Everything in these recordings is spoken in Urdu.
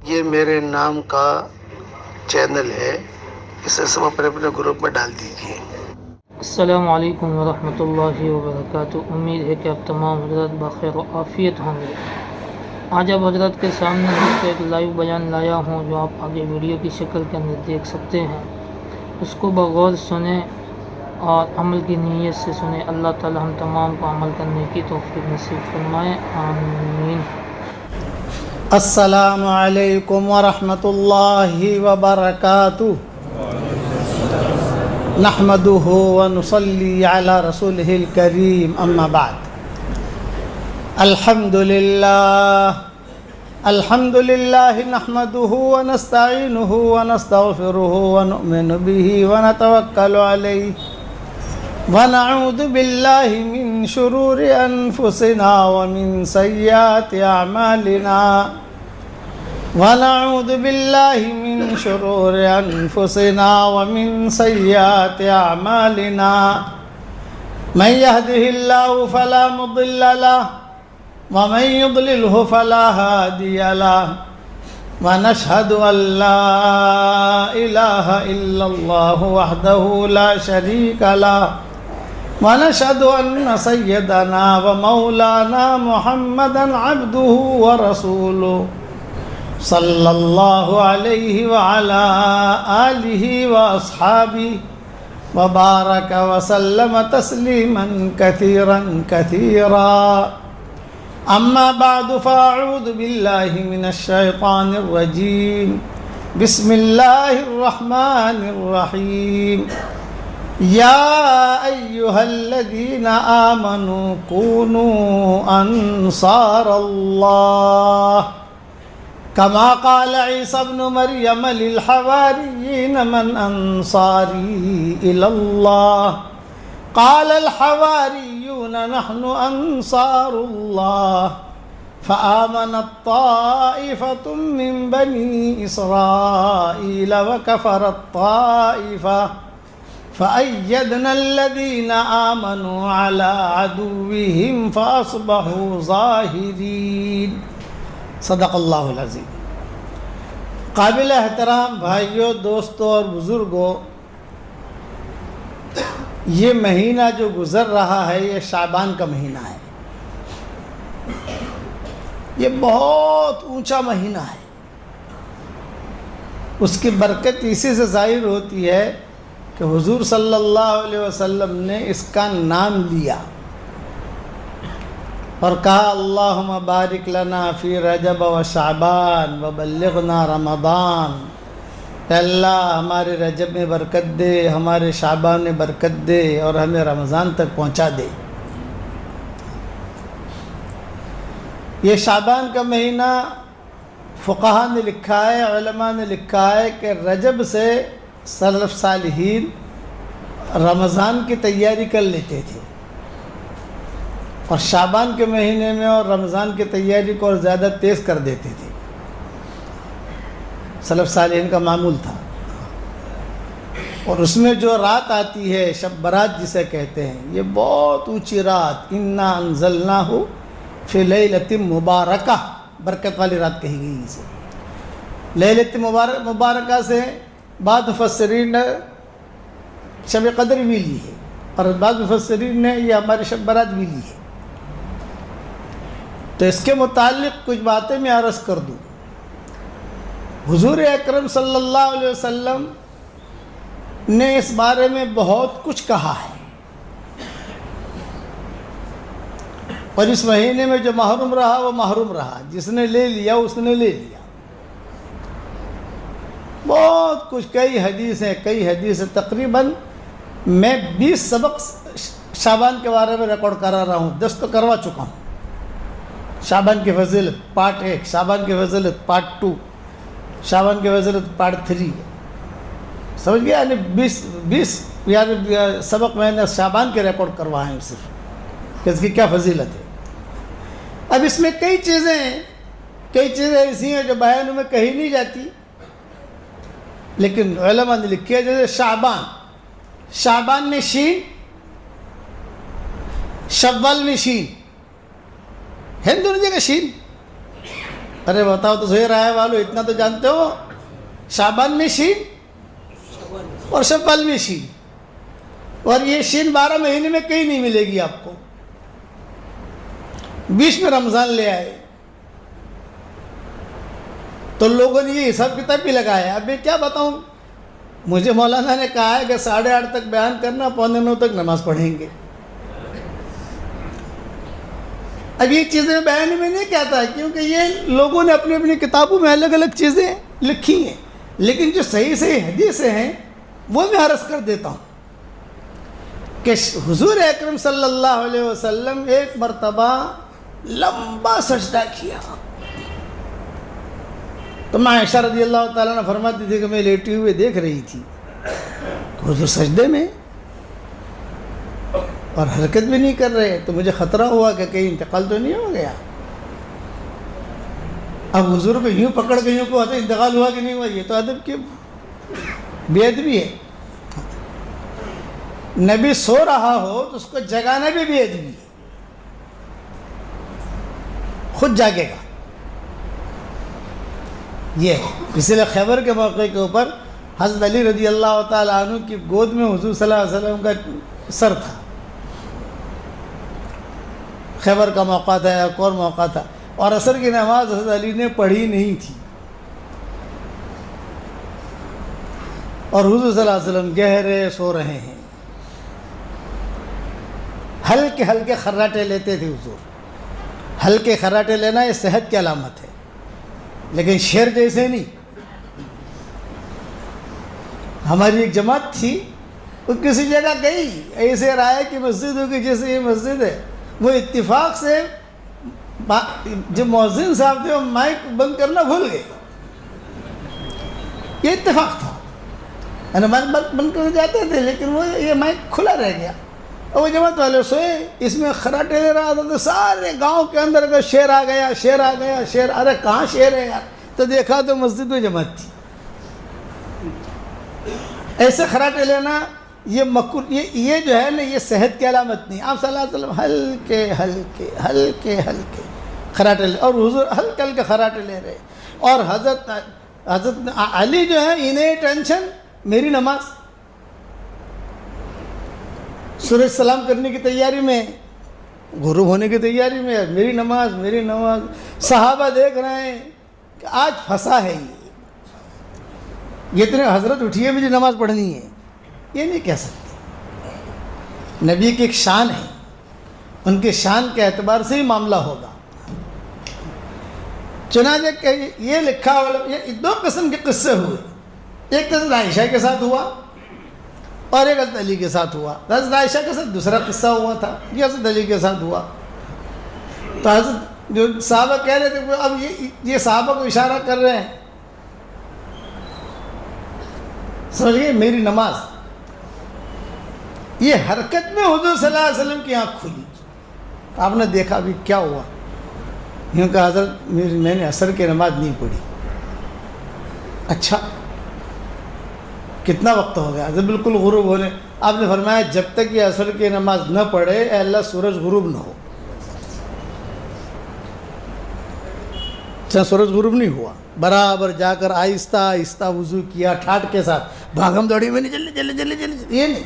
یہ میرے نام کا چینل ہے، اسے سب اپنے اپنے گروپ میں ڈال دیجیے۔ السلام علیکم ورحمۃ اللہ وبرکاتہ۔ امید ہے کہ آپ تمام حضرات بخیر و عافیت ہوں گے۔ آج آپ حضرات کے سامنے ایک لائیو بیان لایا ہوں جو آپ آگے ویڈیو کی شکل کے اندر دیکھ سکتے ہیں۔ اس کو بغور سنیں اور عمل کی نیت سے سنیں۔ اللہ تعالی ہم تمام کو عمل کرنے کی توفیق نصیب فرمائے، آمین۔ السلام علیکم ورحمۃ اللہ وبرکاتہ۔ نحمده ونصلي على رسوله الكريم، اما بعد۔ الحمد لله نحمده ونستعينه ونستغفره ونؤمن به ونتوكل عليه ونعوذ بالله من شرور أنفسنا ومن سيئات أعمالنا ونعوذ بالله من شرور أنفسنا ومن سيئات أعمالنا من يهده الله فلا مضل له ومن يضلله فلا هادي له ونشهد أن لا إله إلا الله وحده لا شريك له ونشهد أن سيدنا ومولانا محمدا عبده ورسوله صلى الله عليه وعلى آله وأصحابه وبارك وسلم تسليما كثيرا كثيرا، أما بعد فأعوذ بالله من الشيطان الرجيم، بسم الله الرحمن الرحيم، يا أيها الذين آمنوا كونوا أنصار الله كما قال عيسى ابن مريم للحواريين من أنصاري إلى الله قال الحواريون نحن أنصار الله فآمنت طائفة من بني إسرائيل وكفرت طائفة فأيدنا الذين آمنوا على عدوهم فأصبحوا ظاهرين۔ صدق اللہ العظیم۔ قابل احترام بھائیوں، دوستوں اور بزرگوں، یہ مہینہ جو گزر رہا ہے یہ شعبان کا مہینہ ہے۔ یہ بہت اونچا مہینہ ہے۔ اس کی برکت اسی سے ظاہر ہوتی ہے کہ حضور صلی اللہ علیہ وسلم نے اس کا نام لیا اور کہا اللہم بارک لنا فی رجب و شعبان وبلغنا رمضان، کہ اللہ ہمارے رجب میں برکت دے، ہمارے شعبان میں برکت دے اور ہمیں رمضان تک پہنچا دے۔ یہ شعبان کا مہینہ فقہا نے لکھا ہے، علماء نے لکھا ہے کہ رجب سے سلف صالحین رمضان کی تیاری کر لیتے تھے اور شعبان کے مہینے میں اور رمضان کی تیاری کو اور زیادہ تیز کر دیتے تھے۔ سلف صالحین کا معمول تھا۔ اور اس میں جو رات آتی ہے شب برات جسے کہتے ہیں، یہ بہت اونچی رات، انا انزلناہ فی لیلۃ مبارکہ، برکت والی رات کہی گئی اسے۔ لیلۃ مبارکہ سے بعض مفسرین نے شب قدر بھی لی ہے اور بعض مفسرین نے یہ ہماری شب برات بھی لی ہے۔ تو اس کے متعلق کچھ باتیں میں عرض کر دوں۔ حضور اکرم صلی اللہ علیہ وسلم نے اس بارے میں بہت کچھ کہا ہے، اور اس مہینے میں جو محروم رہا وہ محروم رہا، جس نے لے لیا اس نے لے لیا۔ بہت کچھ، کئی حدیثیں تقریباً میں 20 سبق شعبان کے بارے میں ریکارڈ کرا رہا ہوں، 10 تو کروا چکا ہوں۔ شعبان کی فضیلت پارٹ 1، شعبان کی فضیلت پارٹ 2، شعبان کی فضیلت پارٹ 3، سمجھ گیا؟ یعنی 20 سبق میں نے شعبان کے ریکارڈ کروائے ہیں صرف کہ اس کی کیا فضیلت ہے۔ اب اس میں کئی چیزیں ایسی ہیں جو بیانوں میں کہی نہیں جاتی، لیکن علماء نے لکھی ہے، جیسے شعبان میں شین، شوال میں شین، ہندو نے جگہ شین، ارے بتاؤ تو صحیح رائے والو، اتنا تو جانتے ہو، شعبان میں شین اور شوال میں شین، اور یہ شین 12 مہینے میں کہیں نہیں ملے گی آپ کو. بیچ میں رمضان لے آئے تو لوگوں نے یہ حساب کتاب بھی لگایا. اب میں کیا بتاؤں، مجھے مولانا نے کہا ہے کہ 8:30 تک بیان کرنا، 8:45 تک نماز پڑھیں گے. اب یہ چیزیں بیان میں نہیں کہتا ہے، کیونکہ یہ لوگوں نے اپنی اپنی کتابوں میں الگ الگ چیزیں لکھی ہیں، لیکن جو صحیح صحیح حدیثیں ہیں وہ میں عرض کر دیتا ہوں کہ حضور اکرم صلی اللہ علیہ وسلم ایک مرتبہ لمبا سجدہ کیا تو میں عائشہ رضی اللہ تعالیٰ نے فرماتی تھی کہ میں لیٹی ہوئے دیکھ رہی تھی کہ حضور سجدے میں اور حرکت بھی نہیں کر رہے، تو مجھے خطرہ ہوا کہ کہیں انتقال تو نہیں ہو گیا. اب حضور کو یوں پکڑ کے یوں کو انتقال ہوا کہ نہیں ہوا، یہ تو ادب کی بے ادبی ہے. نبی سو رہا ہو تو اس کو جگانا بھی بے ادبی ہے، خود جاگے گا. یہ ہے اسی لیے خیبر کے موقع کے اوپر حضرت علی رضی اللہ تعالیٰ عنہ کی گود میں حضور صلی اللہ علیہ وسلم کا سر تھا. خیبر کا موقع تھا یا ایک اور موقع تھا، اور عصر کی نماز حضرت علی نے پڑھی نہیں تھی، اور حضور صلی اللہ علیہ وسلم گہرے سو رہے ہیں. ہلکے ہلکے خراٹے لیتے تھے حضور. ہلکے خراٹے لینا یہ صحت کی علامت ہے، لیکن شیر جیسے نہیں. ہماری ایک جماعت تھی، وہ کسی جگہ گئی، ایسے رائے کی مسجد ہوگی جیسے یہ مسجد ہے، وہ اتفاق سے جو مؤذن صاحب تھے وہ مائک بند کرنا بھول گئے. یہ اتفاق تھا، مائک بند کرنے جاتے تھے لیکن وہ یہ مائک کھلا رہ گیا. اور وہ جماعت والے سوئے، اس میں خراٹے لے رہا تھا تو سارے گاؤں کے اندر کا شیر آ گیا، شیر آ گیا، شیر. ارے کہاں شیر ہے یار؟ تو دیکھا تو مسجد میں جماعت تھی. ایسے خراٹے لینا یہ جو ہے نا، یہ صحت کی علامت نہیں. آپ صلی اللہ علیہ وسلم ہلکے ہلکے ہلکے ہلکے خراٹے لے، اور حضور ہلکے ہلکے خراٹے لے رہے. اور حضرت علی جو ہے، انہیں ٹینشن میری نماز، سورج سلام کرنے کی تیاری میں، غروب ہونے کی تیاری میں، میری نماز میری نماز. صحابہ دیکھ رہے ہیں کہ آج پھنسا ہے یہ اتنے حضرت اٹھیے مجھے نماز پڑھنی ہے. یہ نہیں کہہ سکتے. نبی کی ایک شان ہے، ان کے شان کے اعتبار سے ہی معاملہ ہوگا. چنانچہ کہ یہ لکھا ہوا، یہ 2 قسم کے قصے ہوئے. ایک حضرت عائشہ کے ساتھ ہوا اور ایک حضرت علی کے ساتھ ہوا. حضرت عائشہ کے ساتھ دوسرا قصہ ہوا تھا، یہ حضرت علی کے ساتھ ہوا. تو حضرت جو صحابہ کہہ رہے تھے، اب یہ صحابہ کو اشارہ کر رہے ہیں، سمجھ گئے، میری نماز. یہ حرکت میں حضور صلی اللہ علیہ وسلم کی آنکھ کھلی. آپ نے دیکھا ابھی کیا ہوا، یوں کہ حضرت میں نے عصر کی نماز نہیں پڑھی. اچھا کتنا وقت ہو گیا؟ حضرت بالکل غروب ہونے. آپ نے فرمایا جب تک یہ عصر کی نماز نہ پڑھے، اے اللہ سورج غروب نہ ہو. سورج غروب نہیں ہوا. برابر جا کر آہستہ آہستہ وضو کیا، ٹھاٹ کے ساتھ، بھاگم دوڑی میں نہیں، جلدی یہ نہیں.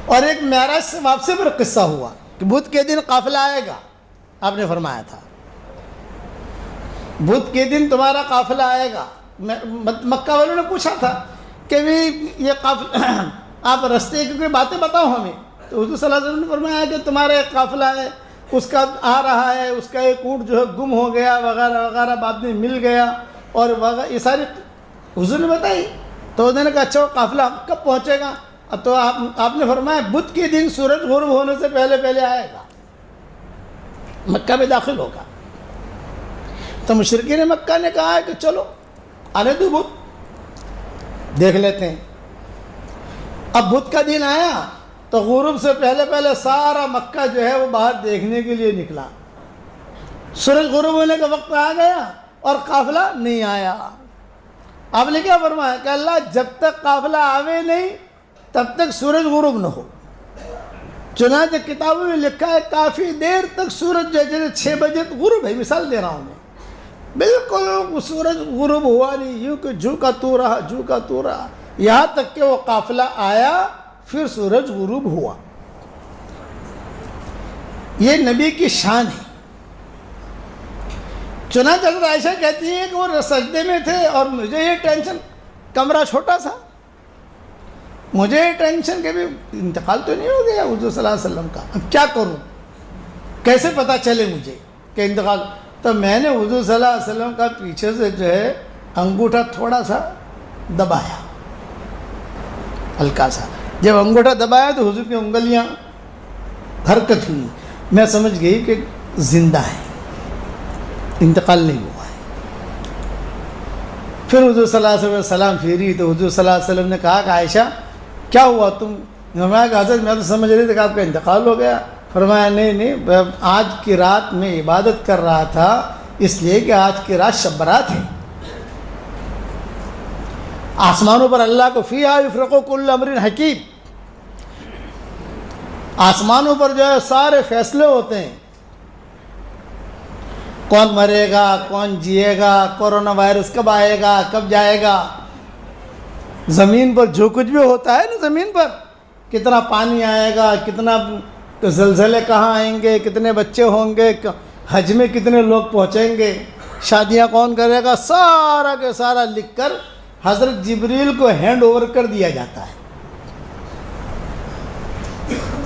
اور ایک معراج سے واپسی پر قصہ ہوا کہ بدھ کے دن قافلہ آئے گا. آپ نے فرمایا تھا بدھ کے دن تمہارا قافلہ آئے گا. مکہ والوں نے پوچھا تھا کہ یہ قافلہ آپ رستے کی کوئی باتیں بتاؤ ہمیں. تو حضور صلی اللہ علیہ وسلم نے فرمایا کہ تمہارا ایک قافلہ ہے، اس کا آ رہا ہے، اس کا ایک اونٹ جو ہے گم ہو گیا وغیرہ وغیرہ، بعد میں مل گیا اور وغیرہ، یہ ساری حضور نے بتائی. تو انہوں نے کہا اچھا وہ قافلہ کب پہنچے گا؟ تو آپ نے فرمایا بدھ کے دن سورج غروب ہونے سے پہلے آئے گا، مکہ میں داخل ہوگا. تو مشرکین مکہ نے کہا ہے کہ چلو آنے دو بدھ دیکھ لیتے ہیں. اب بدھ کا دن آیا تو غروب سے پہلے سارا مکہ جو ہے وہ باہر دیکھنے کے لیے نکلا. سورج غروب ہونے کا وقت آ گیا اور قافلہ نہیں آیا. آپ نے کیا فرمایا کہ اللہ جب تک قافلہ آوے نہیں تب تک سورج غروب نہ ہو. چنانچہ کتابوں میں لکھا ہے کافی دیر تک سورج جو ہے جیسے 6 بجے غروب ہے، مثال دے رہا ہوں میں، بالکل سورج غروب ہوا نہیں، یوں کہ جھوکا تو رہا، یہاں تک کہ وہ قافلہ آیا، پھر سورج غروب ہوا۔ یہ نبی کی شان ہے۔ چنانچہ حضرت عائشہ کہتی ہیں کہ وہ سجدے میں تھے اور مجھے یہ ٹینشن، کمرہ چھوٹا سا، مجھے یہ ٹینشن کہ بھی انتقال تو نہیں ہو گیا حضور صلی اللہ علیہ وسلم کا، اب کیا کروں، کیسے پتہ چلے مجھے کہ انتقال؟ تو میں نے حضور صلی اللہ علیہ وسلم کا پیچھے سے جو ہے انگوٹھا تھوڑا سا دبایا، ہلکا سا، جب انگوٹھا دبایا تو حضور کی انگلیاں حرکت ہوئی، میں سمجھ گئی کہ زندہ ہے، انتقال نہیں ہوا ہے۔ پھر حضور صلی اللہ علیہ وسلم سلام پھیری تو حضور صلی اللہ علیہ وسلم نے کہا کہ عائشہ کیا ہوا تم؟ فرمایا کہ حضرت میں تو سمجھ رہی تھی کہ آپ کا انتقال ہو گیا۔ فرمایا نہیں، آج کی رات میں عبادت کر رہا تھا، اس لیے کہ آج کی رات شب برات ہے۔ آسمانوں پر اللہ کو فیہا یفرق کل امر حکیم، آسمانوں پر جو ہے سارے فیصلے ہوتے ہیں، کون مرے گا، کون جیے گا، کورونا وائرس کب آئے گا، کب جائے گا، زمین پر جو کچھ بھی ہوتا ہے نا، زمین پر کتنا پانی آئے گا، کتنا زلزلے کہاں آئیں گے، کتنے بچے ہوں گے، حج میں کتنے لوگ پہنچیں گے، شادیاں کون کرے گا، سارا کے سارا لکھ کر حضرت جبریل کو ہینڈ اوور کر دیا جاتا ہے۔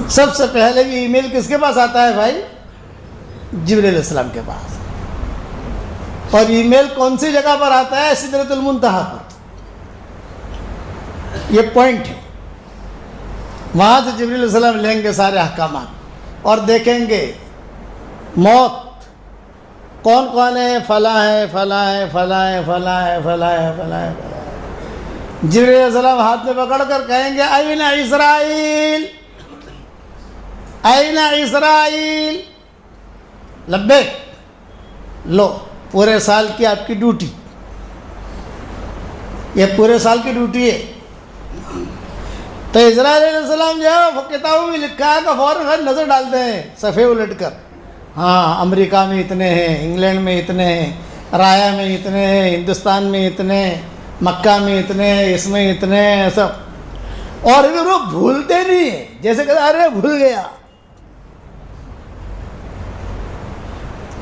سب سے پہلے یہ ای میل کس کے پاس آتا ہے بھائی؟ جبریل علیہ السلام کے پاس۔ اور ای میل کون سی جگہ پر آتا ہے؟ سدرۃ المنتہا پر، یہ پوائنٹ ہے۔ وہاں سے جبریل علیہ السلام لیں گے سارے احکامات اور دیکھیں گے موت کون کون ہے، فلاں ہے، فلاں ہے، فلاں ہے، فلاں ہے، فلاں ہے، فلاں ہے، فلاں ہے۔ جبریل علیہ السلام ہاتھ میں پکڑ کر کہیں گے این اسرائیل، این اسرائیل، لبیک، لو پورے سال کی آپ کی ڈیوٹی، یہ پورے سال کی ڈیوٹی ہے۔ تو اسرائیل علیہ السلام جو ہے وہ کتابوں میں لکھا ہے کہ فوراً نظر ڈالتے ہیں صفحے الٹ کر، ہاں امریکہ میں اتنے ہیں، انگلینڈ میں اتنے ہیں، رایا میں اتنے ہیں، ہندوستان میں اتنے، مکہ میں اتنے، اس میں اتنے، سب۔ اور پھر وہ بھولتے نہیں ہیں، جیسے کہ ارے بھول گیا،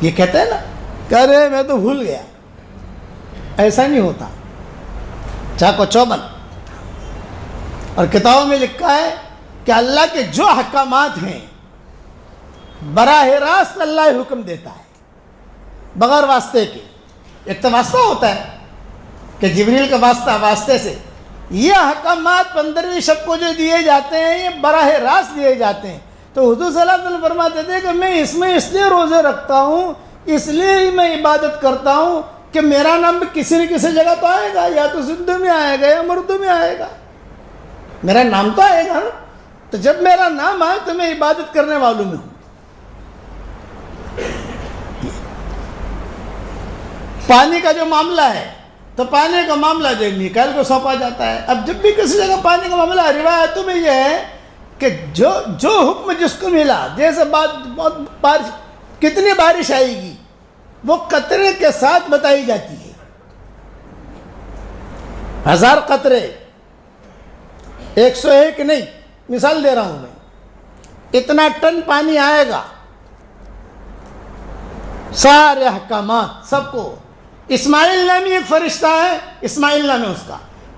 یہ کہتے ہیں نا کہ ارے میں تو بھول گیا، ایسا نہیں ہوتا، چاکو چوبند۔ اور کتابوں میں لکھا ہے کہ اللہ کے جو احکامات ہیں براہ راست اللہ حکم دیتا ہے بغیر واسطے کے۔ ایک تو واسطہ ہوتا ہے کہ جبریل کا واسطے سے یہ احکامات 15ویں شب کو جو دیے جاتے ہیں یہ براہ راست دیے جاتے ہیں۔ تو حضور صلی اللہ علیہ وسلم فرماتے تھے کہ میں اس میں اس لیے روزے رکھتا ہوں، اس لیے ہی میں عبادت کرتا ہوں کہ میرا نام بھی کسی نہ کسی جگہ تو آئے گا، یا تو سندھ میں آئے گا یا مردو میں آئے گا، میرا نام تو آئے گا نا۔ تو جب میرا نام آئے تو میں عبادت کرنے والوں میں ہوں۔ پانی کا جو معاملہ ہے تو پانی کا معاملہ جو میکائیل کو سونپا جاتا ہے۔ اب جب بھی کسی جگہ پانی کا معاملہ روایتوں میں یہ ہے کہ جو حکم جس کو ملا، جیسے بہت بارش، کتنی بارش آئے گی وہ قطرے کے ساتھ بتائی جاتی ہے، 1000 قطرے، 101 نہیں، مثال دے رہا ہوں میں، اتنا ٹن پانی آئے گا، سارے احکامات سب کو۔ اسماعیل نامی ایک فرشتہ ہے، اسماعیل نام ہے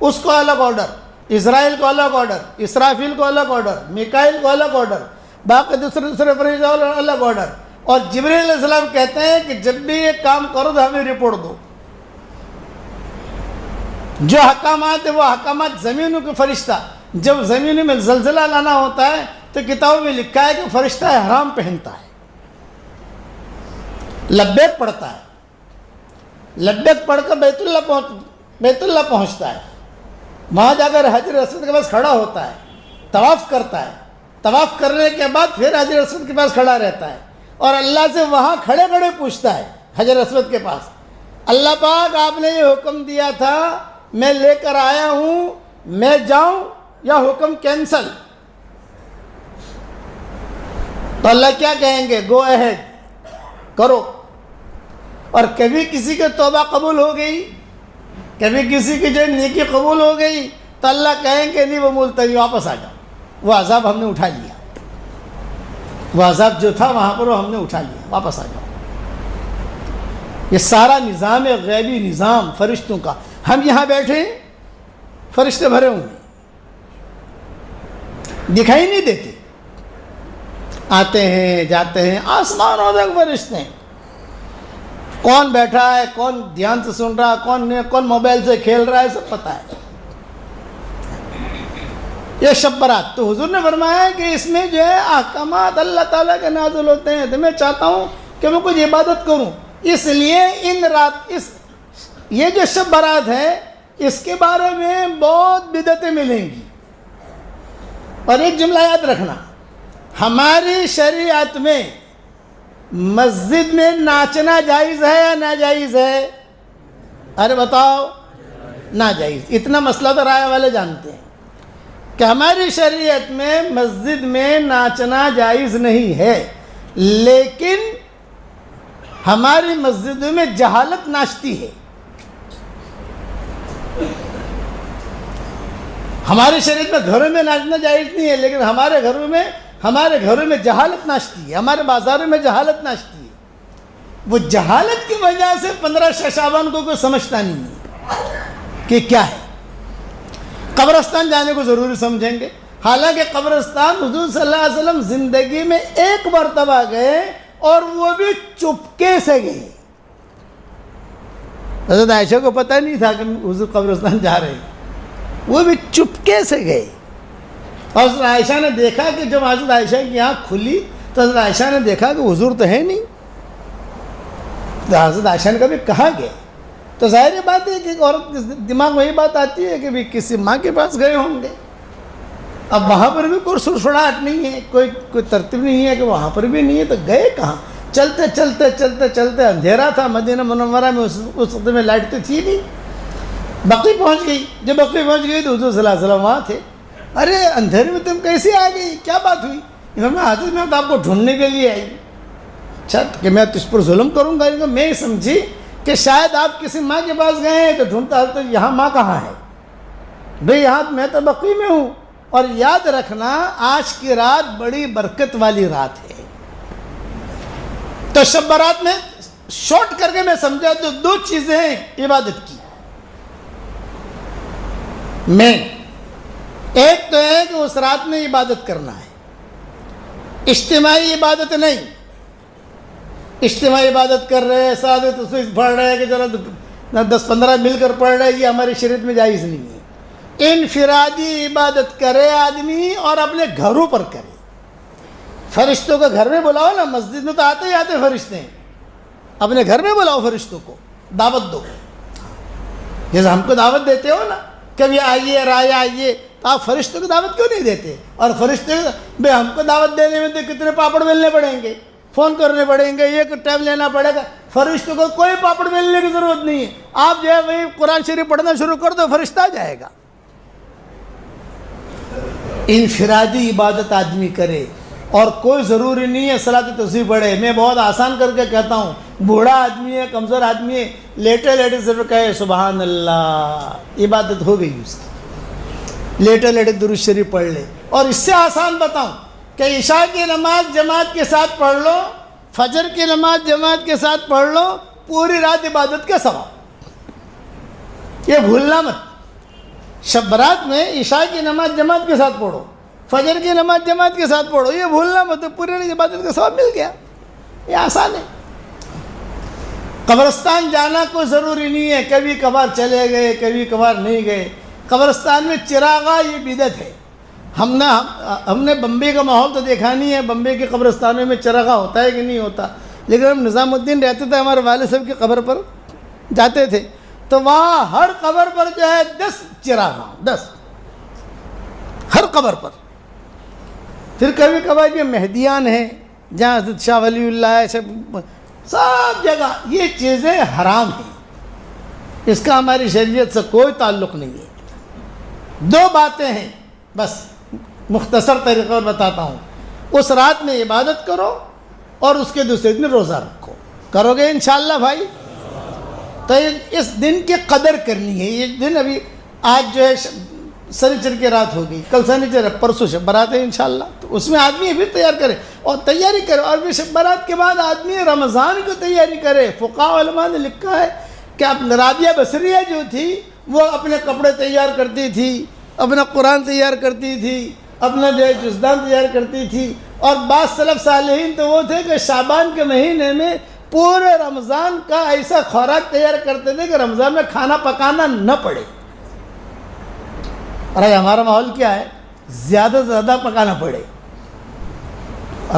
اس کو الگ آرڈر، اسرائیل کو الگ آرڈر، اسرافیل کو الگ آرڈر، میکائیل کو الگ آرڈر، باقی دوسرے فرشتوں کو الگ آرڈر۔ اور جبریل علیہ السلام کہتے ہیں کہ جب بھی یہ کام کرو تو ہمیں رپورٹ دو۔ جو احکامات ہیں وہ احکامات زمینوں کے فرشتہ، جب زمینوں میں زلزلہ لانا ہوتا ہے تو کتابوں میں لکھا ہے کہ فرشتہ احرام پہنتا ہے، لبیک پڑھتا ہے، لبیک پڑھ کر بیت اللہ پہنچتا ہے، وہاں جا کر حجر اسود کے پاس کھڑا ہوتا ہے، طواف کرتا ہے، طواف کرنے کے بعد پھر حجر اسود کے پاس کھڑا رہتا ہے اور اللہ سے وہاں کھڑے کھڑے پوچھتا ہے حجر اسود کے پاس، اللہ پاک آپ نے یہ حکم دیا تھا، میں لے کر آیا ہوں، میں جاؤں یا حکم کینسل؟ تو اللہ کیا کہیں گے؟ گو اہیڈ، کرو. اور کبھی کسی کی توبہ قبول ہو گئی، کبھی کسی کی جو نیکی قبول ہو گئی، تو اللہ کہیں گے نہیں وہ ملتوی، واپس آ جاؤ، وہ عذاب ہم نے اٹھا لیا، وہ عذاب جو تھا وہاں پر وہ ہم نے اٹھا لیا، واپس آ جاؤ. یہ سارا نظام ہے، غیبی نظام فرشتوں کا. ہم یہاں بیٹھے ہیں، فرشتے بھرے ہوئے ہیں، دکھائی نہیں دیتے، آتے ہیں جاتے ہیں، آسمانوں تک فرشتے ہیں. کون بیٹھا ہے، کون دھیان سے سن رہا ہے، کون موبائل سے کھیل رہا ہے، سب پتہ ہے. یہ شب برات تو حضور نے فرمایا ہے کہ اس میں جو ہے احکامات اللہ تعالیٰ کے نازل ہوتے ہیں. تو میں چاہتا ہوں کہ میں کچھ عبادت کروں، اس لیے یہ جو شب برات ہے اس کے بارے میں بہت بدعتیں ملیں گی. اور ایک جملہ یاد رکھنا، ہماری شریعت میں مسجد میں ناچنا جائز ہے یا ناجائز ہے؟ ارے بتاؤ، ناجائز. اتنا مسئلہ تو رائے والے جانتے ہیں کہ ہماری شریعت میں مسجد میں ناچنا جائز نہیں ہے، لیکن ہماری مسجدوں میں جہالت ناچتی ہے. ہماری شریعت میں گھروں میں ناچنا جائز نہیں ہے، لیکن ہمارے گھروں میں جہالت ناچتی ہے، ہمارے بازاروں میں جہالت ناچتی ہے. وہ جہالت کی وجہ سے 15 شعبان کو کوئی سمجھتا نہیں ہے کہ کیا ہے. قبرستان جانے کو ضروری سمجھیں گے، حالانکہ قبرستان حضور صلی اللہ علیہ وسلم زندگی میں ایک مرتبہ گئے اور وہ بھی چپکے سے گئے. حضرت عائشہ کو پتہ نہیں تھا کہ حضور قبرستان جا رہے ہیں، وہ بھی چپکے سے گئے. اور حضرت عائشہ نے دیکھا کہ جب حضرت عائشہ کی آنکھ کھلی تو حضرت عائشہ نے دیکھا کہ حضور تو ہے نہیں. تو حضرت عائشہ نے کبھی کہا گیا، تو ظاہر بات ہے کہ ایک عورت کے دماغ میں یہ بات آتی ہے کہ بھی کسی ماں کے پاس گئے ہوں گے. اب وہاں پر بھی کوئی سڑسڑاہٹ نہیں ہے، کوئی ترتیب نہیں ہے کہ وہاں پر بھی نہیں ہے، تو گئے کہاں؟ چلتے چلتے چلتے چلتے اندھیرا تھا مدینہ منورہ میں، اس وقت میں لائٹ تو تھی نہیں. بقی پہنچ گئی. جب بقی پہنچ گئی تو حضور صلی اللہ علیہ وسلم وہاں تھے. ارے اندھیرے میں تم کیسے آ گئی، کیا بات ہوئی؟ حضرت میں تو آپ کو ڈھونڈنے کے لیے آئی. اچھا کہ میں تجھ پر ظلم کروں گا؟ میں سمجھی کہ شاید آپ کسی ماں کے پاس گئے ہیں تو ڈھونڈتا تو یہاں ماں کہاں ہے بھئی؟ یہاں میں تو بقی میں ہوں. اور یاد رکھنا آج کی رات بڑی برکت والی رات ہے. تو شب برات میں شارٹ کر کے میں سمجھا تو 2 چیزیں ہیں عبادت کی. ایک تو ہے کہ اس رات میں عبادت کرنا ہے، اجتماعی عبادت نہیں. اجتماعی عبادت کر رہے ہیں، ساتھ تصویر پڑھ رہے ہیں کہ ذرا 10-15 مل کر پڑھ رہے ہیں، یہ ہماری شریعت میں جائز نہیں ہے. انفرادی عبادت کرے آدمی اور اپنے گھروں پر کرے. فرشتوں کو گھر میں بلاؤ نا، مسجد میں تو آتے ہی آتے فرشتے ہیں. اپنے گھر میں بلاؤ فرشتوں کو، دعوت دو. جیسے ہم کو دعوت دیتے ہو نا، کبھی آئیے رائے آئیے، تو آپ فرشتوں کو دعوت کیوں نہیں دیتے؟ اور فرشتے بھئی ہم کو دعوت دینے میں تو کتنے پاپڑ ملنے پڑیں گے، فون کرنے پڑیں گے، یہ ٹائم لینا پڑے گا. فرشتوں کو کوئی پاپڑ ملنے کی ضرورت نہیں ہے. آپ جو ہے وہی قرآن شریف پڑھنا شروع کر دو، فرشتہ آ جائے گا. انفرادی عبادت آدمی کرے، اور کوئی ضروری نہیں ہے صلاۃ تصویر پڑھے. میں بہت آسان کر کے کہتا ہوں، بوڑھا آدمی ہے، کمزور آدمی ہے، لیٹے صرف کہے سبحان اللہ، عبادت ہو گئی اس کی. لیٹے درود شریف پڑھ لے. اور اس سے آسان بتاؤں کہ عشاء کی نماز جماعت کے ساتھ پڑھ لو، فجر کی نماز جماعت کے ساتھ پڑھ لو، پوری رات عبادت کے ثواب. یہ بھولنا مت. شب برات میں عشاء کی نماز جماعت کے ساتھ پڑھو، فجر کی نماز جماعت کے ساتھ پڑھو، یہ بھولنا مت، پوری رات عبادت کا ثواب مل گیا. یہ آسان ہے. قبرستان جانا کوئی ضروری نہیں ہے، کبھی کبھار چلے گئے، کبھی کبھار نہیں گئے. قبرستان میں چراغاں یہ بدعت ہے. ہم نے بمبئی کا ماحول تو دیکھا نہیں ہے، بمبئی کے قبرستانوں میں چراغاں ہوتا ہے کہ نہیں ہوتا، لیکن ہم نظام الدین رہتے تھے، ہمارے والد صاحب کی قبر پر جاتے تھے، تو وہاں ہر قبر پر جو ہے 10 چراغاں، 10 ہر قبر پر. پھر کبھی کبھار یہ مہدیان ہیں جہاں حضرت شاہ ولی اللہ ہے، سب جگہ یہ چیزیں حرام ہیں. اس کا ہماری شریعت سے کوئی تعلق نہیں ہے. 2 باتیں ہیں بس، مختصر طریقے پر بتاتا ہوں. اس رات میں عبادت کرو اور اس کے دوسرے دن روزہ رکھو. کرو گے انشاءاللہ بھائی؟ تو اس دن کی قدر کرنی ہے. یہ دن ابھی آج جو ہے سنیچر کی رات ہوگی، کل سنیچر ہے، پرسوں شب برات ہے انشاءاللہ، تو اس میں آدمی بھی تیار کرے اور تیاری کرے. اور پھر شب برات کے بعد آدمی رمضان کی تیاری کرے. فقہاء علماء نے لکھا ہے کہ اب رابعہ بصریہ جو تھی وہ اپنے کپڑے تیار کرتی تھی، اپنا قرآن تیار کرتی تھی، اپنا جو ہے جزدان تیار کرتی تھی. اور بعض سلف صالحین تو وہ تھے کہ شعبان کے مہینے میں پورے رمضان کا ایسا خوراک تیار کرتے تھے کہ رمضان میں کھانا پکانا نہ پڑے. اور ہمارا ماحول کیا ہے؟ زیادہ سے زیادہ پکانا پڑے،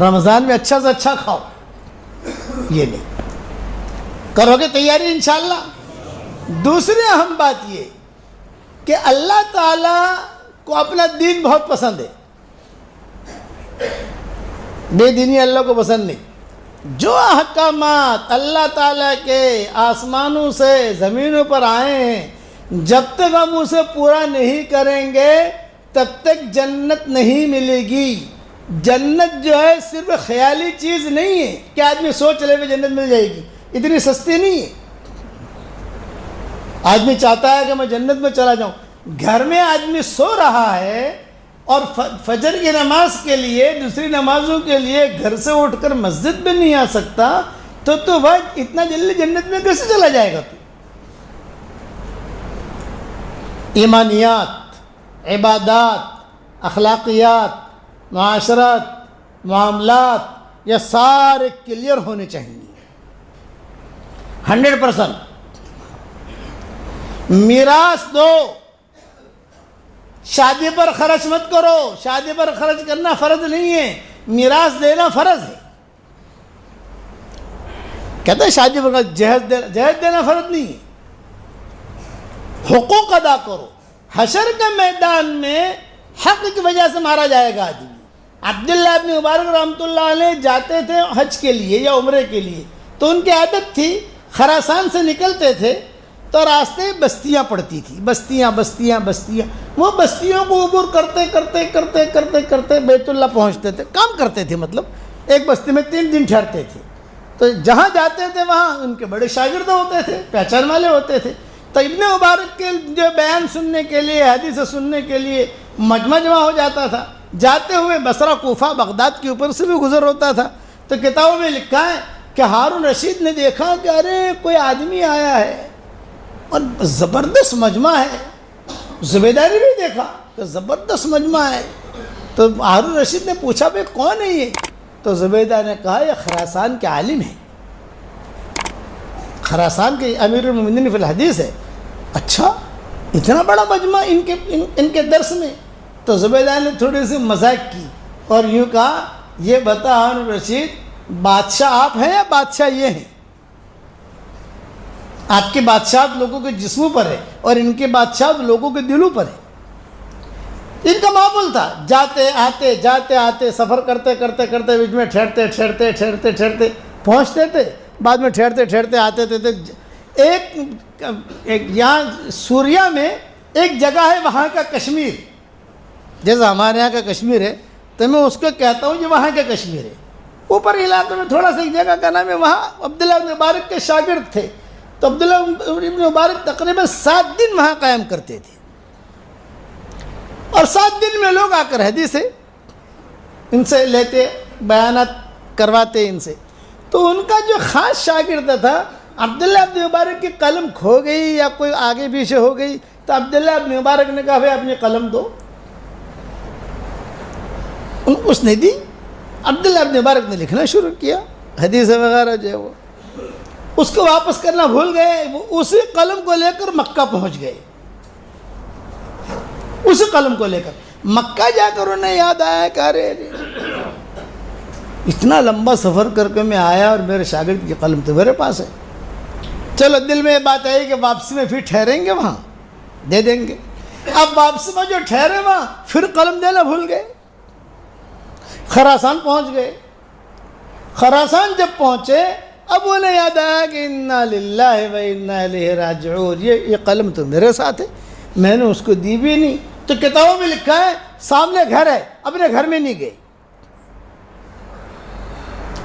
رمضان میں اچھا سے اچھا کھاؤ. یہ نہیں کرو گے تیاری انشاءاللہ. دوسری اہم بات یہ کہ اللہ تعالیٰ کو اپنا دین بہت پسند ہے. بے دینی اللہ کو پسند نہیں. جو احکامات اللہ تعالیٰ کے آسمانوں سے زمینوں پر آئے ہیں، جب تک ہم اسے پورا نہیں کریں گے تب تک جنت نہیں ملے گی. جنت جو ہے صرف خیالی چیز نہیں ہے کہ آدمی سوچ لے کہ جنت مل جائے گی، اتنی سستی نہیں ہے. آدمی چاہتا ہے کہ میں جنت میں چلا جاؤں. گھر میں آدمی سو رہا ہے اور فجر کی نماز کے لیے، دوسری نمازوں کے لیے گھر سے اٹھ کر مسجد میں نہیں آ سکتا، تو بھائی اتنا جلدی جنت میں کیسے چلا جائے گا تو؟ ایمانیات، عبادات، اخلاقیات، معاشرت، معاملات، یہ سارے کلیئر ہونے چاہیے 100%. میراث دو، شادی پر خرچ مت کرو. شادی پر خرچ کرنا فرض نہیں ہے، میراث دینا فرض ہے. کہتے ہیں شادی پر جہیز دینا فرض نہیں ہے. حقوق ادا کرو. حشر کے میدان میں حق کی وجہ سے مارا جائے گا آدمی. عبداللہ ابن مبارک رحمۃ اللہ علیہ جاتے تھے حج کے لیے یا عمرے کے لیے، تو ان کی عادت تھی خراسان سے نکلتے تھے تو راستے بستیاں پڑتی تھی، بستیاں. وہ بستیوں کو عبور کرتے بیت اللہ پہنچتے تھے. کام کرتے تھے، مطلب ایک بستی میں 3 دن ٹھہرتے تھے. تو جہاں جاتے تھے وہاں ان کے بڑے شاگرد ہوتے تھے، پہچان والے ہوتے تھے. تو ابن مبارک کے جو بیان سننے کے لیے، حدیث سننے کے لیے مجمع جمع ہو جاتا تھا. جاتے ہوئے بصرہ، کوفہ، بغداد کے اوپر سے بھی گزر ہوتا تھا. تو کتابوں میں لکھا ہے کہ ہارون رشید نے دیکھا کہ ارے کوئی آدمی آیا ہے اور زبردست مجمع ہے. زبیدہ نے بھی دیکھا کہ زبردست مجمع ہے. تو ہارون رشید نے پوچھا بھائی کون ہے یہ؟ تو زبیدہ نے کہا یہ خراسان کے عالم ہیں، خراسان کے امیر المومنین فی الحدیث ہے. اچھا، اتنا بڑا مجمع ان کے درس میں؟ تو زبیدہ نے تھوڑی سی مذاق کی اور یوں کہا یہ بتا ہارون رشید، بادشاہ آپ ہیں یا بادشاہ یہ ہیں؟ آپ کی بادشاہت لوگوں کے جسموں پر ہے اور ان کی بادشاہت لوگوں کے دلوں پر ہے. ان کا معمول تھا جاتے آتے سفر کرتے بیچ میں ٹھہرتے پہنچتے تھے، بعد میں ٹھہرتے آتے تھے. ایک یہاں سوریا میں ایک جگہ ہے وہاں کا کشمیر، جیسا ہمارے یہاں کا کشمیر ہے تو میں اس کو کہتا ہوں یہ وہاں کا کشمیر ہے. اوپر علاقے میں تھوڑا سا ایک جگہ کا نام ہے، وہاں عبداللہ ابن مبارک کے شاگرد تھے. تو عبداللہ ابن مبارک تقریباً 7 دن وہاں قائم کرتے تھے اور 7 دن میں لوگ آ کر حدیثیں ان سے لیتے، بیانات کرواتے ان سے. تو ان کا جو خاص شاگرد تھا، عبداللہ ابن مبارک کی قلم کھو گئی یا کوئی آگے پیچھے ہو گئی تو عبداللہ ابن مبارک نے کہا بھائی اپنی قلم دو. اس نے دی. عبداللہ ابن مبارک نے لکھنا شروع کیا، حدیث وغیرہ جو ہے وہ اس کو واپس کرنا بھول گئے. وہ اسی قلم کو لے کر مکہ پہنچ گئے. اسی قلم کو لے کر مکہ جا کر انہیں یاد آیا کہ ارے اتنا لمبا سفر کر کے میں آیا اور میرے شاگرد کی قلم تو میرے پاس ہے. چلو دل میں یہ بات آئی کہ واپسی میں پھر ٹھہریں گے، وہاں دے دیں گے. اب واپسی میں جو ٹھہرے وہاں پھر قلم دینا بھول گئے. خراسان پہنچ گئے. خراسان جب پہنچے اب انہیں یاد آیا کہ انا للہ و انا الیہ راجعون، یہ قلم تو میرے ساتھ ہے، میں نے اس کو دی بھی نہیں. تو کتابوں میں لکھا ہے سامنے گھر ہے، اپنے گھر میں نہیں گئے.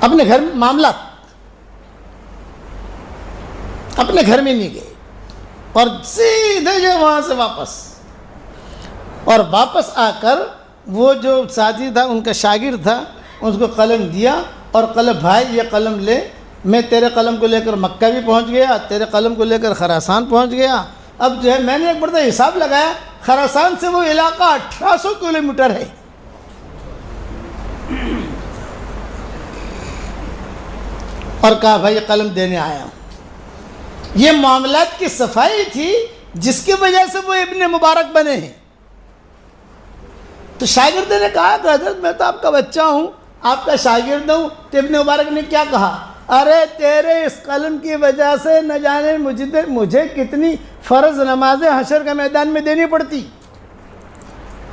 اپنے گھر میں معاملات، اپنے گھر میں نہیں گئے اور سیدھے جو وہاں سے واپس آ کر وہ جو ساتھی تھا ان کا شاگرد تھا اس کو قلم دیا اور قلم، بھائی یہ قلم لے، میں تیرے قلم کو لے کر مکہ بھی پہنچ گیا، تیرے قلم کو لے کر خراسان پہنچ گیا. اب جو ہے میں نے ایک مرتبہ حساب لگایا، خراسان سے وہ علاقہ 1800 کلومیٹر ہے. اور کہا بھائی یہ قلم دینے آیا ہوں. یہ معاملات کی صفائی تھی جس کی وجہ سے وہ ابن مبارک بنے ہیں. تو شاگرد نے کہا کہ حضرت میں تو آپ کا بچہ ہوں، آپ کا شاگرد ہوں. تو ابن مبارک نے کیا کہا؟ ارے تیرے اس قلم کی وجہ سے نہ جانے مجھے کتنی فرض نمازیں حشر کے میدان میں دینی پڑتی،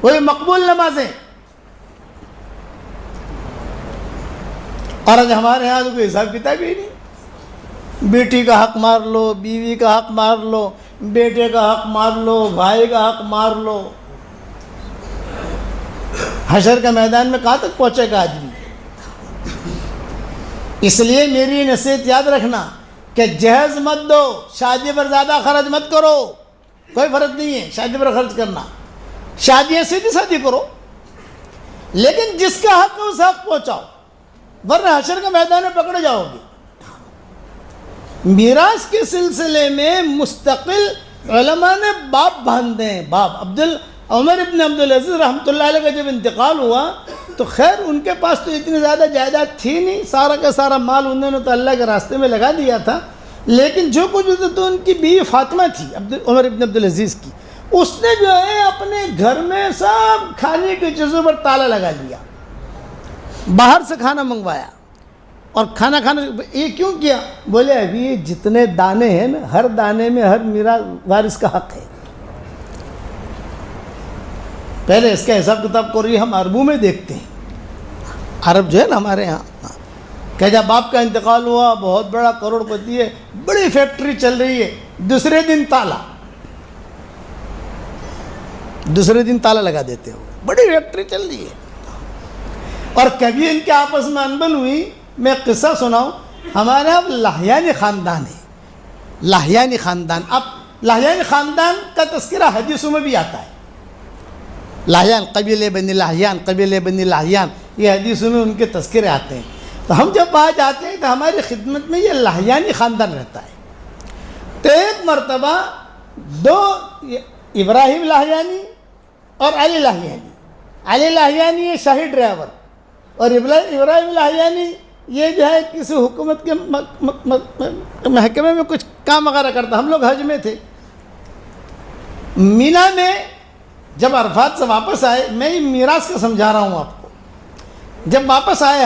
وہی مقبول نمازیں. اور آج ہمارے یہاں تو کوئی حساب کتاب ہی نہیں. بیٹی کا حق مار لو، بیوی کا حق مار لو، بیٹے کا حق مار لو، بھائی کا حق مار لو. حشر کے میدان میں کہاں تک پہنچے گا آدمی؟ اس لیے میری نصیحت یاد رکھنا کہ جہیز مت دو، شادی پر زیادہ خرچ مت کرو. کوئی فرق نہیں ہے شادی پر خرچ کرنا، شادیاں سیدھی سادھی کرو، لیکن جس کا حق ہے اس حق پہنچاؤ، ورنہ حشر کے میدان میں پکڑے جاؤ گے. میراث کے سلسلے میں مستقل علماء نے باب باندھے ہیں. باب عمر ابن عبدالعزیز رحمۃ اللہ علیہ کا جب انتقال ہوا تو خیر ان کے پاس تو اتنی زیادہ جائیداد تھی نہیں، سارا کا سارا مال انہوں نے تو اللہ کے راستے میں لگا دیا تھا. لیکن جو کچھ تو ان کی بیوی فاطمہ تھی عمر ابن عبدالعزیز کی، اس نے جو ہے اپنے گھر میں سب کھانے کی چیزوں پر تالا لگا لیا، باہر سے کھانا منگوایا اور کھانا یہ کیوں کیا؟ بولے ابھی یہ جتنے دانے ہیں نا، ہر دانے میں ہر میراث وارث کا حق ہے. پہلے اس کا حساب کتاب کرو. یہ ہم عربوں میں دیکھتے ہیں، عرب جو ہے نا ہمارے ہاں، کہ جب باپ کا انتقال ہوا، بہت بڑا کروڑ پتی ہے، بڑی فیکٹری چل رہی ہے، دوسرے دن تالا لگا دیتے ہو، بڑی فیکٹری چل رہی ہے. اور کبھی ان کے آپس میں انبن ہوئی. میں قصہ سناؤں، ہمارے یہاں لاہیانی خاندان ہے، لاہیانی خاندان. اب لاہیانی خاندان کا تذکرہ حدیثوں میں بھی آتا ہے. لاہیان، قبیلے بنی لاہیان، یہ حدیثوں میں ان کے تذکرے آتے ہیں. تو ہم جب وہاں جاتے ہیں تو ہماری خدمت میں یہ لاہیانی خاندان رہتا ہے. تو ایک مرتبہ دو، ابراہیم لاہیانی اور علی لاہیانی یہ شاہی ڈرائیور، اور ابراہیم لاہیانی یہ جو ہے کسی حکومت کے محکمے میں کچھ کام وغیرہ کرتا. ہم لوگ حج میں تھے، مینا میں جب عرفات سے واپس آئے، میں یہ میراث کا سمجھا رہا ہوں آپ کو. جب واپس آئے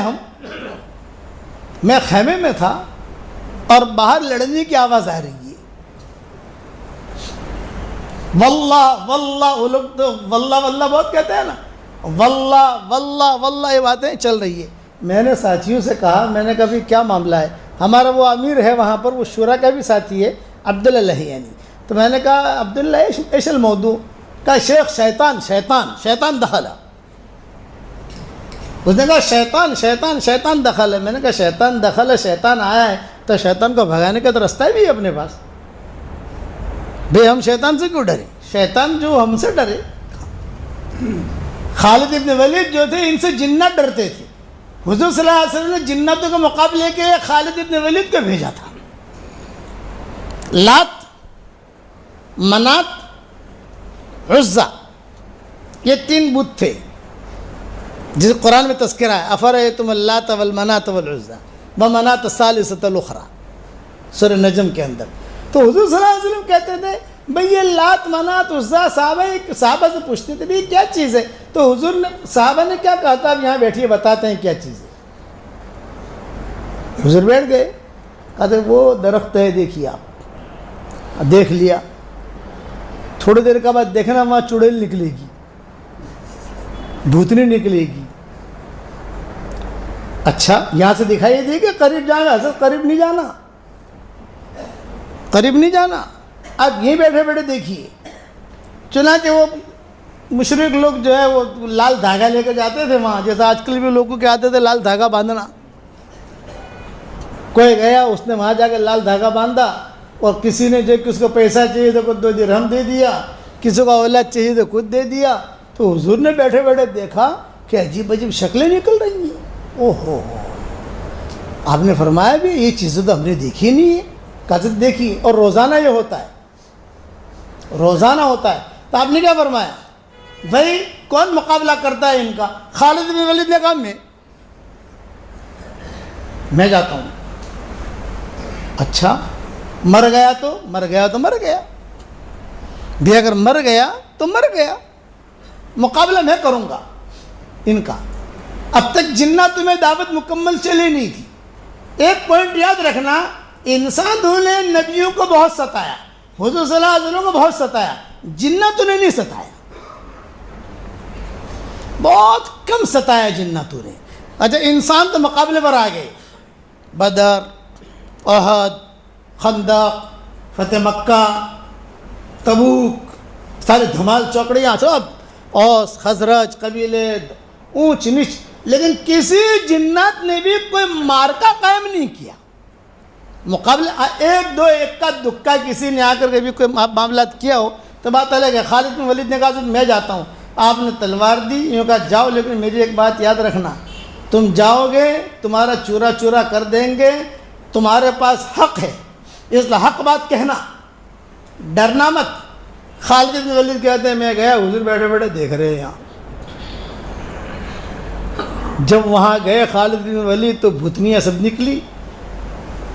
میں خیمے میں تھا اور باہر لڑنے کی آواز آ رہی ہے. واللہ وہ لوگ تو واللہ بہت کہتے ہیں نا، واللہ یہ باتیں چل رہی ہے. میں نے ساتھیوں سے کہا، میں نے کہا بھی کیا معاملہ ہے؟ ہمارا وہ امیر ہے وہاں پر، وہ شورا کا بھی ساتھی ہے، عبداللہ لاہیانی. تو میں نے کہا عبداللہ ایش الموضوع؟ کہا شیخ شیطان دخل. اس نے کہا شیطان دخل ہے. میں نے کہا شیطان دخل ہے، شیطان آیا ہے تو شیطان کو بھگانے کا تو رستہ بھی ہے اپنے پاس. بھئی ہم شیطان سے کیوں ڈرے؟ شیطان جو ہم سے ڈرے. خالد ابن ولید جو تھے ان سے جنات ڈرتے تھے. حضور صلی اللہ علیہ وسلم نے جناتوں کے مقابلے کے خالد ابن ولید کو بھیجا تھا. لات، منات، عزا، یہ تین بت تھے جس قرآن میں تذکرہ ہے. افرأیتم اللات والمنات والعزا ومنات الثالثۃ الاخری، سورہ نجم کے اندر. تو حضور صلی اللہ علیہ وسلم کہتے تھے بھئی یہ لات، منات، عزا، صحابہ سے پوچھتے تھے یہ کیا چیز ہے؟ تو حضور نے، صحابہ نے کیا کہا تھا؟ اب یہاں بیٹھیے بتاتے ہیں کیا چیز ہے. حضور بیٹھ گئے، کہتے وہ درخت ہے دیکھیے آپ. دیکھ لیا. تھوڑی دیر کے بعد دیکھنا وہاں چڑیل نکلے گی، بھوتنی نکلے گی. اچھا یہاں سے دکھائی دے کہ قریب جانا؟ حضرت قریب نہیں جانا. اب یہیں بیٹھے بیٹھے دیکھیے. چنانچہ وہ مشرک لوگ جو ہے وہ لال دھاگا لے کر جاتے تھے وہاں، جیسے آج کل بھی لوگوں کے آتے تھے لال دھاگا باندھنا. کوئی گیا, اس نے وہاں جا کے لال دھاگا باندھا, اور کسی نے جو کہ اس کو پیسہ چاہیے تو کچھ 2 درہم دے دیا, کسی کو اولاد چاہیے تو کچھ دے دیا. تو حضور نے بیٹھے بیٹھے دیکھا کہ عجیب عجیب شکلیں نکل رہی ہیں. او ہو, آپ نے فرمایا بھی یہ چیزیں تو ہم نے دیکھی نہیں ہے. کہا دیکھی, اور روزانہ یہ ہوتا ہے, روزانہ ہوتا ہے. تو آپ نے کیا فرمایا, بھائی کون مقابلہ کرتا ہے ان کا؟ خالد بن ولید نے کہا میں جاتا ہوں. اچھا, مر گیا تو مر گیا تو مر گیا بھی, اگر مر گیا تو مر گیا, مقابلہ میں کروں گا ان کا. اب تک جناتوں میں دعوت مکمل چلی نہیں تھی. ایک پوائنٹ یاد رکھنا, انسانوں نے نبیوں کو بہت ستایا, حضور صلی اللہ علیہ وسلم کو بہت ستایا, جناتوں نے نہیں ستایا, بہت کم ستایا جناتوں نے. اچھا, انسان تو مقابلے پر آ گئے, بدر, احد, خندق, فتح مکہ, تبوک, سارے دھمال چوکڑیاں سب, اوس خزرج قبیلے, اونچ نیچ, لیکن کسی جنات نے بھی کوئی مارکا قائم نہیں کیا. مقابلے ایک دو ایک دکا کسی نے آ کر کے بھی کوئی معاملات کیا ہو تو بات الگ ہے. خالد بن ولید نے کہا میں جاتا ہوں. آپ نے تلوار دی, یوں کہا جاؤ, لیکن میری ایک بات یاد رکھنا, تم جاؤ گے تمہارا چورا چورا کر دیں گے, تمہارے پاس حق ہے, اس لیے حق بات کہنا, ڈرنا مت. خالد بن ولید کہتے ہیں میں گیا, حضور بیٹھے بیٹھے دیکھ رہے ہیں یہاں. جب وہاں گئے خالد بن ولید تو بھوتنیاں سب نکلی,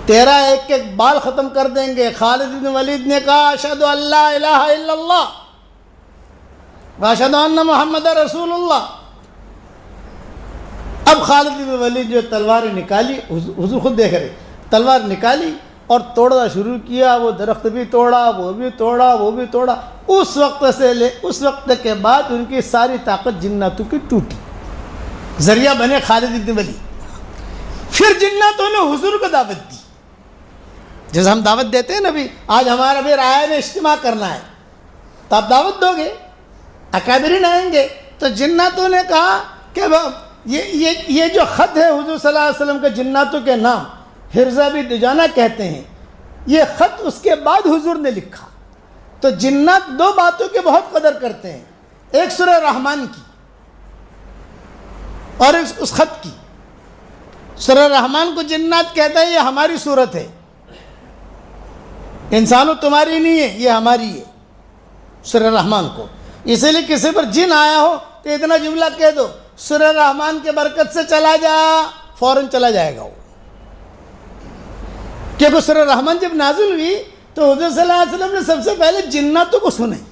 تیرا ایک ایک بال ختم کر دیں گے. خالد بن ولید نے کہا اشہد ان لا الہ الا اللہ واشہد ان محمد رسول اللہ. اب خالد بن ولید جو تلوار نکالی, حضور خود دیکھ رہے, تلوار نکالی اور توڑنا شروع کیا. وہ درخت بھی توڑا, وہ بھی توڑا, وہ بھی توڑا. اس وقت کے بعد ان کی ساری طاقت جناتوں کی ٹوٹی, ذریعہ بنے خالد بن ولید. پھر جناتوں نے حضور کو دعوت دی, جیسے ہم دعوت دیتے ہیں نا, بھی آج ہمارا بھی رائے میں اجتماع کرنا ہے تو آپ دعوت دو گے, اکابرین آئیں گے. تو جناتوں نے کہا کہ یہ جو خط ہے حضور صلی اللہ علیہ وسلم کے جناتوں کے نام, حرزہ بھی دجانہ کہتے ہیں, یہ خط اس کے بعد حضور نے لکھا. تو جنات 2 باتوں کی بہت قدر کرتے ہیں, ایک سورہ رحمان کی اور ایک اس خط کی. سورہ رحمان کو جنات کہتا ہے یہ ہماری صورت ہے, انسانوں تمہاری نہیں ہے, یہ ہماری ہے. سورہ رحمان کو اسی لیے کسی پر جن آیا ہو تو اتنا جملہ کہہ دو, سورہ رحمان کے برکت سے چلا جا, فوراً چلا جائے گا وہ. کیونکہ سورہ رحمان جب نازل ہوئی تو حضور صلی اللہ علیہ وسلم نے سب سے پہلے جناتوں کو سنائی.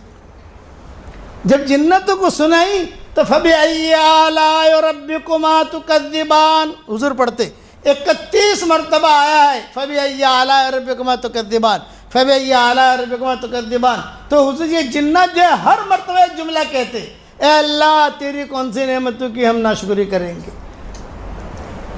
جب جناتوں کو سنائی تو فَبِأَيِّ آلَاءِ رَبِّكُمَا تُكَذِّبَانِ, حضور پڑھتے 31 مرتبہ آیا ہے فَبِأَيِّ آلَاءِ رَبِّكُمَا تُكَذِّبَانِ, فَبِأَيِّ آلَاءِ رَبِّكُمَا تُكَذِّبَانِ. تو حضور یہ جنات جو ہے ہر مرتبہ ایک جملہ کہتے, اے اللہ تیری کون سی نعمتوں کی ہم ناشکری کریں گے.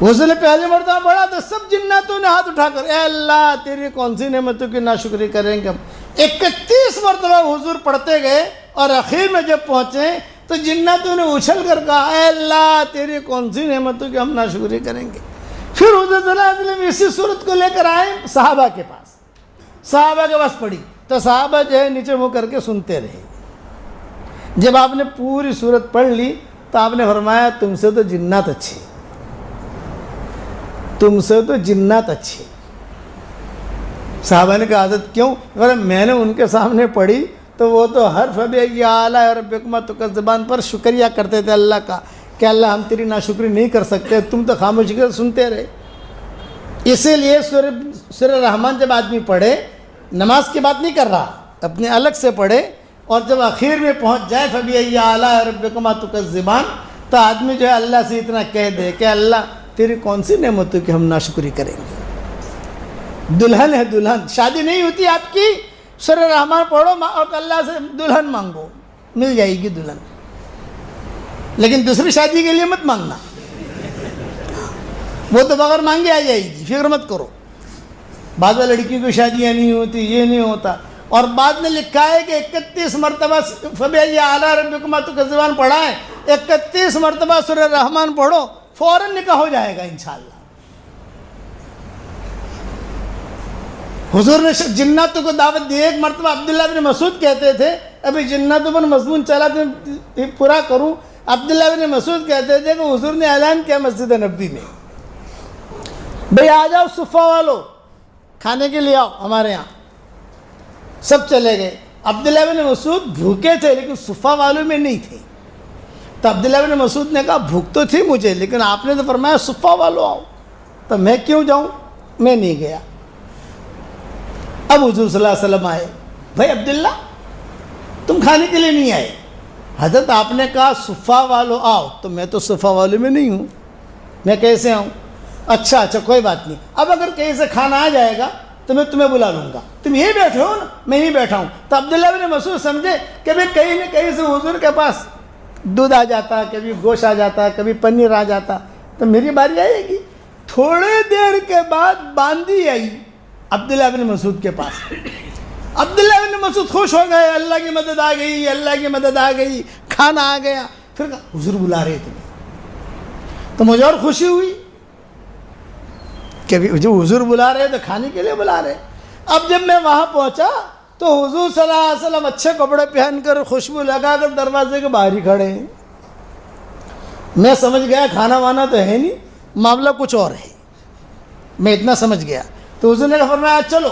حضور نے پہلی مرتبہ پڑھا تو سب جناتوں نے ہاتھ اٹھا کر, اے اللہ تیری کون سی نعمتوں کی ناشکری کریں گے ہم. 31 مرتبہ حضور پڑھتے گئے, اور آخر میں جب پہنچے تو جناتوں نے اچھل کر کہا, اے اللہ تیری کون سی نعمتوں کی ہم ناشکری کریں گے. پھر حضور صلی اللہ علیہ وسلم اسی صورت کو لے کر آئے صحابہ کے پاس, صحابہ کے پاس پڑھی تو صحابہ جو ہے نیچے منہ کر کے سنتے رہے. جب آپ نے پوری صورت پڑھ لی تو آپ نے فرمایا تم سے تو جنات اچھے, تم سے تو جنات اچھے. صحابہ نے کہا حضرت کیوں؟ میں نے ان کے سامنے پڑھی تو وہ تو ہر فَبِأَيِّ آلَاءِ رَبِّكُمَا تُكَذِّبَانِ پر شکریہ کرتے تھے اللہ کا کہ اللہ ہم تیری ناشکری نہیں کر سکتے, تم تو خاموشی سے سنتے رہے. اسی لیے سورہ رحمان جب آدمی پڑھے, نماز کی بات نہیں کر رہا, اپنے الگ سے پڑھے, اور جب آخر میں پہنچ جائے فَبِأَيِّ آلَاءِ رَبِّكُمَا تُكَذِّبَانِ, تو آدمی جو ہے اللہ سے اتنا کہہ دے کہ اللہ تیری کون سی نعمتوں کی ہم ناشکری کریں گے. دلہن ہے, دلہن, شادی نہیں ہوتی آپ کی, سورہ رحمان پڑھو اور اللہ سے دلہن مانگو, مل جائے گی دلہن, لیکن دوسری شادی کے لیے مت مانگنا, وہ تو بغیر مانگے آ جائے گی, فکر مت کرو. بعض لڑکیوں کی شادیاں نہیں ہوتی, یہ نہیں ہوتا. اور بعد میں لکھا ہے کہ 31 مرتبہ فَبِأَيِّ آلَاءِ رَبِّكُمَا تُكَذِّبَانِ پڑھا ہے, 31 مرتبہ سورہ رحمان پڑھو, فوراً نکاح ہو جائے گا انشاءاللہ. حضور نے جناتوں کو دعوت دی. ایک مرتبہ عبداللہ بن مسعود کہتے تھے, ابھی جناتوں پر مضمون چلا تو پورا کروں. عبداللہ بن مسعود کہتے تھے کہ حضور نے اعلان کیا مسجد نبوی میں, بھئی آ جاؤ صفہ والو, کھانے کے لیے آؤ ہمارے یہاں. سب چلے گئے. عبداللہ بن مسعود بھوکے تھے لیکن صفہ والوں میں نہیں تھے. تو عبداللہ بن مسعود نے کہا بھوک تو تھی مجھے, لیکن آپ نے تو فرمایا صفہ والو آؤ, تو میں کیوں جاؤں, میں نہیں گیا. اب حضور صلی اللہ علیہ وسلم آئے, بھائی عبداللہ تم کھانے کے لیے نہیں آئے. حضرت آپ نے کہا صفہ والو آؤ, تو میں تو صفہ والوں میں نہیں ہوں, میں کیسے آؤں. اچھا کوئی بات نہیں, اب اگر کہیں سے کھانا آ جائے گا تو میں تمہیں بلا لوں گا, تم یہی بیٹھے ہو نا, میں یہی بیٹھا ہوں. تو عبداللہ بن مسعود سمجھے کہ بھئی کہیں نہ کہیں سے حضور کے پاس دودھ آ جاتا, کبھی گوشت آ جاتا, کبھی پنیر آ جاتا, تو میری باری آئے گی. تھوڑے دیر کے بعد باندی آئی عبداللہ بن مسعود کے پاس. عبداللہ بن مسعود خوش ہو گئے, اللہ کی مدد آ گئی, اللہ کی مدد آ گئی, کھانا آ گیا. پھر کہا حضور بلا رہے تھے, تو مجھے اور خوشی ہوئی کہ جو حضور بلا رہے تو کھانے کے لیے بلا رہے. اب جب میں وہاں پہنچا تو حضور صلی اللہ علیہ وسلم اچھے کپڑے پہن کر, خوشبو لگا کر دروازے کے باہر ہی کھڑے ہیں. میں سمجھ گیا کھانا وانا تو ہے نہیں, معاملہ کچھ اور ہے, میں اتنا سمجھ گیا. تو حضور نے فرمایا چلو.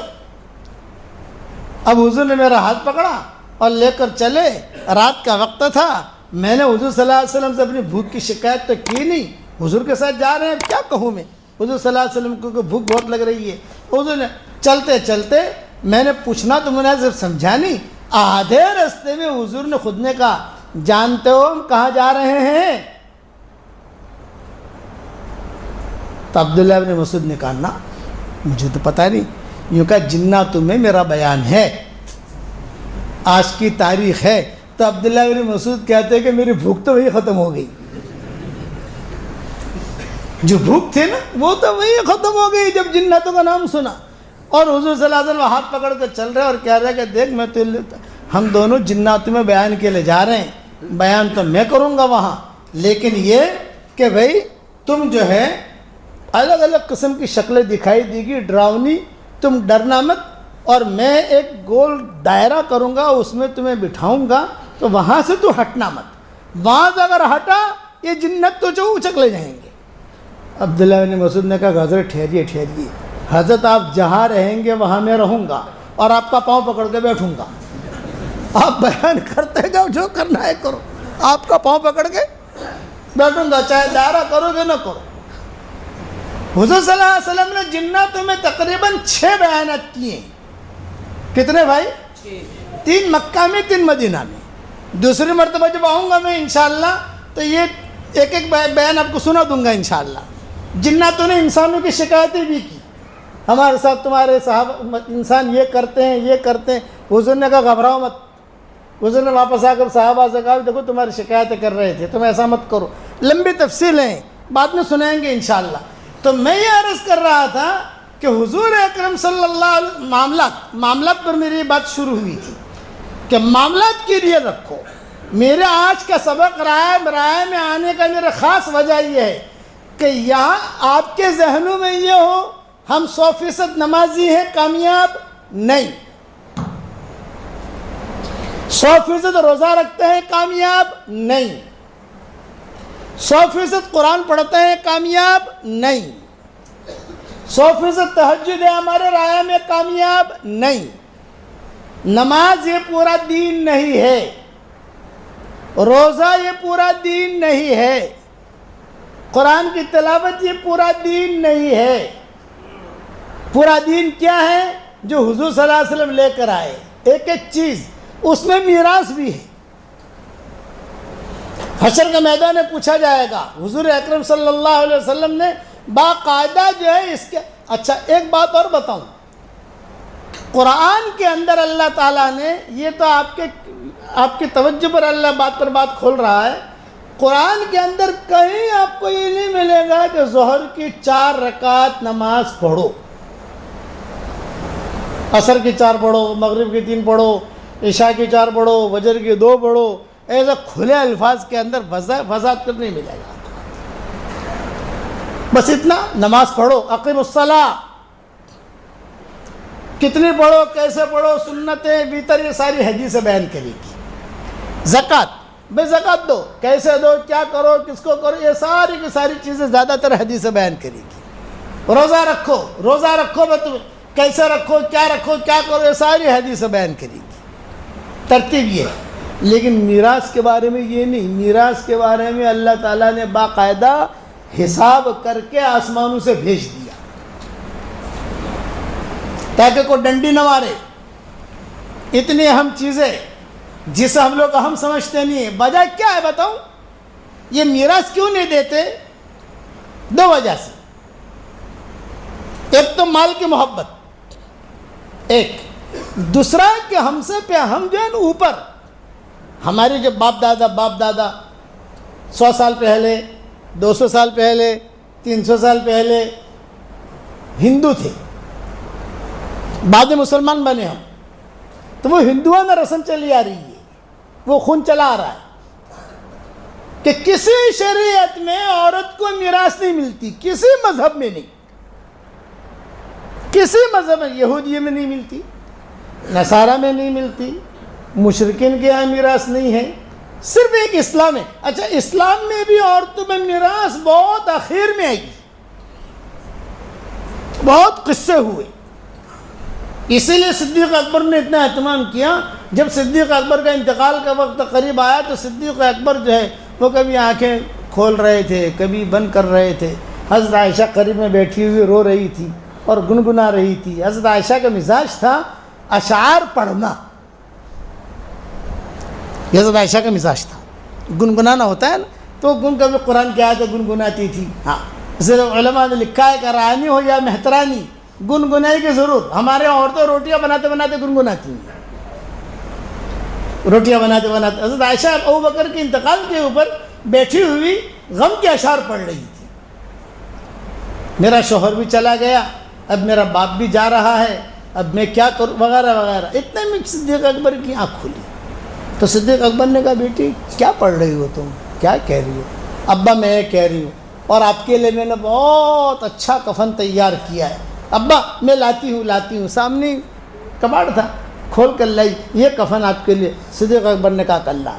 اب حضور نے میرا ہاتھ پکڑا اور لے کر چلے. رات کا وقت تھا, میں نے حضور صلی اللہ علیہ وسلم سے اپنی بھوک کی شکایت تو کی نہیں, حضور کے ساتھ جا رہے ہیں کیا کہوں میں. حضور صلی اللہ علیہ وسلم کو بھوک بہت لگ رہی ہے. حضور نے چلتے چلتے میں نے پوچھنا تو مناسب سمجھا نہیں, آدھے رستے میں حضور نے خود نے کہا جانتے ہو ہم کہاں جا رہے ہیں. تو عبداللہ بن مسعود نے کہا نا مجھے تو پتہ نہیں. یوں کہا جناتوں میں میرا بیان ہے, آج کی تاریخ ہے. تو عبداللہ بن مسعود کہتے ہیں کہ میری بھوک تو وہی ختم ہو گئی, جو بھوک تھی نا وہ تو وہی ختم ہو گئی جب جناتوں کا نام سنا. اور حضور صلی اللہ علیہ وسلم ہاتھ پکڑ کر چل رہے اور کہہ رہے کہ دیکھ میں تو, ہم دونوں جناتوں میں بیان کے لیے جا رہے ہیں, بیان تو میں کروں گا وہاں, لیکن یہ کہ بھئی تم جو ہے الگ الگ قسم کی شکلیں دکھائی دی گی, ڈراؤنی, تم ڈرنا مت, اور میں ایک گول دائرہ کروں گا اس میں تمہیں بٹھاؤں گا, تو وہاں سے تو ہٹنا مت, وہاں سے اگر ہٹا یہ جنت تو جو اچک لے جائیں گے. عبداللہ بن مسعود نے کہا حضرت ٹھہریے ٹھہریے, حضرت آپ جہاں رہیں گے وہاں میں رہوں گا اور آپ کا پاؤں پکڑ کے بیٹھوں گا, آپ بیان کرتے جاؤ, جو کرنا ہے کرو, آپ کا پاؤں پکڑ کے بیٹھوں گا, چاہے دائرہ کرو گے نہ کرو. حضور صلی اللہ علیہ وسلم نے جناتوں میں تقریباً 6 بیانات کیے. کتنے بھائی؟ 3 مکہ میں 3 مدینہ میں. دوسری مرتبہ جب آؤں گا میں انشاءاللہ تو یہ ایک ایک بیان آپ کو سنا دوں گا انشاءاللہ. جناتوں نے انسانوں کی شکایتیں بھی کی, ہمارے ساتھ تمہارے صحابہ انسان یہ کرتے ہیں یہ کرتے ہیں. حضور نے کہا گھبراؤ مت. حضور نے واپس آ کر صحابہ سے کہا دیکھو تمہاری شکایتیں کر رہے تھے, تم ایسا مت کرو. لمبی تفصیلیں بعد میں سنائیں گے انشاءاللہ. تو میں یہ عرض کر رہا تھا کہ حضور اکرم صلی اللہ علیہ معاملات پر میری بات شروع ہوئی تھی کہ معاملات کی نیت رکھو. میرے آج کا سبق رائے میں آنے کا میرا خاص وجہ یہ ہے کہ یہاں آپ کے ذہنوں میں یہ ہو ہم 100% نمازی ہیں, کامیاب نہیں. 100% روزہ رکھتے ہیں, کامیاب نہیں. 100% قرآن پڑھتے ہیں, کامیاب نہیں. 100% تہجد ہے ہمارے رائے میں, کامیاب نہیں. نماز یہ پورا دین نہیں ہے, روزہ یہ پورا دین نہیں ہے, قرآن کی تلاوت یہ پورا دین نہیں ہے. پورا دین کیا ہے؟ جو حضور صلی اللہ علیہ وسلم لے کر آئے, ایک ایک چیز, اس میں میراث بھی ہے. حشر کے میدان میں پوچھا جائے گا. حضور اکرم صلی اللہ علیہ وسلم نے باقاعدہ جو ہے اس کے. اچھا ایک بات اور بتاؤں, قرآن کے اندر اللہ تعالیٰ نے, یہ تو آپ کی توجہ پر اللہ بات پر بات کھول رہا ہے, قرآن کے اندر کہیں آپ کو یہ نہیں ملے گا کہ ظہر کی 4 رکعت نماز پڑھو, عصر کی 4 پڑھو, مغرب کی 3 پڑھو, عشاء کی 4 پڑھو, فجر کی 2 پڑھو. ایسا کھلے الفاظ کے اندر وضاحت کر نہیں ملے گا. بس اتنا, نماز پڑھو, اقیم الصلاۃ. کتنی پڑھو، کیسے پڑھو، سنتیں، ویتر، یہ ساری حدیثیں بیان کرے گی۔ زکوٰۃ، بھائی زکوٰۃ دو، کیسے دو، کیا کرو، کس کو کرو، یہ ساری کی ساری چیزیں زیادہ تر حدیثیں بیان کرے گی۔ روزہ رکھو، روزہ رکھو بھائی تم کیسے رکھو، کیا کرو، یہ ساری حدیثیں بیان کرے گی۔ ترتیب یہ ہے۔ لیکن میراث کے بارے میں یہ نہیں، میراث کے بارے میں اللہ تعالیٰ نے باقاعدہ حساب کر کے آسمانوں سے بھیج دیا تاکہ کوئی ڈنڈی نہ مارے۔ اتنی اہم چیزیں جسے ہم لوگ اہم سمجھتے نہیں ہیں، وجہ کیا ہے بتاؤں؟ یہ میراث کیوں نہیں دیتے؟ دو وجہ سے۔ ایک تو مال کی محبت، ایک دوسرا کہ ہم سے ہم جو ہے نا اوپر، ہمارے جو باپ دادا 100 سال پہلے، 200 سال پہلے، 300 سال پہلے ہندو تھے، بعد میں مسلمان بنے ہم، تو وہ ہندوؤں میں رسم چلی آ رہی ہے، وہ خون چلا آ رہا ہے کہ کسی شریعت میں عورت کو میراث نہیں ملتی، کسی مذہب میں نہیں، کسی مذہب میں، یہودیہ میں نہیں ملتی، نصارہ میں نہیں ملتی، مشرکین کے یہاں میراث نہیں ہے، صرف ایک اسلام ہے۔ اچھا، اسلام میں بھی عورتوں میں میراث بہت آخر میں آئی، بہت قصے ہوئے، اسی لیے صدیق اکبر نے اتنا اہتمام کیا۔ جب صدیق اکبر کا انتقال کا وقت قریب آیا تو صدیق اکبر جو ہے وہ کبھی آنکھیں کھول رہے تھے، کبھی بند کر رہے تھے۔ حضرت عائشہ قریب میں بیٹھی ہوئی رو رہی تھی اور گنگنا رہی تھی۔ حضرت عائشہ کا مزاج تھا اشعار پڑھنا، حضرت عائشہ کا مزاج تھا، گنگنانا ہوتا ہے نا، تو کبھی قرآن کی آیتیں گنگناتی تھی۔ ہاں، صرف علماء نے لکھا ہے کہ رانی ہو یا مہترانی، گنگنائی کی ضرور۔ ہمارے عورتیں روٹیاں بناتے بناتے گنگناتی ہیں، روٹیاں بناتے بناتے۔ حضرت عائشہ ابوبکر کے انتقال کے اوپر بیٹھی ہوئی غم کے اشعار پڑھ رہی تھی۔ میرا شوہر بھی چلا گیا، اب میرا باپ بھی جا رہا ہے، اب میں کیا کروں، وغیرہ وغیرہ۔ اتنے میں صدیق اکبر کی آنکھ کھلی تو صدیق اکبر نے کہا، بیٹی کیا پڑھ رہی ہو تم، کیا کہہ رہی ہو؟ ابا میں یہ کہہ رہی ہوں، اور آپ کے لیے میں نے بہت اچھا کفن تیار کیا ہے۔ ابا میں لاتی ہوں۔ سامنے کباڑ تھا، کھول کر لائی، یہ کفن آپ کے لیے۔ صدیق اکبر نے کہا کہ اللہ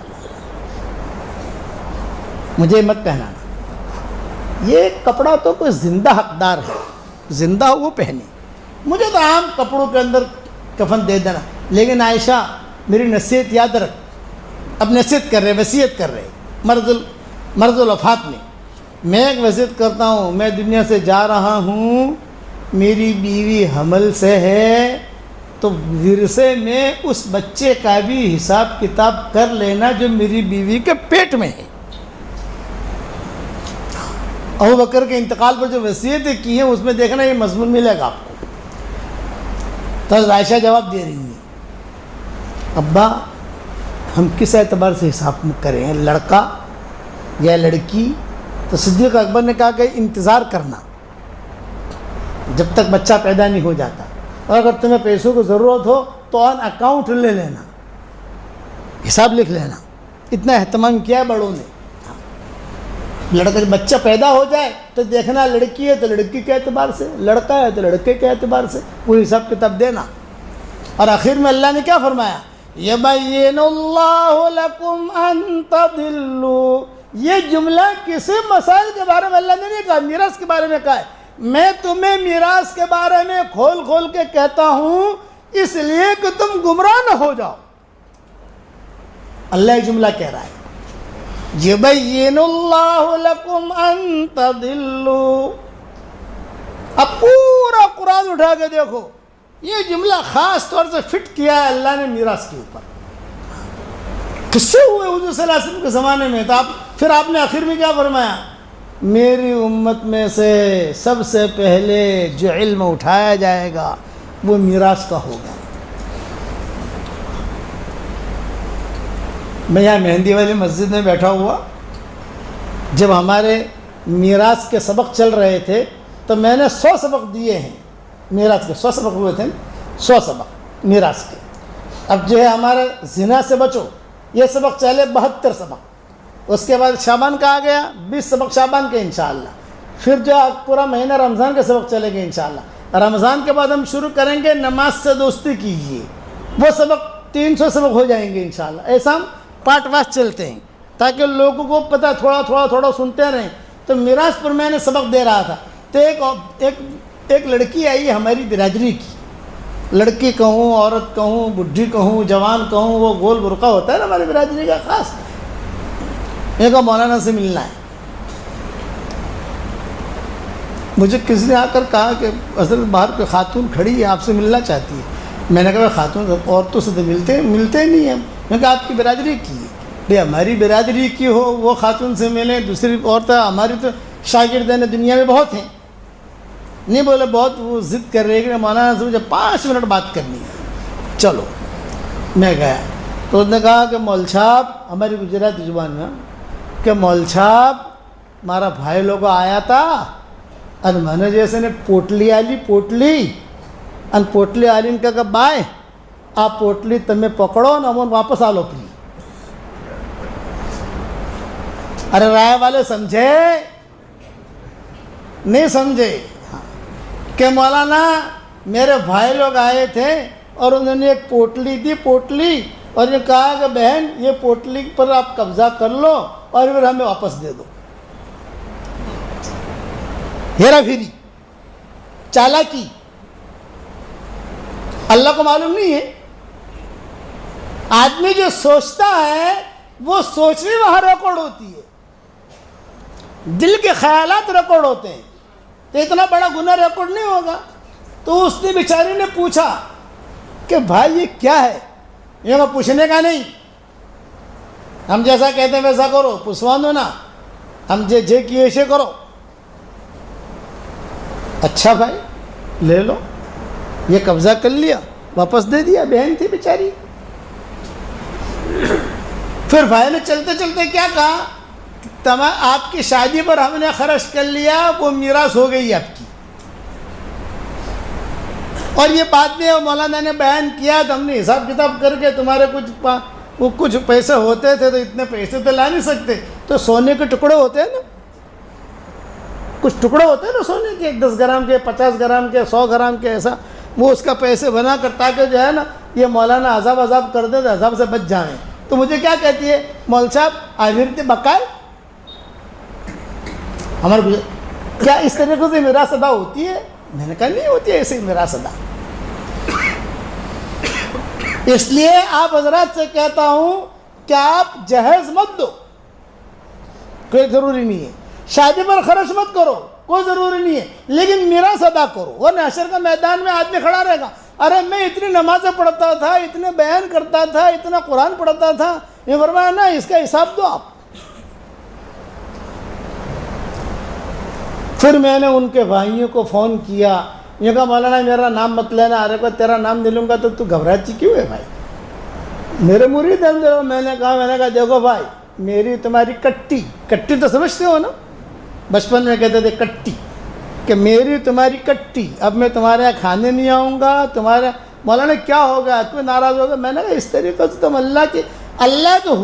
مجھے مت پہنانا، یہ کپڑا تو کوئی زندہ حقدار ہے، زندہ ہو وہ پہنے، مجھے تو عام کپڑوں کے اندر کفن دے دینا۔ لیکن عائشہ میری نصیحت یاد رکھ، اب نصیحت کر رہے، وصیت کر رہے مرض الوفات میں ایک وصیت کرتا ہوں، میں دنیا سے جا رہا ہوں، میری بیوی حمل سے ہے، تو ورثے میں اس بچے کا بھی حساب کتاب کر لینا جو میری بیوی کے پیٹ میں ہے۔ ابوبکر کے انتقال پر جو وصیتیں کی ہیں اس میں دیکھنا یہ مضمون ملے گا آپ کو۔ تو حضرت عائشہ جواب دے رہی ہیں، ابا ہم کس اعتبار سے حساب کریں، لڑکا یا لڑکی؟ تو صدیق اکبر نے کہا کہ انتظار کرنا جب تک بچہ پیدا نہیں ہو جاتا، اور اگر تمہیں پیسوں کی ضرورت ہو تو آن اکاؤنٹ لے لینا، حساب لکھ لینا۔ اتنا اہتمام کیا ہے بڑوں نے۔ لڑکا بچہ پیدا ہو جائے تو دیکھنا، لڑکی ہے تو لڑکی کے اعتبار سے، لڑکا ہے تو لڑکے کے اعتبار سے وہ حساب کتاب دینا۔ اور آخر میں اللہ نے کیا فرمایا، یبین اللہ لکم ان تضلوا۔ یہ جملہ کسی مسائل کے بارے میں اللہ نے نہیں کہا، میراث کے بارے میں کہا ہے۔ میں تمہیں میراث کے بارے میں کھول کھول کے کہتا ہوں اس لیے کہ تم گمراہ نہ ہو جاؤ۔ اللہ یہ جملہ کہہ رہا ہے، یبین اللہ لکم ان تضلوا۔ اب پورا قرآن اٹھا کے دیکھو، یہ جملہ خاص طور سے فٹ کیا ہے اللہ نے میراث کے اوپر۔ قصے ہوئے حضور صلی اللہ علیہ وسلم کے زمانے میں، تو پھر آپ نے آخر میں کیا فرمایا، میری امت میں سے سب سے پہلے جو علم اٹھایا جائے گا وہ میراث کا ہوگا۔ میں یہاں مہندی والی مسجد میں بیٹھا ہوا، جب ہمارے میراث کے سبق چل رہے تھے تو میں نے 100 سبق دیے ہیں میراث کے، 100 سبق ہوئے تھے، 100 سبق میراث کے۔ اب جو ہے ہمارے زنا سے بچو، یہ سبق چلے 72 سبق۔ اس کے بعد شعبان کا آ گیا، 20 سبق شعبان کے انشاءاللہ۔ پھر جو پورا مہینہ رمضان کے سبق چلے گئے انشاءاللہ۔ رمضان کے بعد ہم شروع کریں گے نماز سے دوستی کیجیے، وہ سبق 300 سبق ہو جائیں گے انشاءاللہ۔ ایسا ہم پارٹ واس چلتے ہیں تاکہ لوگوں کو پتہ تھوڑا سنتے رہیں۔ تو میراث پر میں نے سبق دے رہا تھا، تو ایک لڑکی آئی ہماری برادری کی، لڑکی کہوں، عورت کہوں، بڈھی کہوں، جوان کہوں، وہ گول برقع ہوتا ہے نا ہماری برادری کا خاص، یہ کہا مولانا سے ملنا ہے۔ مجھے کسی نے آ کر کہا کہ حضرت باہر کوئی خاتون کھڑی ہے آپ سے ملنا چاہتی ہے۔ میں نے کہا خاتون عورتوں سے تو ملتے ہی نہیں ہیں۔ میں نے کہا آپ کی برادری کی ہے؟ بھئی ہماری برادری کی ہو وہ خاتون سے ملیں، دوسری عورتیں ہماری تو شاگردین دنیا میں بہت ہیں۔ نہیں بولے، بہت وہ ضد کر رہے کہ مولانا سے مجھے 5 منٹ بات کرنی ہے۔ چلو میں گیا تو اس نے کہا کہ مول صاحب، ہماری گجراتی زبان میں، کہ مول صاحب ہمارا بھائی لوگ آیا تھا اور میں نے جیسے نے پوٹلی آلی ان کا کہ بھائی آپ پوٹلی تمہیں پکڑو نہ من واپس آ لو پری۔ ارے رائے والے سمجھے نہیں سمجھے کہ مولانا میرے بھائی لوگ آئے تھے اور انہوں نے ایک پوٹلی دی اور یہ کہا کہ بہن یہ پوٹلی پر آپ قبضہ کر لو اور پھر ہمیں واپس دے دو۔ ہیرا پھیری، چالاکی، اللہ کو معلوم نہیں ہے۔ آدمی جو سوچتا ہے وہ سوچ بھی وہاں ریکارڈ ہوتی ہے، دل کے خیالات ریکارڈ ہوتے ہیں، تو اتنا بڑا گناہ ریکارڈ نہیں ہوگا۔ تو اس نے بیچاری نے پوچھا کہ بھائی یہ کیا ہے؟ یہ میں پوچھنے کا نہیں، ہم جیسا کہتے ہیں ویسا کرو، پوچھوان دو نا، ہم جے کیے ایسے کرو۔ اچھا بھائی لے لو، یہ قبضہ کر لیا، واپس دے دیا، بہن تھی بیچاری۔ پھر بھائی نے چلتے چلتے کیا کہا، آپ کی شادی پر ہم نے خرچ کر لیا، وہ میراث ہو گئی آپ کی۔ اور یہ بعد میں مولانا نے بیان کیا تو ہم نے حساب کتاب کر کے تمہارے کچھ پیسے ہوتے تھے تو اتنے پیسے تو لا نہیں سکتے، تو سونے کے ٹکڑے ہوتے ہیں نا، کچھ ٹکڑے ہوتے ہیں نا سونے کے، 10 گرام کے، 50 گرام کے، 100 گرام کے، ایسا وہ اس کا پیسے بنا کر تاکہ جو ہے نا یہ مولانا عذاب کر دے تو عذاب سے بچ جائیں۔ تو مجھے کیا کہتی ہے، مول صاحب آویرتے بقائے ہمارے کیا اس طریقے سے میراث ادا ہوتی ہے؟ میں نے کہا نہیں ہوتی ہے ایسے ہی میراث ادا۔ اس لیے آپ حضرات سے کہتا ہوں کہ آپ جہیز مت دو، کوئی ضروری نہیں ہے، شادی پر خرچ مت کرو، کوئی ضروری نہیں ہے، لیکن میراث ادا کرو۔ وہ حشر کا میدان میں آدمی کھڑا رہے گا، ارے میں اتنی نمازیں پڑھتا تھا، اتنے بیان کرتا تھا، اتنا قرآن پڑھتا تھا، یہ فرمایا نا اس کا حساب دو آپ۔ پھر میں نے ان کے بھائیوں کو فون کیا، یہ کہا مولانا میرا نام مت لینا، ارے کو تیرا نام دے لوں گا تو گھبراتی کیوں ہے بھائی، میرے مرید ہیں۔ میں نے کہا دیکھو بھائی میری تمہاری کٹی تو سمجھتے ہو نا، بچپن میں کہتے تھے کٹی، کہ میری تمہاری کٹی، اب میں تمہارے یہاں کھانے نہیں آؤں گا، تمہارے مولانا کیا ہوگا، کوئی ناراض ہوگا؟ میں نے کہا اس طریقے سے تم اللہ کے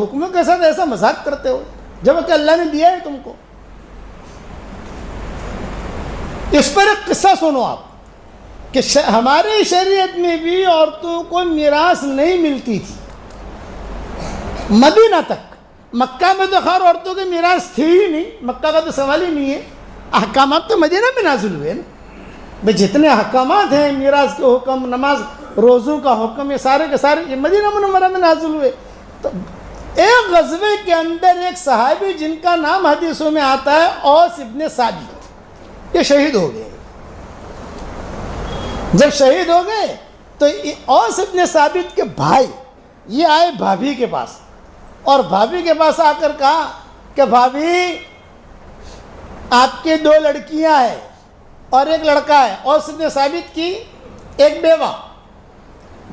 حکموں کے ساتھ ایسا مذاق کرتے ہو جب کہ اللہ نے دیا ہے تم کو۔ اس پر ایک قصہ سنو آپ کہ ہمارے شریعت میں بھی عورتوں کو میراث نہیں ملتی تھی مدینہ تک۔ مکہ میں تو خیر عورتوں کی میراث تھی ہی نہیں، مکہ کا تو سوال ہی نہیں ہے، احکامات تو مدینہ میں نازل ہوئے نا بھائی، جتنے احکامات ہیں میراث کے حکم، نماز روزوں کا حکم، یہ سارے کے سارے یہ مدینہ منورہ میں نازل ہوئے۔ تو ایک غزوے کے اندر ایک صحابی جن کا نام حدیثوں میں آتا ہے اوس ابن ثابت، یہ شہید ہو گئے۔ جب شہید ہو گئے تو اوس ابن ثابت کے بھائی یہ آئے بھابھی کے پاس، اور بھابھی کے پاس آ کر کہا کہ بھابھی آپ کی 2 لڑکیاں ہیں اور ایک لڑکا ہے۔ اوس ابن ثابت کی ایک بیوہ،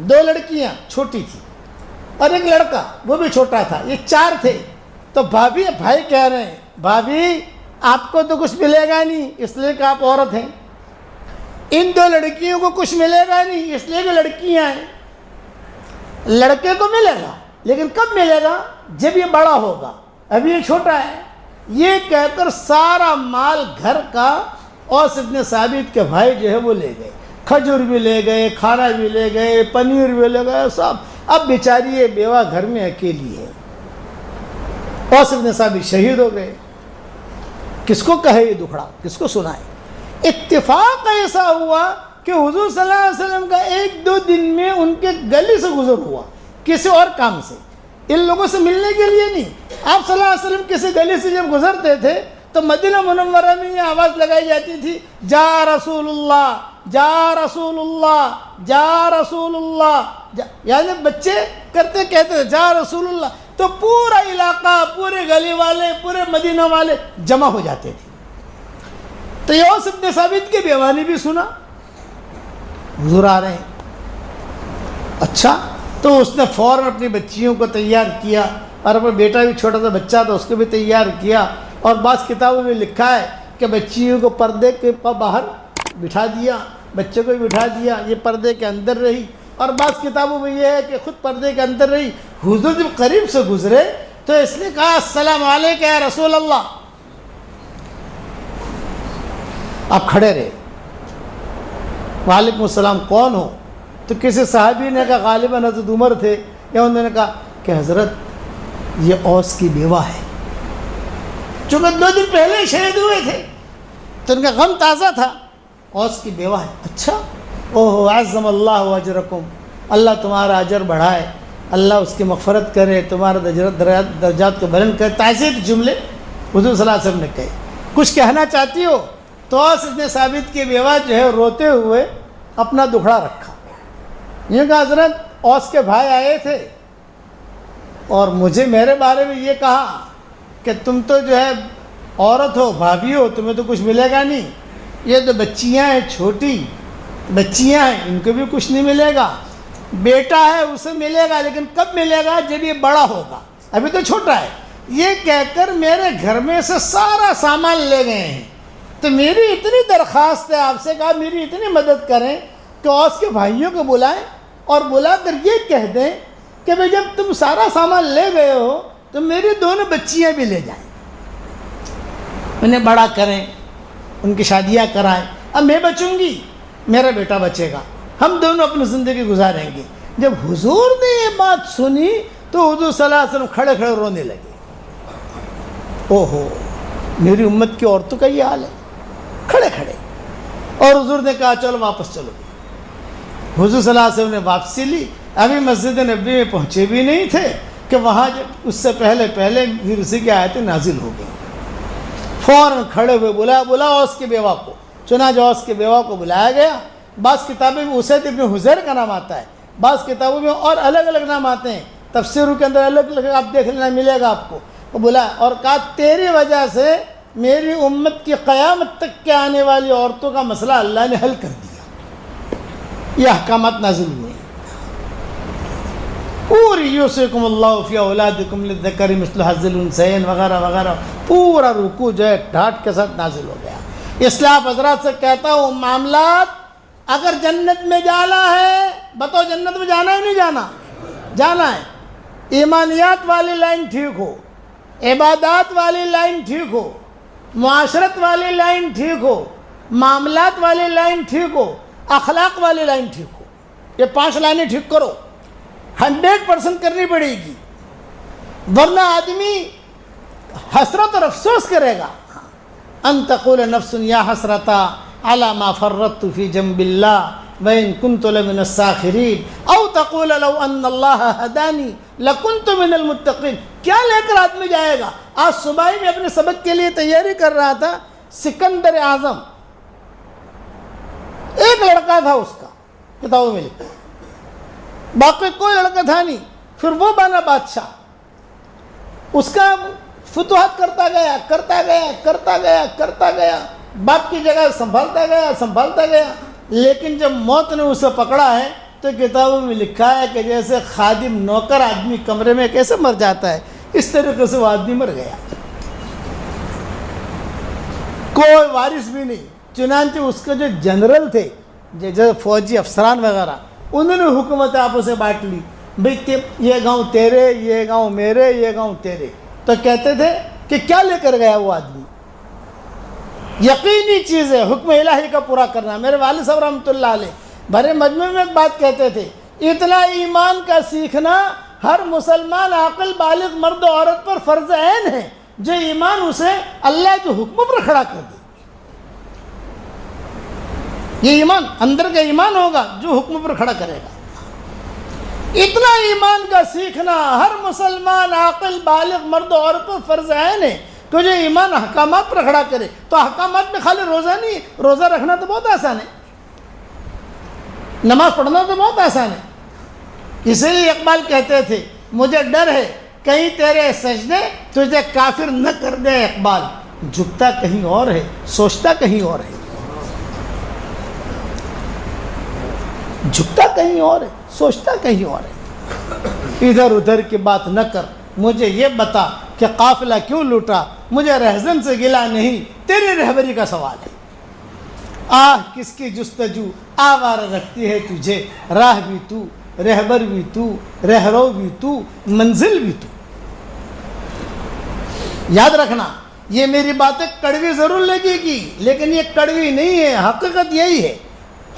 2 لڑکیاں چھوٹی تھی اور ایک لڑکا وہ بھی چھوٹا تھا، یہ 4 تھے۔ تو بھائی کہہ رہے ہیں بھابھی آپ کو تو کچھ ملے گا نہیں اس لیے کہ آپ عورت ہیں، ان 2 لڑکیوں کو کچھ ملے گا نہیں اس لیے کہ لڑکیاں ہیں، لڑکے کو ملے گا لیکن کب ملے گا؟ جب یہ بڑا ہوگا، ابھی یہ چھوٹا ہے۔ یہ کہہ کر سارا مال گھر کا اوس ابن ثابت کے بھائی جو ہے وہ لے گئے۔ کھجور بھی لے گئے، کھانا بھی لے گئے، پنیر بھی لے گئے، سب. اب بیچاری یہ بیوہ گھر میں اکیلی ہے. اوس بن ثابت شہید ہو گئے. کس کو کہے یہ دکھڑا، کس کو سنائے؟ اتفاق ایسا ہوا کہ حضور صلی اللہ علیہ وسلم کا 1-2 دن میں ان کے گلی سے گزر ہوا، کسی اور کام سے، ان لوگوں سے ملنے کے لیے نہیں. آپ صلی اللہ علیہ وسلم کسی گلی سے جب گزرتے تھے تو مدینہ منورہ میں یہ آواز لگائی جاتی تھی، جا رسول اللہ، جا رسول اللہ، جا رسول اللہ. یعنی بچے کہتے تھے جا رسول اللہ، تو پورا علاقہ، پورے گلی والے، پورے مدینہ والے جمع ہو جاتے تھے. تو یہ اوس بن ثابت کی بیوہ نے بھی سنا حضور آ رہے ہیں. اچھا، تو اس نے فوراً اپنی بچیوں کو تیار کیا، اور اپنا بیٹا بھی چھوٹا سا بچہ تھا اس کو بھی تیار کیا. اور بعض کتابوں میں لکھا ہے کہ بچیوں کو پردے کے باہر بٹھا دیا، بچے کو بھی بٹھا دیا، یہ پردے کے اندر رہی. اور بعض کتابوں میں یہ ہے کہ خود پردے کے اندر رہی. حضور جب قریب سے گزرے تو اس نے کہا السلام علیکم یا رسول اللہ. آپ کھڑے رہے. وعلیکم السلام، کون ہو؟ تو کسی صحابی نے کہا، غالباً حضرت عمر تھے، یا انہوں نے کہا کہ حضرت یہ اوس کی بیوہ ہے، چونکہ 2 دن پہلے شہید ہوئے تھے تو ان کا غم تازہ تھا. اوس کی بیوہ ہے. اچھا، اوہ عظم اللہ اجرکم، اللہ تمہارا اجر بڑھائے، اللہ اس کی مغفرت کرے، تمہارا درجات کو بلند کرے. تعزیت جملے حضور صلی اللہ علیہ وسلم نے کہے. کچھ کہنا چاہتی ہو؟ تو اوس بن ثابت کی بیوہ جو ہے روتے ہوئے اپنا دکھڑا رکھا. یہ کہا حضرت اوس کے بھائی آئے تھے اور مجھے میرے بارے میں یہ کہا کہ تم تو جو ہے عورت ہو، بھابھی ہو، تمہیں تو کچھ ملے گا نہیں. یہ تو بچیاں ہیں، چھوٹی بچیاں ہیں، ان کو بھی کچھ نہیں ملے گا. بیٹا ہے اسے ملے گا، لیکن کب ملے گا؟ جب یہ بڑا ہوگا، ابھی تو چھوٹا ہے. یہ کہہ کر میرے گھر میں سے سارا سامان لے گئے ہیں. تو میری اتنی درخواست ہے آپ سے، کہا میری اتنی مدد کریں کہ اوس کے بھائیوں کو بلائیں اور بلا کر یہ کہہ دیں کہ بھئی جب تم سارا سامان لے گئے ہو تو میری 2 بچیاں بھی لے جائیں، انہیں بڑا کریں، ان کی شادیاں کرائیں. اب میں بچوں گی، میرا بیٹا بچے گا، ہم دونوں اپنی زندگی گزاریں گے. جب حضور نے یہ بات سنی تو حضور صلی اللہ علیہ وسلم کھڑے کھڑے رونے لگے. اوہو، میری امت کی عورتوں کا یہ حال ہے، کھڑے کھڑے. اور حضور نے کہا چلو واپس چلو. حضور صلی اللہ علیہ وسلم نے واپسی لی. ابھی مسجد نبی میں پہنچے بھی نہیں تھے کہ وہاں جب اس سے پہلے پھر اسی کی آیتیں نازل ہو گئیں. فوراً کھڑے ہوئے بلا اوس کی بیوہ کو. چنانچہ اوس کی بیوہ کو بلایا گیا. بعض کتابیں میں اسید ابن حضیر کا نام آتا ہے، بعض کتابوں میں اور الگ الگ نام آتے ہیں، تفسیروں کے اندر الگ الگ آپ دیکھ لینا ملے گا آپ کو. وہ بلایا اور کہا تیری وجہ سے میری امت کی قیامت تک کے آنے والی عورتوں کا مسئلہ اللہ نے حل کر دیا. یہ احکامات نازل ہوئے پوری، یوصیکم اللہ فی اولادکم للذکر مثل حظ الانثیین وغیرہ وغیرہ. پورا رکوع جو ہے ڈھاٹ کے ساتھ نازل ہو گیا. اس لیے آپ حضرات سے کہتا ہوں، معاملات اگر جنت میں جانا ہے، بتاؤ جنت میں جانا ہے نہیں جانا؟ جانا ہے. ایمانیات والی لائن ٹھیک ہو، عبادات والی لائن ٹھیک ہو، معاشرت والی لائن ٹھیک ہو، معاملات والی لائن ٹھیک ہو، اخلاق والی لائن ٹھیک ہو. یہ 5 لائنیں ٹھیک کرو، 100% کرنی پڑے گی، ورنہ آدمی حسرت اور افسوس کرے گا. ان تقول نفس یا حسرتا علی ما فرطت فی جنب اللہ وان کنت لمن الساخرین او تقول لو ان اللہ ہدانی لکنت من المتقین. کیا لے کر آدمی جائے گا؟ آج صبح میں اپنے سبق کے لیے تیاری کر رہا تھا. سکندر اعظم ایک لڑکا تھا، اس کا کتابوں میں لکھا، باقی کوئی لڑکا تھا نہیں. پھر وہ بنا بادشاہ، اس کا فتوحات کرتا گیا، باپ کی جگہ سنبھالتا گیا. لیکن جب موت نے اسے پکڑا ہے تو کتابوں میں لکھا ہے کہ جیسے خادم نوکر آدمی کمرے میں کیسے مر جاتا ہے، اس طریقے سے وہ آدمی مر گیا، کوئی وارث بھی نہیں. چنانچہ اس کے جو جنرل تھے، جو فوجی افسران وغیرہ، انہوں نے حکومت آپس سے بانٹ لی. بھئی یہ گاؤں تیرے، یہ گاؤں میرے، یہ گاؤں تیرے. تو کہتے تھے کہ کیا لے کر گیا وہ آدمی؟ یقینی چیز ہے حکم الہی کا پورا کرنا. میرے والد صاحب رحمۃ اللہ علیہ بھرے مجموعے میں ایک بات کہتے تھے, اتنا ایمان کا سیکھنا ہر مسلمان عاقل بالغ مرد و عورت پر فرض عین ہے جو ایمان اسے اللہ کے حکم پر کھڑا کر دے. یہ ایمان اندر کا ایمان ہوگا جو حکم پر کھڑا کرے گا. اتنا ایمان کا سیکھنا ہر مسلمان عاقل بالغ مرد و عورت پر فرض عین ہے کہ جو ایمان احکامات پر کھڑا کرے. تو احکامات میں خالی روزہ نہیں, روزہ رکھنا تو بہت آسان ہے, نماز پڑھنا تو بہت آسان ہے. اسی لیے اقبال کہتے تھے مجھے ڈر ہے کہیں تیرے سجدے تجھے کافر نہ کر دے. اقبال جھکتا کہیں اور ہے, سوچتا کہیں اور ہے. جھکتا کہیں اور ہے, سوچتا کہیں اور ہے. ادھر ادھر کی بات نہ کر, مجھے یہ بتا کہ قافلہ کیوں لوٹا. مجھے رہزن سے گلا نہیں, تیری رہبری کا سوال ہے. آہ کس کی جستجو آوارہ رکھتی ہے تجھے, راہ بھی تو, رہبر بھی تو, رہرو بھی تو, منزل بھی تو. یاد رکھنا یہ میری باتیں کڑوی ضرور لگے گی لیکن یہ کڑوی نہیں ہے, حقیقت یہی ہے.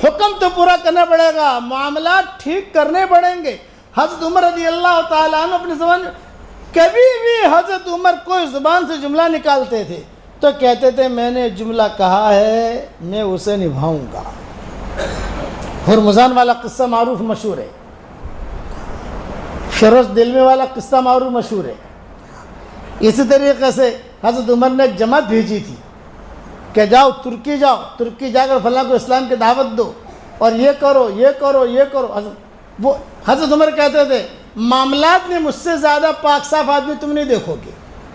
حکم تو پورا کرنا پڑے گا, معاملات ٹھیک کرنے پڑیں گے. حضرت عمر رضی اللہ تعالیٰ عنہ اپنی زبان, کبھی بھی حضرت عمر کوئی زبان سے جملہ نکالتے تھے تو کہتے تھے میں نے جملہ کہا ہے میں اسے نبھاؤں گا. ہرمزان والا قصہ معروف مشہور ہے, فیروز دلمی والا قصہ معروف مشہور ہے. اسی طریقے سے حضرت عمر نے ایک جماعت بھیجی تھی کہ جاؤ ترکی جا کر فلاں کو اسلام کی دعوت دو اور یہ کرو یہ کرو یہ کرو. وہ حضرت عمر کہتے تھے معاملات میں مجھ سے زیادہ پاک صاف آدمی تم نہیں دیکھو گے,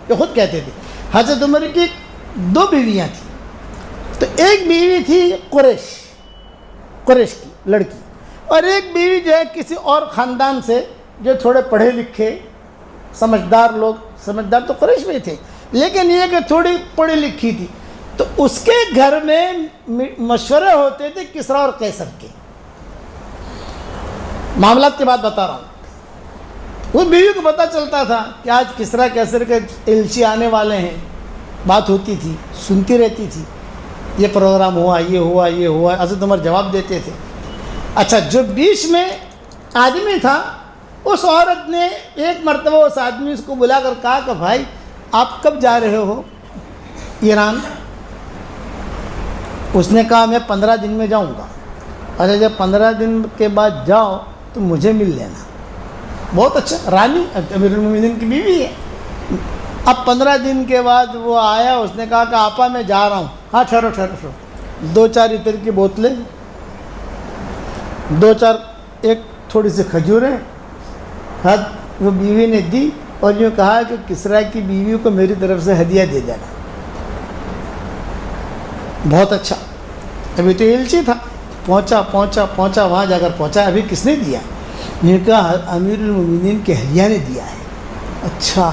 یہ خود کہتے تھے. حضرت عمر کی 2 بیویاں تھیں, تو ایک بیوی تھی قریش کی لڑکی, اور ایک بیوی جو ہے کسی اور خاندان سے جو تھوڑے پڑھے لکھے سمجھدار لوگ, سمجھدار تو قریش میں تھے لیکن یہ کہ تھوڑی پڑھی لکھی تھی. تو اس کے گھر میں مشورے ہوتے تھے کسریٰ اور قیصر کے. معاملات کی بات بتا رہا ہوں. وہ بیوی کو پتہ چلتا تھا کہ آج کسریٰ قیصر کے ایلچی آنے والے ہیں, بات ہوتی تھی, سنتی رہتی تھی, یہ پروگرام ہوا, یہ ہوا, یہ ہوا. حضرت عمر جواب دیتے تھے. اچھا جو بیچ میں آدمی تھا اس عورت نے ایک مرتبہ اس آدمی کو بلا کر کہا کہ بھائی آپ کب جا رہے ہو ایران؟ اس نے کہا میں 15 دن میں جاؤں گا. اچھا جب 15 دن کے بعد جاؤ تو مجھے مل لینا. بہت اچھا, رانی امیر المومنین کی بیوی ہے. اب 15 دن کے بعد وہ آیا, اس نے کہا کہ آپا میں جا رہا ہوں. ہاں ٹھہرو 2-4 عطر کی بوتلیں, 2-4 ایک تھوڑی سی کھجوریں وہ بیوی نے دی اور یوں کہا کہ کسریٰ کی بیوی کو میری طرف سے ہدیہ دے دینا. بہت اچھا. ابھی تو ایلچی تھا, پہنچا وہاں جا کر پہنچا. ابھی کس نے دیا؟ نے کہا امیر المومنین کے اہلیہ نے دیا ہے. اچھا,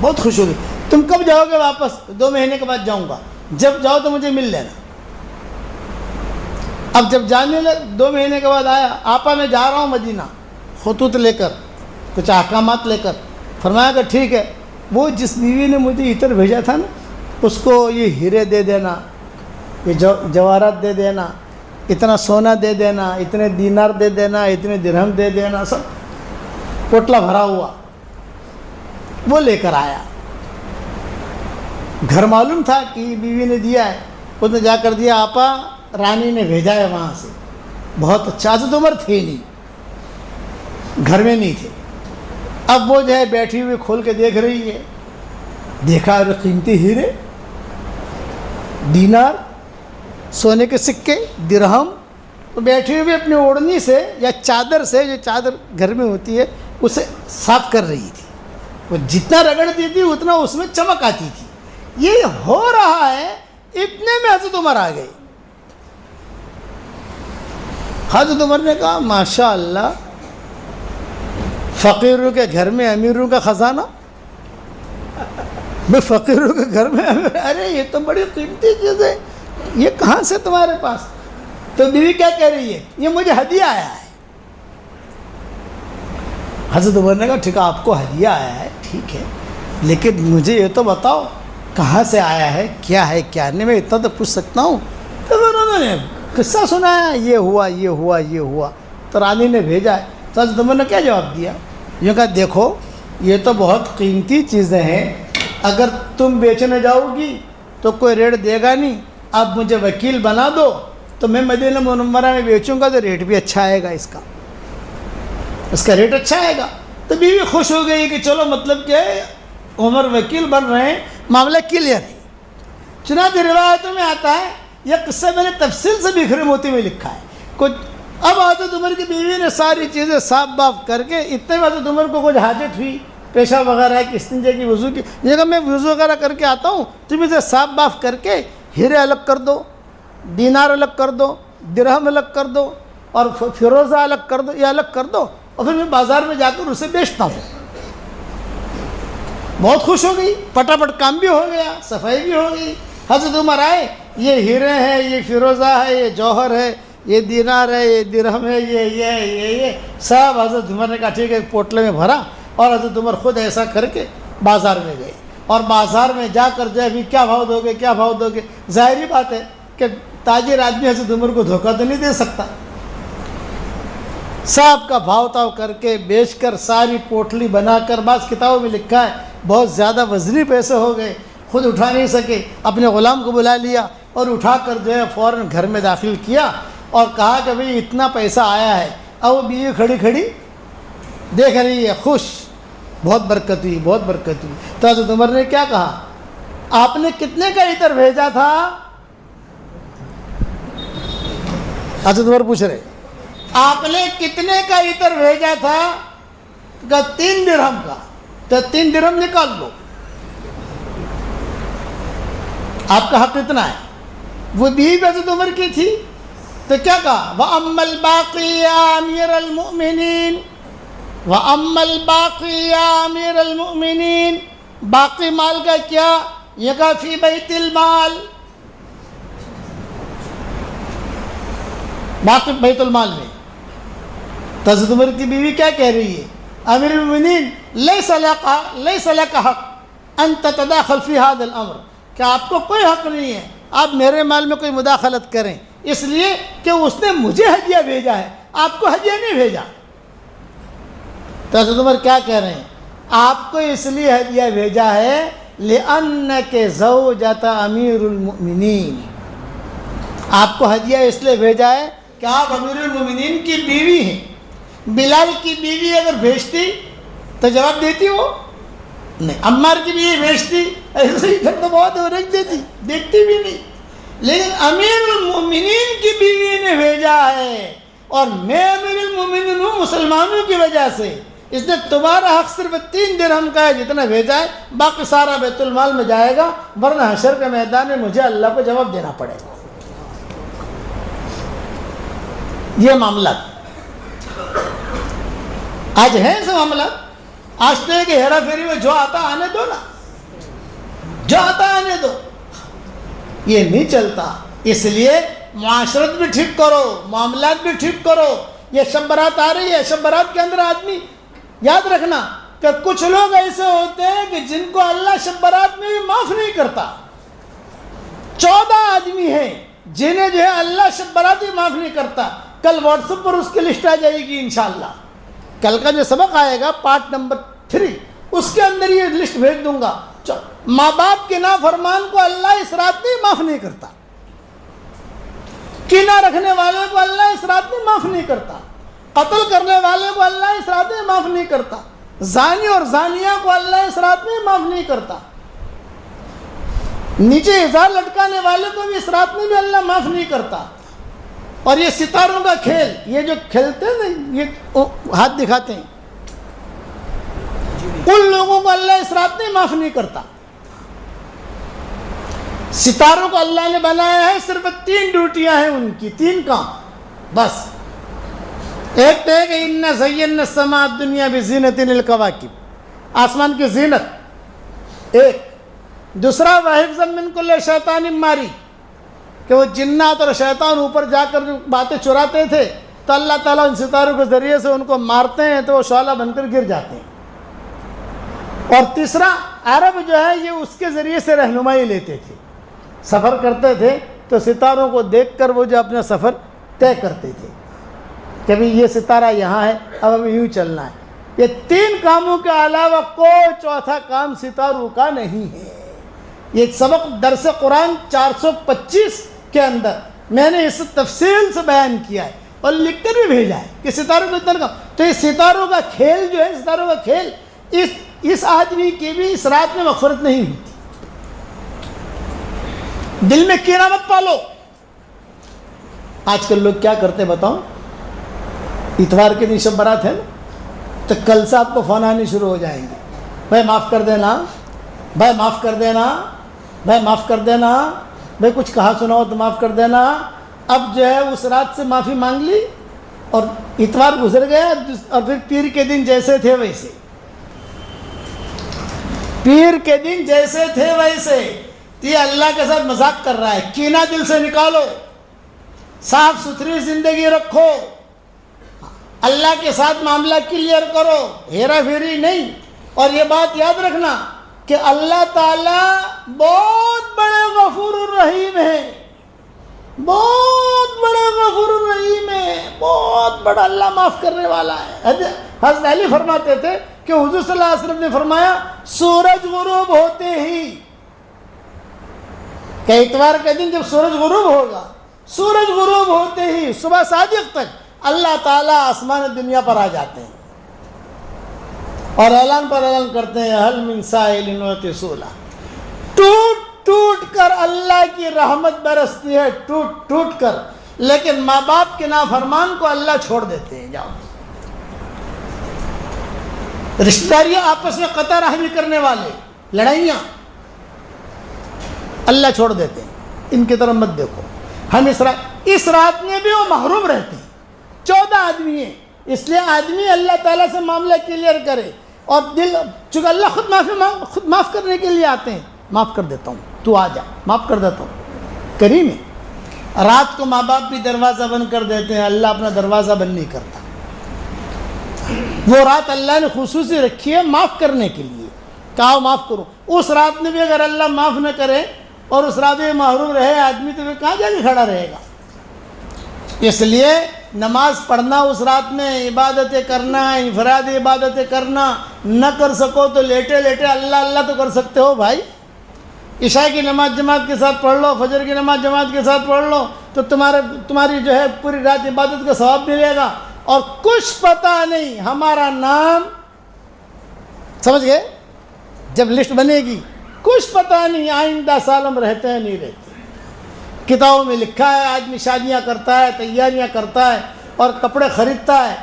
بہت خوش ہو گئی. تم کب جاؤ گے واپس؟ 2 مہینے کے بعد جاؤں گا. جب جاؤ تو مجھے مل لینا. اب جب جانے لگ 2 مہینے کے بعد آیا, آپا میں جا رہا ہوں مدینہ, خطوط لے کر, کچھ احکامات لے کر. فرمایا کہ ٹھیک ہے. وہ جس بیوی نے مجھے عطر بھیجا تھا نا اس کو یہ ہیرے دے دینا, یہ جواہرات دے دینا, اتنا سونا دے دینا, اتنے دینار دے دینا, اتنے درہم دے دینا, سب پوٹلا بھرا ہوا وہ لے کر آیا. گھر معلوم تھا کہ بیوی نے دیا ہے, اس نے جا کر دیا. آپا رانی نے بھیجا ہے وہاں سے. بہت اچھا. حضرت عمر تھے نہیں, گھر میں نہیں تھے. اب وہ جو ہے بیٹھی ہوئی کھول کے دیکھ رہی ہے. دیکھا قیمتی ہیرے, دینار, سونے کے سکے, درہم. تو بیٹھی ہوئی اپنی اوڑھنی سے یا چادر سے, جو چادر گھر میں ہوتی ہے, اسے صاف کر رہی تھی. وہ جتنا رگڑتی تھی اتنا اس میں چمک آتی تھی. یہ ہو رہا ہے, اتنے میں حضرت عمر آ گئے. حضرت عمر نے کہا ماشاء اللہ, فقیروں کے گھر میں امیروں کا خزانہ. میں فقیروں کے گھر میں, ارے یہ تو بڑی قیمتی چیز ہے, یہ کہاں سے تمہارے پاس؟ تو بیوی کیا کہہ رہی ہے؟ یہ مجھے ہدیہ آیا ہے. حضرت عمر نے کہا ٹھیک ہے, آپ کو ہدیہ آیا ہے ٹھیک ہے, لیکن مجھے یہ تو بتاؤ کہاں سے آیا ہے کیا نہیں، میں اتنا تو پوچھ سکتا ہوں. تو پھر انہوں نے قصہ سنایا، یہ ہوا تو رانی نے بھیجا ہے. تو حضرت عمر نے کیا جواب دیا؟ یہ کہا دیکھو یہ تو بہت قیمتی چیزیں ہیں، اگر تم بیچنے جاؤ گی تو کوئی ریٹ دے گا نہیں، اب مجھے وکیل بنا دو تو میں مدینہ منورہ میں بیچوں گا تو ریٹ بھی اچھا آئے گا، اس کا ریٹ اچھا آئے گا. تو بیوی خوش ہو گئی کہ چلو مطلب کہ عمر وکیل بن رہے ہیں، معاملہ کلیئر ہے. چنانچہ روایتوں میں آتا ہے، یہ قصہ میں نے تفصیل سے بکھرے موتی میں لکھا ہے. اب حضرت عمر کی بیوی نے ساری چیزیں صاف باف کر کے، اتنے میں حضرت عمر کو کچھ حاجت ہوئی، پیشہ وغیرہ ہے کہ استنجے کی وضو کی، یہ کہ میں وضو وغیرہ کر کے آتا ہوں، تم اسے صاف باف کر کے ہیرے الگ کر دو، دینار الگ کر دو، درہم الگ کر دو، اور فیروزہ الگ کر دو، یہ الگ کر دو، اور پھر میں بازار میں جا کر اسے بیچتا ہوں. بہت خوش ہو گئی، پٹاپٹ کام بھی ہو گیا، صفائی بھی ہو گئی. حضرت عمر آئے، یہ ہیرے ہیں، یہ فیروزہ ہے، یہ جوہر ہے، یہ دینار ہے، یہ درہم ہے، یہ سب حضرت عمر نے کہا ٹھیک ہے، ایک پوٹلے میں بھرا، اور حضرت عمر خود ایسا کر کے بازار میں گئے. اور بازار میں جا کر جو ہے ابھی کیا بھاؤ دو گے؟ ظاہری بات ہے کہ تاجر آدمی حضرت عمر کو دھوکہ تو نہیں دے سکتا. سب کا بھاؤ تاؤ کر کے بیچ کر ساری پوٹلی بنا کر، بعض کتابوں میں لکھا ہے بہت زیادہ وزنی پیسے ہو گئے، خود اٹھا نہیں سکے، اپنے غلام کو بلا لیا اور اٹھا کر جو ہے فوراً گھر میں داخل کیا اور کہا کہ بھئی اتنا پیسہ آیا ہے. اب وہ بیوی کھڑی دیکھ رہی ہے، خوش، بہت برکت ہوئی. تو حضرت عمر نے کیا کہا؟ آپ نے کتنے کا عطر بھیجا تھا؟ حضرت عمر پوچھ رہے آپ نے کتنے کا عطر بھیجا تھا؟ کہا 3 درہم کا. تو 3 درہم نکال لو، آپ کا حق اتنا ہے. وہ بیوی حضرت عمر کی تھی تو کیا کہا؟ وَأَمَّا الْبَاقِي يَا أَمِيرَ الْمُؤْمِنِينَ، وَأَمَّا الْبَاقِي يَا أَمِيرَ الْمُؤْمِنِينَ، باقی مال کا کیا؟ یہ کہا فی بیت المال، باقی بیت المال میں. تو حضرت عمر کی بیوی کیا کہہ رہی ہے؟ امیر المؤمنین لیس لک حق ان تتداخل فی هذا الامر، کہ آپ کو کوئی حق نہیں ہے آپ میرے مال میں کوئی مداخلت کریں، اس لیے کہ اس نے مجھے ہدیہ بھیجا ہے، آپ کو ہدیہ نہیں بھیجا. تو حضرت عمر کیا کہہ رہے ہیں؟ آپ کو اس لیے ہدیہ بھیجا ہے لِأَنَّكَ زَوْجَةَ امیر المؤمنین، آپ کو ہدیہ اس لیے بھیجا ہے کہ آپ امیر المؤمنین کی بیوی ہیں. بلال کی بیوی اگر بھیجتی تو جواب دیتی وہ نہیں، عمار کی بیوی بھیجتی ایسے ہی تو بہت رکھ دیتی، دیکھتی بھی نہیں. لیکن امیر المؤمنین کی بیوی نے بھیجا ہے، اور میں امیر المؤمنین ہوں مسلمانوں کی وجہ سے، اس نے تمہارا حق صرف 3 درہم کا ہے جتنا بھیجا ہے، باقی سارا بیت المال میں جائے گا، ورنہ حشر کے میدان میں مجھے اللہ کو جواب دینا پڑے گا. یہ معاملات آج ہیں ایسے معاملات. آج تو ہے کہ ہیرا پھیری میں جو آتا آنے دو نا، جو آتا آنے دو، یہ نہیں چلتا. اس لیے معاشرت بھی ٹھیک کرو، معاملات بھی ٹھیک کرو. یہ شب برات آ رہی ہے، شب برات کے اندر آدمی یاد رکھنا کہ کچھ لوگ ایسے ہوتے ہیں کہ جن کو اللہ شب برات میں بھی معاف نہیں کرتا. 14 آدمی ہیں جنہیں جو ہے اللہ شب برات بھی معاف نہیں کرتا. کل واٹس ایپ پر اس کی لسٹ آ جائے گی انشاءاللہ. کل کا جو سبق آئے گا پارٹ نمبر 3، اس کے اندر یہ لسٹ بھیج دوں گا. ماں باپ کے نافرمان کو اللہ اس رات میں معاف نہیں کرتا، کینہ رکھنے والے کو اللہ اس رات میں معاف نہیں کرتا، قتل کرنے والے کو اللہ اس رات میں معاف نہیں کرتا، زانی اور زانیہ کو اللہ اس رات میں معاف نہیں کرتا، نیچے ازار لٹکانے والے کو بھی اس رات میں بھی اللہ معاف نہیں کرتا. اور یہ ستاروں کا کھیل، یہ جو کھیلتے ہیں نا، یہ ہاتھ دکھاتے ہیں، ان لوگوں کو اللہ اس رات میں معاف نہیں کرتا. ستاروں کو اللہ نے بنایا ہے، صرف 3 ڈیوٹیاں ہیں ان کی، 3 کام بس. ایک تو ہے کہ اِنَّا زَيَّنَّا السَّمَاءَ الدُّنْيَا بِزِينَةٍ الْكَوَاكِبِ، آسمان کی زینت ایک. دوسرا وَحِفْظًا مِّن كُلِّ شَيْطَانٍ مَارِدٍ، کہ وہ جنات اور شیطان اوپر جا کر جو باتیں چراتے تھے تو اللہ تعالیٰ ان ستاروں کے ذریعے سے ان کو مارتے ہیں تو وہ شعلہ بن کر گر جاتے ہیں. اور تیسرا عرب جو ہے یہ اس کے ذریعے سے رہنمائی لیتے تھے، سفر کرتے تھے تو ستاروں کو دیکھ کر وہ جو اپنا سفر طے کرتے تھے کہ بھئی یہ ستارہ یہاں ہے، اب ہمیں یوں چلنا ہے۔ یہ 3 کاموں کے علاوہ کوئی چوتھا کام ستاروں کا نہیں ہے۔ یہ سبق درس قرآن 425 کے اندر میں نے اس تفصیل سے بیان کیا ہے اور لکھ کر بھی بھیجا ہے کہ ستاروں کو اتنا کام۔ تو یہ ستاروں کا کھیل جو ہے، ستاروں کا کھیل، اس آدمی کی بھی اس رات میں مغفرت نہیں ہوتی۔ دل میں کینہ مت پالو۔ آج کل لوگ کیا کرتے بتاؤ، اتوار کے دن شب برات ہے نا، تو کل سے آپ کو فون آنے شروع ہو جائیں گے، بھائی معاف کر دینا، بھائی معاف کر دینا، بھائی معاف کر دینا، بھائی کچھ کہا سنا ہو تو معاف کر دینا۔ اب جو ہے اس رات سے معافی مانگ لی اور اتوار گزر گیا، اور پھر پیر کے دن جیسے تھے ویسے، پیر کے دن جیسے تھے ویسے۔ یہ اللہ کے ساتھ مذاق کر رہا ہے۔ کینہ دل سے نکالو، صاف ستھری زندگی رکھو، اللہ کے ساتھ معاملہ کلیئر کرو، ہیرا پھیری نہیں۔ اور یہ بات یاد رکھنا کہ اللہ تعالیٰ بہت بڑے غفور الرحیم ہے، بہت بڑے غفور الرحیم ہے، بہت بڑا اللہ معاف کرنے والا ہے۔ حضرت علی فرماتے تھے کہ حضور صلی اللہ علیہ وسلم نے فرمایا سورج غروب ہوتے ہی، کہ اتوار کے دن جب سورج غروب ہوگا، سورج غروب ہوتے ہی صبح صادق تک اللہ تعالیٰ آسمان دنیا پر آ جاتے ہیں اور اعلان پر اعلان کرتے ہیں حل من سائل وَأُعْطِيَ سُؤْلًا۔ ٹوٹ ٹوٹ کر اللہ کی رحمت برستی ہے، ٹوٹ ٹوٹ کر، لیکن ماں باپ کے نافرمان کو اللہ چھوڑ دیتے ہیں۔ جاؤ، رشتہ داریاں آپس میں قطع رحمی کرنے والے، لڑائیاں اللہ چھوڑ دیتے ہیں، ان کی طرف مت دیکھو۔ ہم اس رات میں بھی وہ محروم رہتے ہیں، 14 آدمی ہیں، اس لیے آدمی اللہ تعالیٰ سے معاملہ کلیئر کرے اور دل، چونکہ اللہ خود معاف کرنے کے لیے آتے ہیں، معاف کر دیتا ہوں، تو آ جا، معاف کر دیتا ہوں، کریم ہے۔ رات کو ماں باپ بھی دروازہ بند کر دیتے ہیں، اللہ اپنا دروازہ بند نہیں کرتا۔ وہ رات اللہ نے خصوصی رکھی ہے معاف کرنے کے لیے، کہا معاف کرو۔ اس رات میں بھی اگر اللہ معاف نہ کرے اور اس رات میں محروم رہے آدمی، تو کہاں جا کے کھڑا رہے گا؟ اس لیے نماز پڑھنا اس رات میں، عبادتیں کرنا، انفراد عبادتیں کرنا، نہ کر سکو تو لیٹے لیٹے اللہ اللہ تو کر سکتے ہو بھائی۔ عشاء کی نماز جماعت کے ساتھ پڑھ لو، فجر کی نماز جماعت کے ساتھ پڑھ لو، تو تمہاری جو ہے پوری رات عبادت کا ثواب ملے گا۔ اور کچھ پتہ نہیں ہمارا نام، سمجھ گئے؟ جب لسٹ بنے گی کچھ پتہ نہیں آئندہ سال ہم رہتے ہیں نہیں رہتے۔ کتابوں میں لکھا ہے آدمی شادیاں کرتا ہے، تیاریاں کرتا ہے اور کپڑے خریدتا ہے،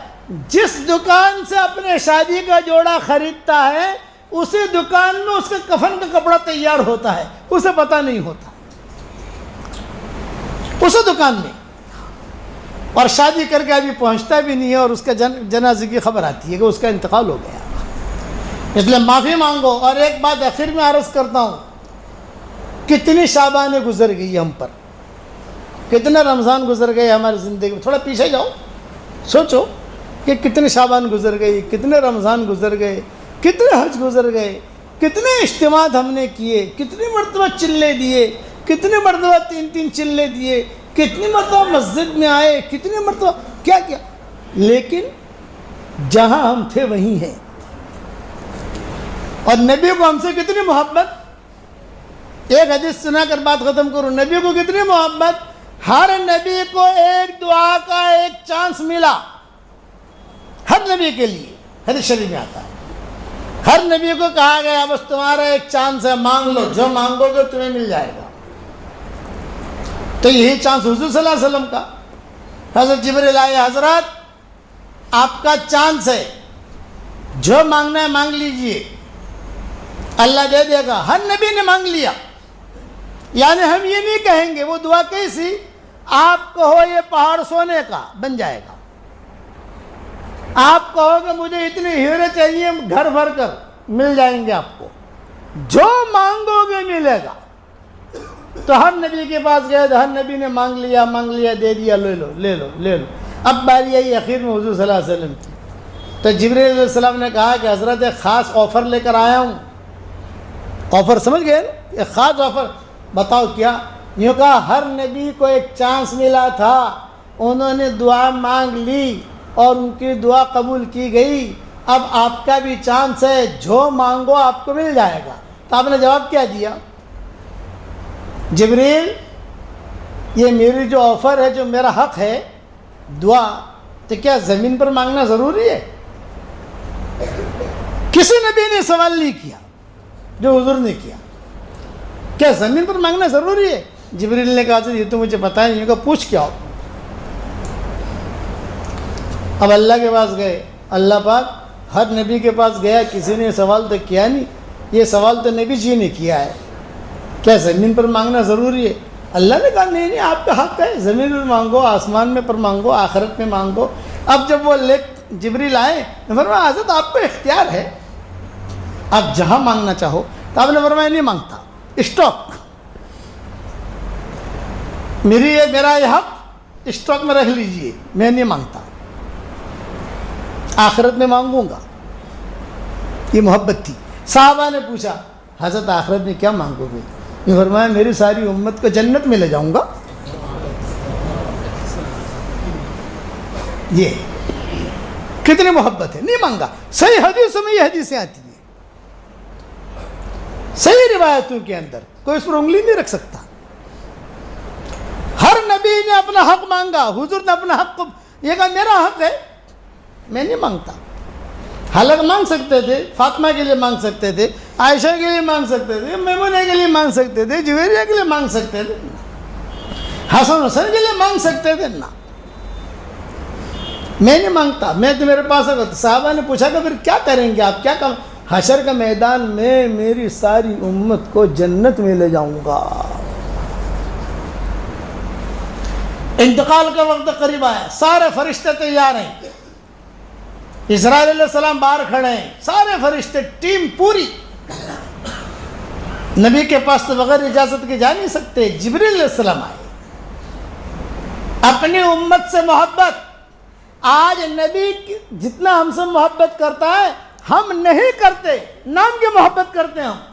جس دکان سے اپنے شادی کا جوڑا خریدتا ہے اسی دکان میں اس کے کفن کا کپڑا تیار ہوتا ہے، اسے پتہ نہیں ہوتا، اسی دکان میں، اور شادی کر کے ابھی پہنچتا بھی نہیں ہے اور اس کا جنازے کی خبر آتی ہے کہ اس کا انتقال ہو گیا۔ اس لیے معافی مانگو۔ اور ایک بات آخر میں عرض کرتا ہوں، کتنی شعبانیں گزر گئی ہم پر، کتنے رمضان گزر گئے ہماری زندگی میں، تھوڑا پیچھے جاؤ، سوچو کہ کتنے شعبان گزر گئی، کتنے رمضان گزر گئے، کتنے حج گزر گئے، کتنے اجتماعات ہم نے کیے، کتنی مرتبہ چلے دیے، کتنی مرتبہ 3 چلے دیے، کتنی مرتبہ مسجد میں آئے، کتنی مرتبہ کیا کیا، لیکن جہاں ہم تھے وہیں ہیں۔ اور نبی کو ہم سے کتنی محبت، ایک حدیث سنا کر بات ختم کروں، نبی کو کتنی محبت، ہر نبی کو ایک دعا کا ایک چانس ملا، ہر نبی کے لیے، حدیث شریف میں آتا ہے، ہر نبی کو کہا گیا بس تمہارا ایک چانس ہے، مانگ لو، جو مانگو گے تمہیں مل جائے گا۔ تو یہی چانس حضور صلی اللہ علیہ وسلم کا، حضرت جبریل آئے، حضرت آپ کا چانس ہے، جو مانگنا ہے مانگ لیجئے، اللہ دے دے گا۔ ہر نبی نے مانگ لیا، یعنی ہم یہ نہیں کہیں گے، وہ دعا کیسی، آپ کہو یہ پہاڑ سونے کا بن جائے گا، آپ کہو کہ مجھے اتنے ہیرے چاہیے، گھر بھر کر مل جائیں گے آپ کو، جو مانگو گے ملے گا۔ تو ہر نبی کے پاس گئے تو ہر نبی نے مانگ لیا، دے دیا، لے لو۔ اب باری آئی اخیر میں حضور صلی اللہ علیہ وسلم کی، تو جبریل علیہ السلام نے کہا کہ حضرت ایک خاص آفر لے کر آیا ہوں، آفر سمجھ گئے نا؟ ایک خاص آفر. بتاؤ کیا؟ یوں کہا ہر نبی کو ایک چانس ملا تھا, انہوں نے دعا مانگ لی اور ان کی دعا قبول کی گئی. اب آپ کا بھی چانس ہے, جو مانگو آپ کو مل جائے گا. تو آپ نے جواب کیا دیا؟ جبریل یہ میری جو آفر ہے, جو میرا حق ہے دعا, تو کیا زمین پر مانگنا ضروری ہے؟ کسی نبی نے سوال نہیں کیا جو حضور نے کیا. کیا زمین پر مانگنا ضروری ہے؟ جبریل نے کہا یہ تو مجھے پتہ نہیں. کہا پوچھ کیا ہو. اب اللہ کے پاس گئے. اللہ پاک ہر نبی کے پاس گیا, کسی نے سوال تو کیا نہیں. یہ سوال تو نبی جی نے کیا ہے, کیا زمین پر مانگنا ضروری ہے؟ اللہ نے کہا نہیں نہیں, آپ کا حق ہے, زمین پر مانگو, آسمان میں پر مانگو, آخرت میں مانگو. اب جب وہ جبریل آئے, فرمایا حضرت آپ کو اختیار ہے, آپ جہاں مانگنا چاہو. تو آپ نے فرمایا نہیں مانگتا, اسٹاک میرا یہ حق اسٹاک میں رکھ لیجئے, میں نہیں مانگتا, آخرت میں مانگوں گا. یہ محبت تھی. صحابہ نے پوچھا حضرت آخرت میں کیا مانگو گے؟ یہ فرمایا میری ساری امت کو جنت میں لے جاؤں گا. یہ کتنی محبت ہے, نہیں مانگا. صحیح حدیثوں میں یہ حدیثیں آتی ہیں, صحیح روایتوں کے اندر, کوئی اس پر انگلی نہیں رکھ سکتا. ہر نبی نے اپنا حق مانگا, حضور نے اپنا حق یہ کہا میرا حق ہے, میں نہیں مانگتا. حالانکہ مانگ سکتے تھے, فاطمہ کے لیے مانگ سکتے تھے, عائشہ کے لیے مانگ سکتے تھے, میمونہ کے لیے مانگ سکتے تھے, جویریہ کے لیے مانگ سکتے تھے, حسن حسین کے لیے مانگ سکتے تھے. نا میں نہیں مانگتا, میں تو میرے پاس. صحابہ نے پوچھا کہ پھر کیا کریں گے آپ, کیا کام؟ حشر کا میدان میں میری ساری امت کو جنت میں لے جاؤں گا. انتقال کا وقت قریب آیا, سارے فرشتے تیار ہیں, اسرائیل علیہ السلام باہر کھڑے ہیں, سارے فرشتے, ٹیم پوری. نبی کے پاس تو بغیر اجازت کے جا نہیں سکتے. جبریل علیہ السلام آئے, اپنی امت سے محبت. آج نبی جتنا ہم سے محبت کرتا ہے ہم نہیں کرتے, نام کی محبت کرتے ہیں ہم.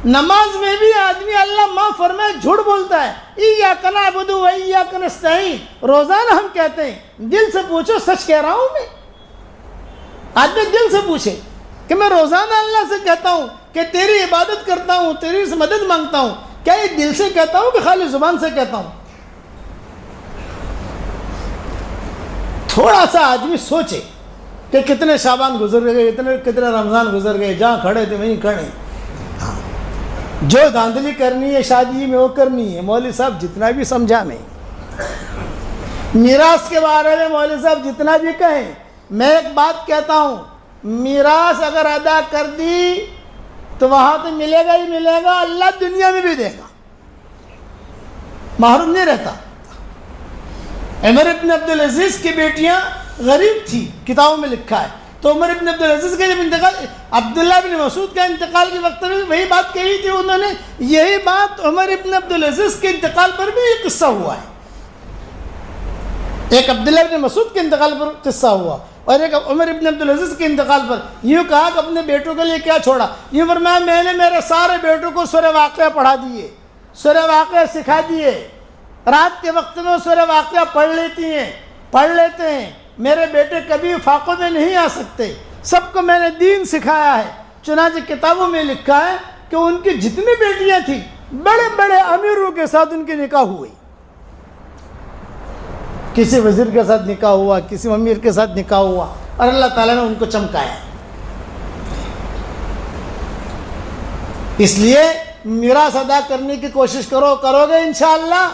نماز میں بھی آدمی اللہ ماں فرمائے جھوٹ بولتا ہے, ایاک نعبد و ایاک نستعین. روزانہ ہم کہتے ہیں, دل سے پوچھو سچ کہہ رہا ہوں میں. آدمی دل سے پوچھے کہ میں روزانہ اللہ سے کہتا ہوں کہ تیری عبادت کرتا ہوں, تیری سے مدد مانگتا ہوں, کیا یہ دل سے کہتا ہوں کہ خالی زبان سے کہتا ہوں؟ تھوڑا سا آدمی سوچے کہ کتنے شعبان گزر گئے, کتنے رمضان گزر گئے, جہاں کھڑے تھے وہیں کھڑے. جو دھاندلی کرنی ہے شادی میں وہ کرنی ہے. مولوی صاحب جتنا بھی سمجھا میں, میراث کے بارے میں مولوی صاحب جتنا بھی کہیں, میں ایک بات کہتا ہوں, میراث اگر ادا کر دی تو وہاں تو ملے گا ہی ملے گا, اللہ دنیا میں بھی دے گا, محروم نہیں رہتا. عمر ابن عبدالعزیز کی بیٹیاں غریب تھی, کتابوں میں لکھا ہے. تو عمر ابن عبدالعزیز کا جب انتقال, عبداللہ بن مسعود کا انتقال کے وقت میں وہی بات کہی تھی انہوں نے. یہی بات عمر ابن عبدالعزیز کے انتقال پر بھی یہ قصہ ہوا ہے. ایک عبداللہ بن مسعود کے انتقال پر قصہ ہوا, اور ایک عمر ابن عبدالعزیز کے انتقال پر. یوں کہا کہ اپنے بیٹوں کے لیے کیا چھوڑا؟ یوں فرمایا میں نے میرے سارے بیٹوں کو سورہ واقعہ پڑھا دیے, سورہ واقعہ سکھا دیے. رات کے وقت میں سورہ واقعہ پڑھ لیتے ہیں. میرے بیٹے کبھی فاقوں میں نہیں آ سکتے, سب کو میں نے دین سکھایا ہے. چنانچہ کتابوں میں لکھا ہے کہ ان کی جتنی بیٹیاں تھیں بڑے بڑے امیروں کے ساتھ ان کی نکاح ہوئی. کسی وزیر کے ساتھ نکاح ہوا, کسی امیر کے ساتھ نکاح ہوا, اور اللہ تعالیٰ نے ان کو چمکایا. اس لیے میراث ادا کرنے کی کوشش کرو گے انشاءاللہ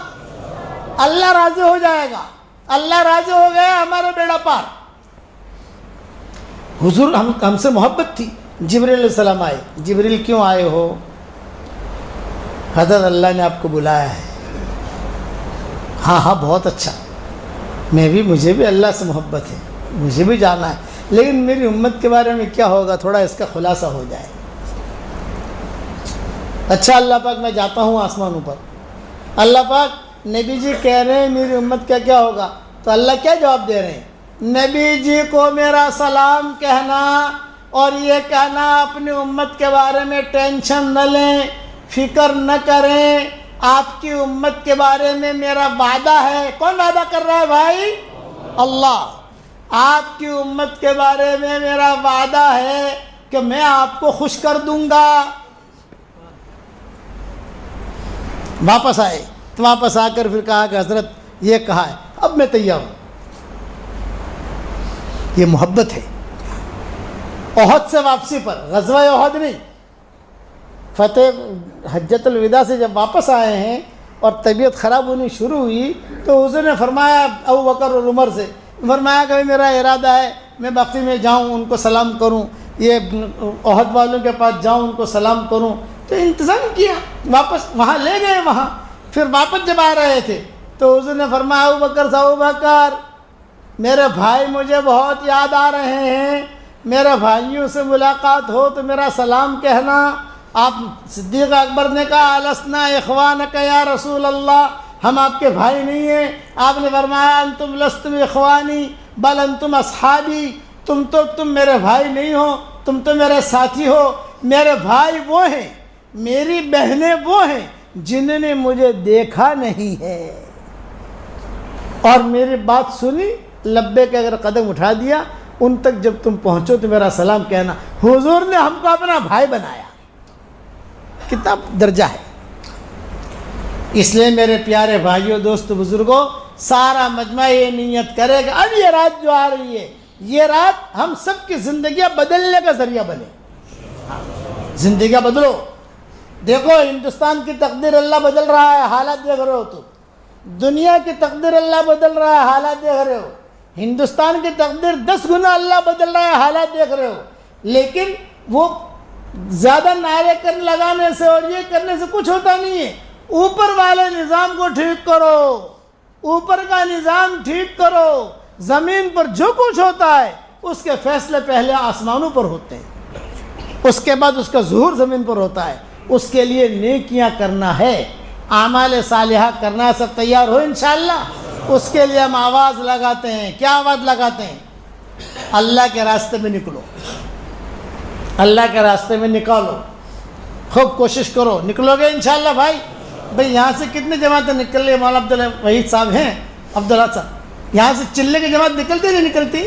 اللہ راضی ہو جائے گا. اللہ راضی ہو گیا, ہمارا بیڑا پار. حضور ہم سے محبت تھی. جبریل علیہ السلام آئے. جبریل کیوں آئے ہو؟ حضرت اللہ نے آپ کو بلایا ہے. ہاں بہت اچھا, مجھے بھی اللہ سے محبت ہے, مجھے بھی جانا ہے, لیکن میری امت کے بارے میں کیا ہوگا, تھوڑا اس کا خلاصہ ہو جائے. اچھا اللہ پاک میں جاتا ہوں آسمانوں پر. اللہ پاک نبی جی کہہ رہے ہیں میری امت کا کیا ہوگا, تو اللہ کیا جواب دے رہے ہیں؟ نبی جی کو میرا سلام کہنا اور یہ کہنا اپنی امت کے بارے میں ٹینشن نہ لیں، فکر نہ کریں، آپ کی امت کے بارے میں میرا وعدہ ہے۔ کون وعدہ کر رہا ہے بھائی؟ اللہ۔ آپ کی امت کے بارے میں میرا وعدہ ہے کہ میں آپ کو خوش کر دوں گا۔ واپس آئے تو واپس آ کر پھر کہا کہ حضرت یہ کہا ہے، اب میں تیار ہوں۔ یہ محبت ہے۔ احد سے واپسی پر، غزوہ احد نہیں، فتح حجۃ الوداع سے جب واپس آئے ہیں اور طبیعت خراب ہونی شروع ہوئی تو حضور نے فرمایا ابو بکر اور عمر سے، فرمایا کہ میرا ارادہ ہے میں باقی میں جاؤں، ان کو سلام کروں، یہ احد والوں کے پاس جاؤں، ان کو سلام کروں۔ تو انتظام کیا، واپس وہاں لے گئے۔ وہاں پھر واپس جب آ رہے تھے تو حضور نے فرمایا ابو بکر سے، ابو بکر میرے بھائی مجھے بہت یاد آ رہے ہیں، میرے بھائیوں سے ملاقات ہو تو میرا سلام کہنا۔ آپ صدیق اکبر نے کہا السنا اخوانک یا رسول اللہ، ہم آپ کے بھائی نہیں ہیں۔ آپ نے فرمایا انتم لستم اخوانی بل انتم اصحابی، تم میرے بھائی نہیں ہو، تم تو میرے ساتھی ہو۔ میرے بھائی وہ ہیں، میری بہنیں وہ ہیں جنہوں نے مجھے دیکھا نہیں ہے اور میری بات سنی، لبے کے اگر قدم اٹھا دیا، ان تک جب تم پہنچو تو میرا سلام کہنا۔ حضور نے ہم کو اپنا بھائی بنایا، کتنا درجہ ہے۔ اس لیے میرے پیارے بھائیوں، دوستو، بزرگوں، سارا مجمع یہ نیت کرے کہ اب یہ رات جو آ رہی ہے، یہ رات ہم سب کی زندگیاں بدلنے کا ذریعہ بنے۔ زندگیاں بدلو۔ دیکھو ہندوستان کی تقدیر اللہ بدل رہا ہے، حالات دیکھ رہے ہو تو۔ دنیا کی تقدیر اللہ بدل رہا ہے، حالات دیکھ رہے ہو۔ ہندوستان کی تقدیر 10 گنا اللہ بدل رہا ہے، حالات دیکھ رہے ہو۔ لیکن وہ زیادہ نعرے لگانے سے اور یہ کرنے سے کچھ ہوتا نہیں ہے۔ اوپر والے نظام کو ٹھیک کرو، اوپر کا نظام ٹھیک کرو۔ زمین پر جو کچھ ہوتا ہے اس کے فیصلے پہلے آسمانوں پر ہوتے ہیں، اس کے بعد اس کا ظہور زمین پر ہوتا ہے۔ اس کے لیے نیکیاں کرنا ہے، اعمال صالحہ کرنا ہے۔ سب تیار ہو انشاءاللہ؟ اس کے لیے ہم آواز لگاتے ہیں۔ کیا آواز لگاتے ہیں؟ اللہ کے راستے میں نکلو، اللہ کے راستے میں نکالو، خوب کوشش کرو۔ نکلو گے انشاءاللہ بھائی؟ بھئی یہاں سے کتنے جماعتیں نکل رہی ہیں؟ مولانا عبداللہ وحید صاحب ہیں، عبداللہ صاحب، یہاں سے چلے کی جماعت نکلتی نہیں نکلتی؟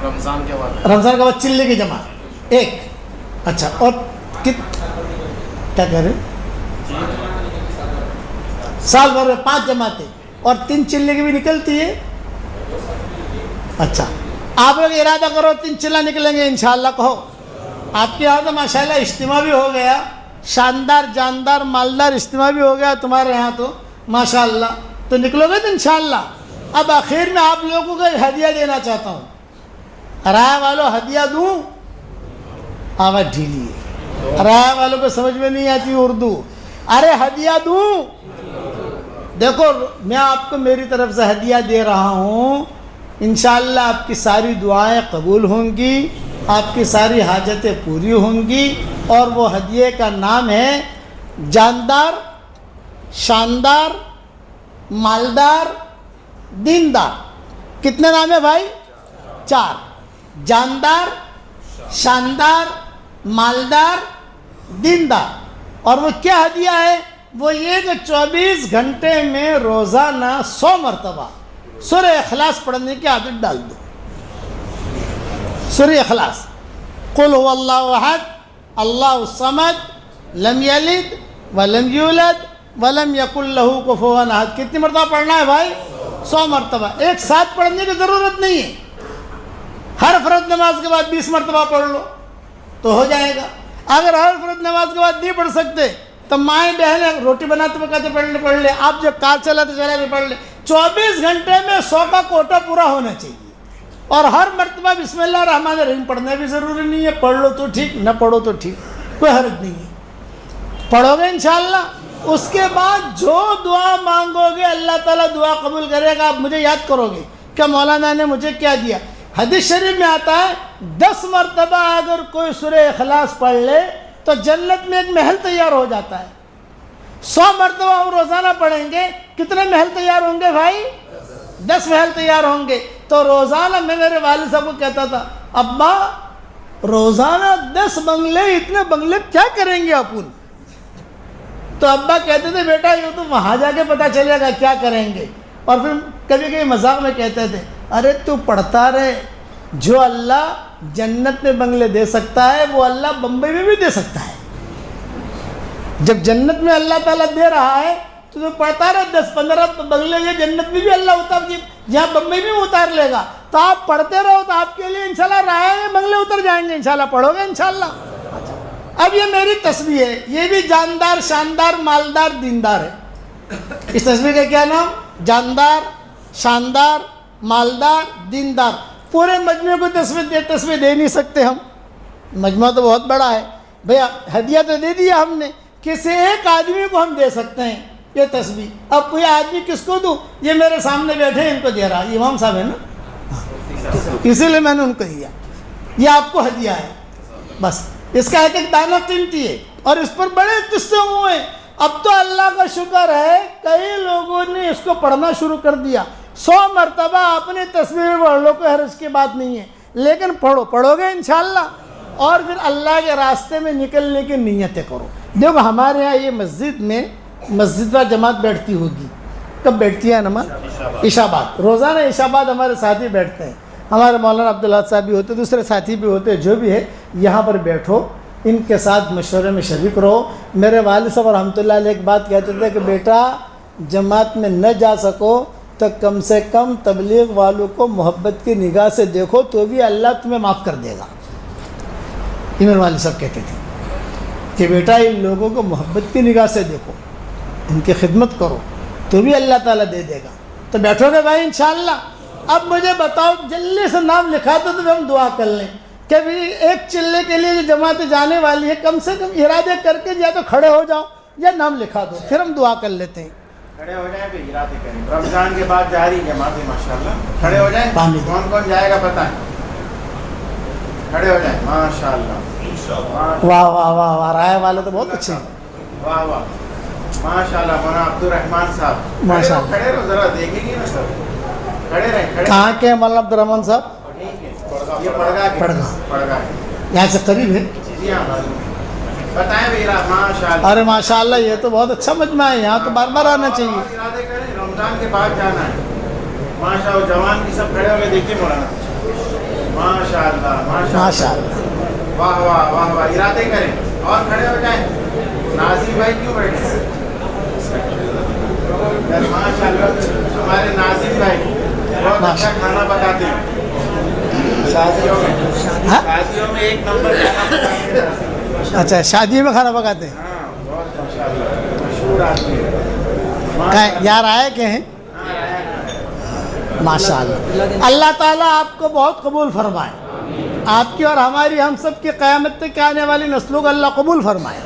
رمضان کے بعد چلے کی جماعت ایک، اچھا، اور کیا کہہ رہے ہیں؟ سال بھر میں 5 جماعتیں اور 3 چلے کی بھی نکلتی ہے۔ اچھا، آپ لوگ ارادہ کرو 3 چلہ نکلیں گے انشاءاللہ، کہو۔ آپ کے یہاں تو ماشاءاللہ اجتماع بھی ہو گیا، شاندار جاندار مالدار اجتماع بھی ہو گیا تمہارے یہاں تو ماشاءاللہ، تو نکلو گے تو انشاءاللہ۔ اب آخر میں آپ لوگوں کو ہدیہ دینا چاہتا ہوں۔ رائے والوں ہدیہ دوں؟ آواز ڈھیلی ہے، رائے والوں کو سمجھ میں نہیں آتی اردو۔ ارے ہدیہ دوں؟ دیکھو میں آپ کو میری طرف سے ہدیہ دے رہا ہوں، انشاءاللہ آپ کی ساری دعائیں قبول ہوں گی، آپ کی ساری حاجتیں پوری ہوں گی، اور وہ ہدیے کا نام ہے جاندار، شاندار، مالدار، دیندار۔ کتنے نام ہے بھائی؟ 4۔ جاندار، شاندار، مالدار، دیندار۔ اور وہ کیا ہدیہ ہے؟ وہ یہ کہ 24 گھنٹے میں روزانہ 100 مرتبہ سورہ اخلاص پڑھنے کی عادت ڈال دو۔ سورہ اخلاص، قل هو اللہ احد اللہ الصمد لم یلد ولم یولد ولم یکن لہ کفوا احد۔ کتنی مرتبہ پڑھنا ہے بھائی؟ 100 مرتبہ۔ ایک ساتھ پڑھنے کی ضرورت نہیں ہے، ہر فرض نماز کے بعد 20 مرتبہ پڑھ لو تو ہو جائے گا۔ اگر ہر فرض نماز کے بعد نہیں پڑھ سکتے تو مائیں بہنیں روٹی بناتے پکاتے پڑھ لے، آپ جو کار چلاتے چلاتے پڑھ لے۔ 24 گھنٹے میں 100 کا کوٹا پورا ہونا چاہیے، اور ہر مرتبہ بسم اللہ الرحمن الرحیم پڑھنا بھی ضروری نہیں ہے۔ پڑھ لو تو ٹھیک، نہ پڑھو تو ٹھیک، کوئی حرج نہیں ہے، پڑھو گے انشاءاللہ۔ اس کے بعد جو دعا مانگو گے اللہ تعالیٰ دعا قبول کرے گا۔ آپ مجھے یاد کرو گے کہ مولانا نے مجھے کیا دیا۔ حدیث شریف میں آتا ہے 10 مرتبہ اگر کوئی سورہ اخلاص پڑھ لے تو جنت میں ایک محل تیار ہو جاتا ہے۔ 100 مرتبہ ہم روزانہ پڑھیں گے، کتنے محل تیار ہوں گے بھائی؟ 10 محل تیار ہوں گے۔ تو روزانہ میں میرے والد صاحب کو کہتا تھا ابا روزانہ 10 بنگلے، اتنے بنگلے کیا کریں گے اپن؟ تو ابا کہتے تھے بیٹا یہ تو وہاں جا کے پتہ چلے گا کیا کریں گے. اور پھر کبھی کبھی مذاق میں کہتے تھے ارے تو پڑھتا رہے، جو اللہ جنت میں بنگلے دے سکتا ہے وہ اللہ بمبئی میں بھی دے سکتا ہے. جب جنت میں اللہ تعالیٰ دے رہا ہے تو پڑھتا رہے، 10-15 بنگلے یہ جنت میں بھی اللہ اتار، جہاں بمبئی میں اتار لے گا. تو آپ پڑھتے رہو تو آپ کے لیے انشاءاللہ رائے بنگلے اتر جائیں گے، انشاءاللہ پڑھو گے انشاءاللہ. اب یہ میری تصویر ہے، یہ بھی جاندار، شاندار، مالدار، دیندار ہے. اس تصویر کا کیا نام؟ جاندار، شاندار، مالدار، دیندار. پورے مجموعے کو تصویر دے نہیں سکتے ہم، مجموعہ تو بہت بڑا ہے. بھیا ہدیہ تو دے دیا ہم نے، کسی ایک آدمی کو ہم دے سکتے ہیں یہ تصویر. اب کوئی آدمی کس کو دوں؟ یہ میرے سامنے بیٹھے ہیں، ان کو دے رہا. یہ امام صاحب ہے نا، اسی لیے میں نے ان کو دیا. یہ آپ کو ہدیہ ہے بس. اس کا ایک ایک دانہ قیمتی ہے اور اس پر بڑے قصے ہوئے ہیں. اب تو اللہ کا شکر ہے کئی لوگوں نے اس کو پڑھنا شروع کر دیا. 100 مرتبہ اپنی تصویر پڑھ لو، کوئی حرج کی بات نہیں ہے، لیکن پڑھو گے انشاءاللہ. اور پھر اللہ کے راستے میں نکلنے کی نیتیں کرو. دیکھو ہمارے یہاں یہ مسجد و جماعت بیٹھتی ہوگی. کب بیٹھتی ہے نماز؟ عشاء بعد. روزانہ عشاء بعد ہمارے ساتھی بیٹھتے ہیں. ہمارے مولانا عبداللہ صاحب بھی ہوتے، دوسرے ساتھی بھی ہوتے، جو بھی ہے یہاں پر بیٹھو، ان کے ساتھ مشورے میں شریک رہو. میرے والد صاحب رحمۃ اللہ علیہ ایک بات کہتے تھے کہ بیٹا جماعت میں نہ جا سکو تو کم سے کم تبلیغ والوں کو محبت کی نگاہ سے دیکھو تو بھی اللہ تمہیں معاف کر دے گا. یہ میرے والد صاحب کہتے تھے کہ بیٹا ان لوگوں کو محبت کی نگاہ سے دیکھو، ان کی خدمت کرو تو بھی اللہ تعالیٰ دے دے گا. تو بیٹھو گے بھائی انشاءاللہ. اب مجھے بتاؤ جلدی سے نام لکھا دو تو ہم دعا کر لیں کہ بھی ایک چلے کے لیے جو جماعت جانے والی ہے کم سے کم ارادے کر کے یا تو کھڑے ہو جاؤ یا نام لکھا دو، پھر ہم دعا کر لیتے ہیں. کھڑے ہو جائیں پھر ارادے کریں. رمضان کے بعد جاری جماعت ہے ماشاءاللہ. کھڑے ہو جائیں، کون کون جائے گا بتائیں. کھڑے ہو جائیں ماشاءاللہ. واہ واہ واہ واہ، رائے والے تو بہت اچھے ہیں. واہ واہ ماشاءاللہ. مولانا عبد الرحمان صاحب ماشاءاللہ. کھڑے رہو، ذرا دیکھیں گے نا سر. کھڑے رہیں. کہاں کے ہیں مولانا عبد الرحمان صاحب؟ یہ پڑھگا یہاں سے قریب ہے. جی ہاں بتائیں بھیا ماشاءاللہ. ارے ماشاءاللہ یہ تو بہت اچھا مجمع ہے، یہاں تو بار بار آنا چاہیے. ارادے کریں رمضان کے بعد جانا ہے. ماشاءاللہ جوان کی سب کھڑے ہو گئے. دیکھیے مولانا ماشاءاللہ ماشاءاللہ. واہ واہ واہ واہ. ارادے کریں اور کھڑے ہو جائیں. ناظم بھائی کیوں بیٹھے؟ ماشاءاللہ ہمارے ناظم بھائی بہت اچھا کھانا پکاتے ہیں. شادیوں میں ایک نمبر کھانا پکاتے ہیں. اچھا شادی میں کھانا پکاتے ہیں. ہاں بہت ماشاءاللہ مشہور آدمی ہیں. یار آئے کہ ہیں ماشاءاللہ. اللہ تعالیٰ آپ کو بہت قبول فرمائے، آپ کی اور ہماری ہم سب کی قیامت تک آنے والی نسلوں کو اللہ قبول فرمائے.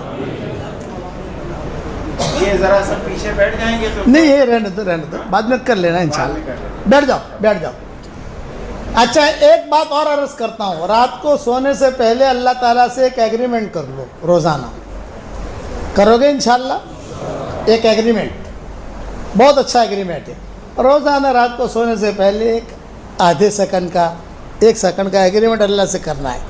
یہ ذرا سب پیچھے بیٹھ جائیں گے تو نہیں یہ رہنے دو بعد میں کر لینا انشاءاللہ. بیٹھ جاؤ. اچھا ایک بات اور عرض کرتا ہوں، رات کو سونے سے پہلے اللہ تعالیٰ سے ایک ایگریمنٹ کر لو. روزانہ کرو گے انشاءاللہ؟ ایک ایگریمنٹ بہت اچھا ایگریمنٹ ہے. روزانہ رات کو سونے سے پہلے ایک آدھے سیکنڈ کا 1 سیکنڈ کا ایگریمنٹ اللہ سے کرنا ہے.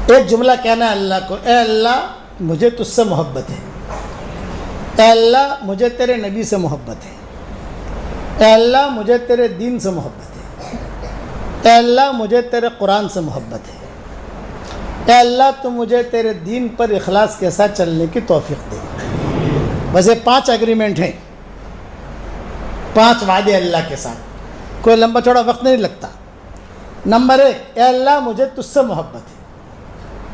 ایک جملہ کہنا ہے اللہ کو، اے اللہ مجھے تجھ سے محبت ہے، اے اللہ مجھے تیرے نبی سے محبت ہے، اے اللہ مجھے تیرے دین سے محبت ہے، اے اللہ مجھے تیرے قرآن سے محبت ہے، اے اللہ تو مجھے تیرے دین پر اخلاص کے ساتھ چلنے کی توفیق دے. بس یہ 5 ایگریمنٹ ہیں، 5 وعدے اللہ کے ساتھ. کوئی لمبا چوڑا وقت نہیں لگتا. نمبر 1 اے اللہ مجھے تجھ سے محبت ہے.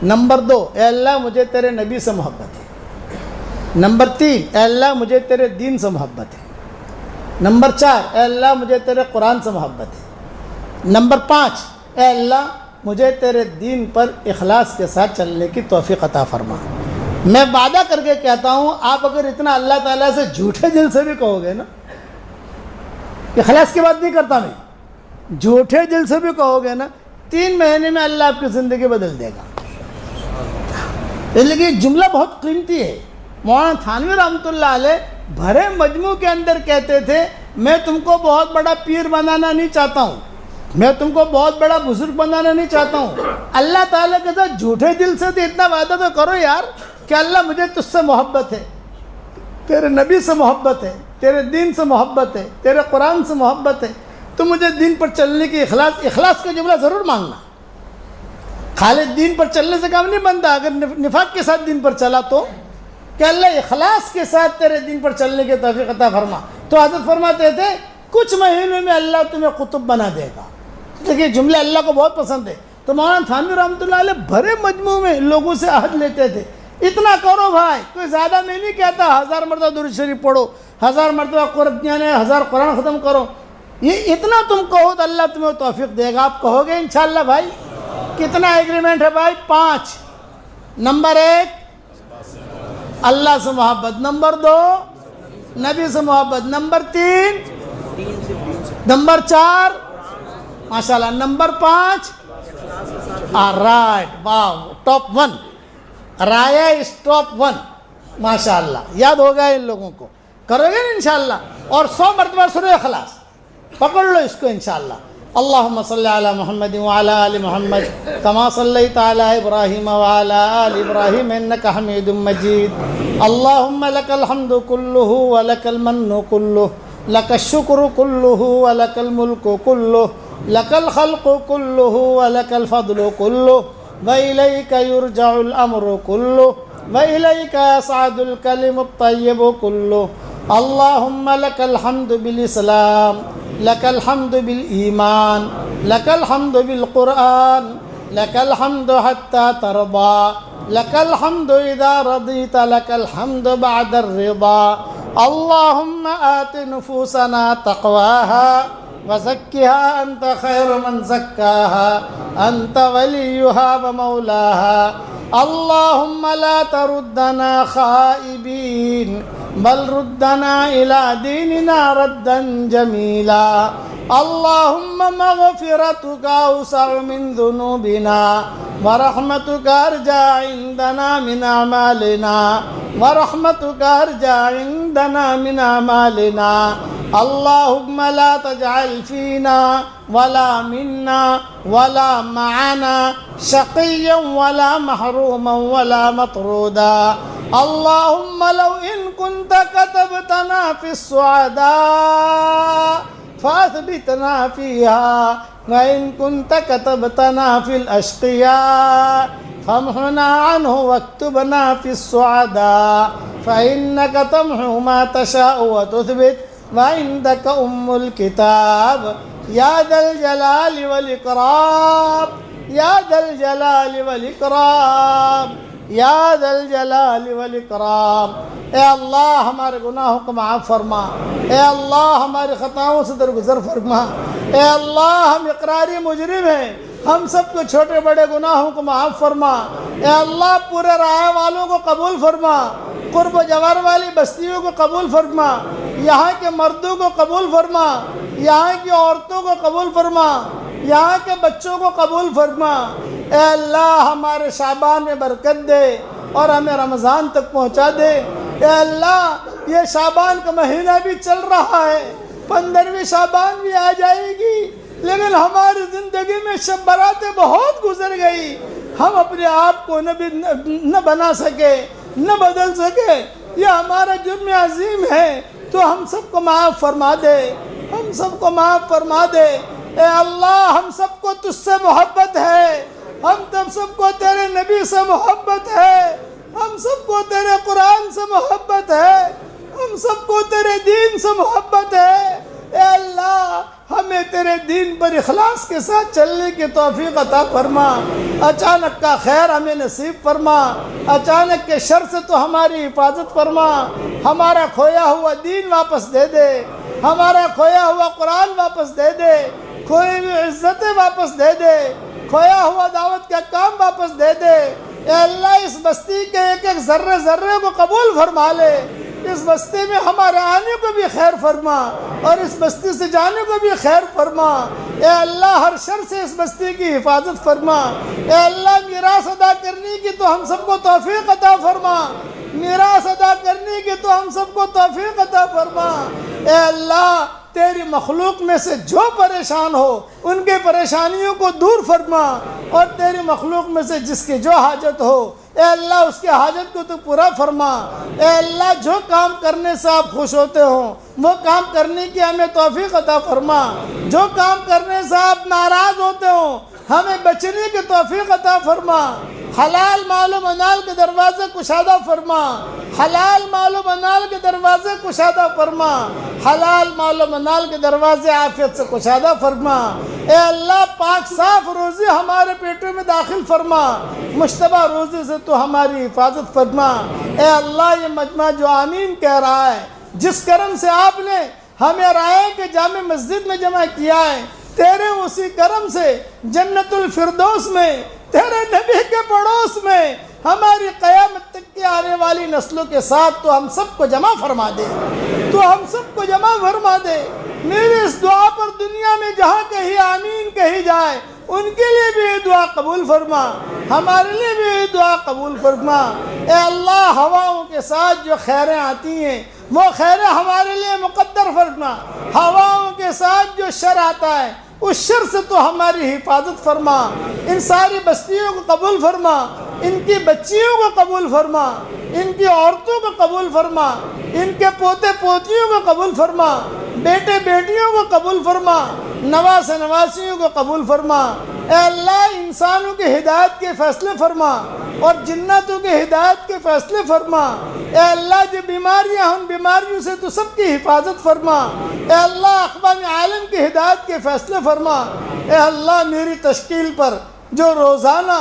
نمبر 2 اے اللہ مجھے تیرے نبی سے محبت ہے. نمبر 3 اے اللہ مجھے تیرے دین سے محبت ہے. نمبر 4 اے اللہ مجھے تیرے قرآن سے محبت ہے. نمبر 5 اے اللہ مجھے تیرے دین پر اخلاص کے ساتھ چلنے کی توفیق عطا فرما. میں وعدہ کر کے کہتا ہوں آپ اگر اتنا اللہ تعالیٰ سے جھوٹے دل سے بھی کہو گے نا، اخلاص کی بات نہیں کرتا میں، جھوٹے دل سے بھی کہو گے نا، 3 مہینے میں اللہ آپ کی زندگی بدل دے گا. لیکن یہ جملہ بہت قیمتی ہے. مولانا تھانوی رحمۃ اللہ علیہ بھرے مجموع کے اندر کہتے تھے میں تم کو بہت بڑا پیر بنانا نہیں چاہتا ہوں، میں تم کو بہت بڑا بزرگ بنانا نہیں چاہتا ہوں. اللہ تعالیٰ کے ساتھ جھوٹے دل سے تو اتنا وعدہ تو کرو یار کہ اللہ مجھے تجھ سے محبت ہے, تیرے نبی سے محبت ہے, تیرے دین سے محبت ہے, تیرے قرآن سے محبت ہے, تو مجھے دین پر چلنے کی اخلاص کا جملہ ضرور مانگنا. خالد دین پر چلنے سے کام نہیں بنتا. اگر نفاق کے ساتھ دین پر چلا تو کہ اللہ اخلاص کے ساتھ تیرے دین پر چلنے کی توفیق عطا فرما. تو حضرت فرماتے تھے کچھ مہینوں میں اللہ تمہیں قطب بنا دے گا. دیکھیے جملے اللہ کو بہت پسند ہے. تو مولانا تھانوی رحمۃ اللہ علیہ بھرے مجموع میں لوگوں سے عہد لیتے تھے, اتنا کرو بھائی, کوئی زیادہ میں نہیں کہتا 1000 مرتبہ درود شریف پڑھو, 1000 مرتبہ قرآن یعنی 1000 قرآن ختم کرو, یہ اتنا تم کہو تو اللہ تمہیں توفیق دے گا. آپ کہو گے انشاءاللہ بھائی؟ کتنا ایگریمنٹ ہے بھائی؟ 5. نمبر 1 اللہ سے محبت, نمبر 2 نبی سے محبت, نمبر 3 نمبر 4 ماشاءاللہ, نمبر 5 رائٹ, واو, ٹاپ 1 رایا اس ٹاپ 1 ماشاءاللہ. یاد ہوگا ان لوگوں کو, کرو گے نا انشاءاللہ. اور 100 مرتبہ سورہ اخلاص پکڑ لو اس کو انشاءاللہ. اللہم صلی علی محمد وعلی آل محمد کما صلیت علی ابراہیم وعلی آل ابراہیم انک حمید مجید. اللہم لک الحمد کلہ ولک المن کلہ لک الشکر کلہ ولک الملک کلہ لک الخلق کلہ ولک الفضل کلہ وإلیک یرجع الامر کلہ وإلیک یصعد الکلم الطیب کلہ. اللہم لک الحمد بالاسلام لک الحمد بالایمان لک الحمد بالقرآن لک الحمد حتی ترضا لک الحمد اذا رضیت لک الحمد بعد الرضا. اللہم آت نفوسنا تقواها وزکها انت خیر من زکاها انت ولیها ومولاها. اللہم لا تردنا خائبین بل ردنا الى دیننا ردا جمیلا. اللہم مغفرتک اوسع من ذنوبنا ورحمتک ارجع عندنا من اعمالنا ورحمتک ارجع عندنا من اعمالنا. اللہم لا تجعل فینا ولا منا ولا معنا شقیا ولا محروما ولا مطرودا. اللہم لو ان كنت كتبتنا في السعداء فاثبتنا فيها وإن كنت كتبتنا في الأشقياء فامحنا عنه واكتبنا في السعداء فإنك تمحو ما تشاء وتثبت وعندك الكتاب. يا ذا الجلال والإكرام يا ذا الجلال والإكرام یا ذا الجلال والاکرام. اے اللہ ہمارے گناہوں کو معاف فرما, اے اللہ ہماری خطاؤں سے درگزر فرما, اے اللہ ہم اقراری مجرم ہیں, ہم سب کو چھوٹے بڑے گناہوں کو معاف فرما. اے اللہ پورے رائے والوں کو قبول فرما, قرب و جوار والی بستیوں کو قبول فرما, یہاں کے مردوں کو قبول فرما, یہاں کی عورتوں کو قبول فرما, یہاں کے بچوں کو قبول فرما. اے اللہ ہمارے شعبان میں برکت دے اور ہمیں رمضان تک پہنچا دے. اے اللہ یہ شعبان کا مہینہ بھی چل رہا ہے, 15ویں شعبان بھی آ جائے گی, لیکن ہماری زندگی میں شب براتیں بہت گزر گئی, ہم اپنے آپ کو نہ بنا سکے نہ بدل سکے. یہ ہمارا جرم عظیم ہے, تو ہم سب کو معاف فرما دے, ہم سب کو معاف فرما دے. اے اللہ ہم سب کو تجھ سے محبت ہے, ہم سب کو تیرے نبی سے محبت ہے, ہم سب کو تیرے قرآن سے محبت ہے, ہم سب کو تیرے دین سے محبت ہے. اے اللہ ہمیں تیرے دین پر اخلاص کے ساتھ چلنے کی توفیق عطا فرما. اچانک کا خیر ہمیں نصیب فرما, اچانک کے شر سے تو ہماری حفاظت فرما. ہمارا کھویا ہوا دین واپس دے دے, ہمارا کھویا ہوا قرآن واپس دے دے, کھوئی ہوئی عزتیں واپس دے دے, کھویا ہوا دعوت کا کام واپس دے دے. اے اللہ اس بستی کے ایک ایک ذرے ذرے کو قبول فرما لے, اس بستی میں ہمارے آنے کو بھی خیر فرما اور اس بستی سے جانے کو بھی خیر فرما. اے اللہ ہر شر سے اس بستی کی حفاظت فرما. اے اللہ میراث ادا کرنے کی تو ہم سب کو توفیق عطا فرما, میراث ادا کرنے کی تو ہم سب کو توفیق عطا فرما. اے اللہ تیری مخلوق میں سے جو پریشان ہو ان کے پریشانیوں کو دور فرما، اور تیری مخلوق میں سے جس کی جو حاجت ہو اے اللہ اس کی حاجت کو تو پورا فرما۔ اے اللہ جو کام کرنے سے آپ خوش ہوتے ہوں وہ کام کرنے کی ہمیں توفیق عطا فرما، جو کام کرنے سے آپ ناراض ہوتے ہوں ہمیں بچنے کی توفیق عطا فرما۔ حلال مال و منال کے دروازے کشادہ فرما، حلال مال و منال کے دروازے کشادہ فرما، حلال مال و منال کے دروازے عافیت سے کشادہ فرما۔ اے اللہ پاک صاف روزی ہمارے پیٹوں میں داخل فرما، مشتبہ روزی سے تو ہماری حفاظت فرما۔ اے اللہ یہ مجمع جو آمین کہہ رہا ہے، جس کرم سے آپ نے ہمیں رائے کے جامع مسجد میں جمع کیا ہے، تیرے اسی کرم سے جنت الفردوس میں تیرے نبی کے پڑوس میں ہماری قیامت تک کی آنے والی نسلوں کے ساتھ تو ہم سب کو جمع فرما دے، تو ہم سب کو جمع فرما دے۔ میری اس دعا پر دنیا میں جہاں کہیں آمین کہی جائے ان کے لیے بھی یہ دعا قبول فرما، ہمارے لیے بھی یہ دعا قبول فرما۔ اے اللہ ہواؤں کے ساتھ جو خیریں آتی ہیں وہ خیریں ہمارے لیے مقدر فرما، ہواؤں کے ساتھ جو شر آتا ہے اس شر سے تو ہماری حفاظت فرما۔ ان ساری بستیوں کو قبول فرما، ان کی بچیوں کو قبول فرما، ان کی عورتوں کو قبول فرما، ان کے پوتے پوتیوں کو قبول فرما، بیٹے بیٹیوں کو قبول فرما، نواز نواسیوں کو قبول فرما۔ اے اللہ انسانوں کی ہدایت کے فیصلے فرما اور جناتوں کی ہدایت کے فیصلے فرما۔ اے اللہ جو بیماریاں ان بیماریوں سے تو سب کی حفاظت فرما۔ اے اللہ اقوام عالم کی ہدایت کے فیصلے فرما۔ اے اللہ میری تشکیل پر جو روزانہ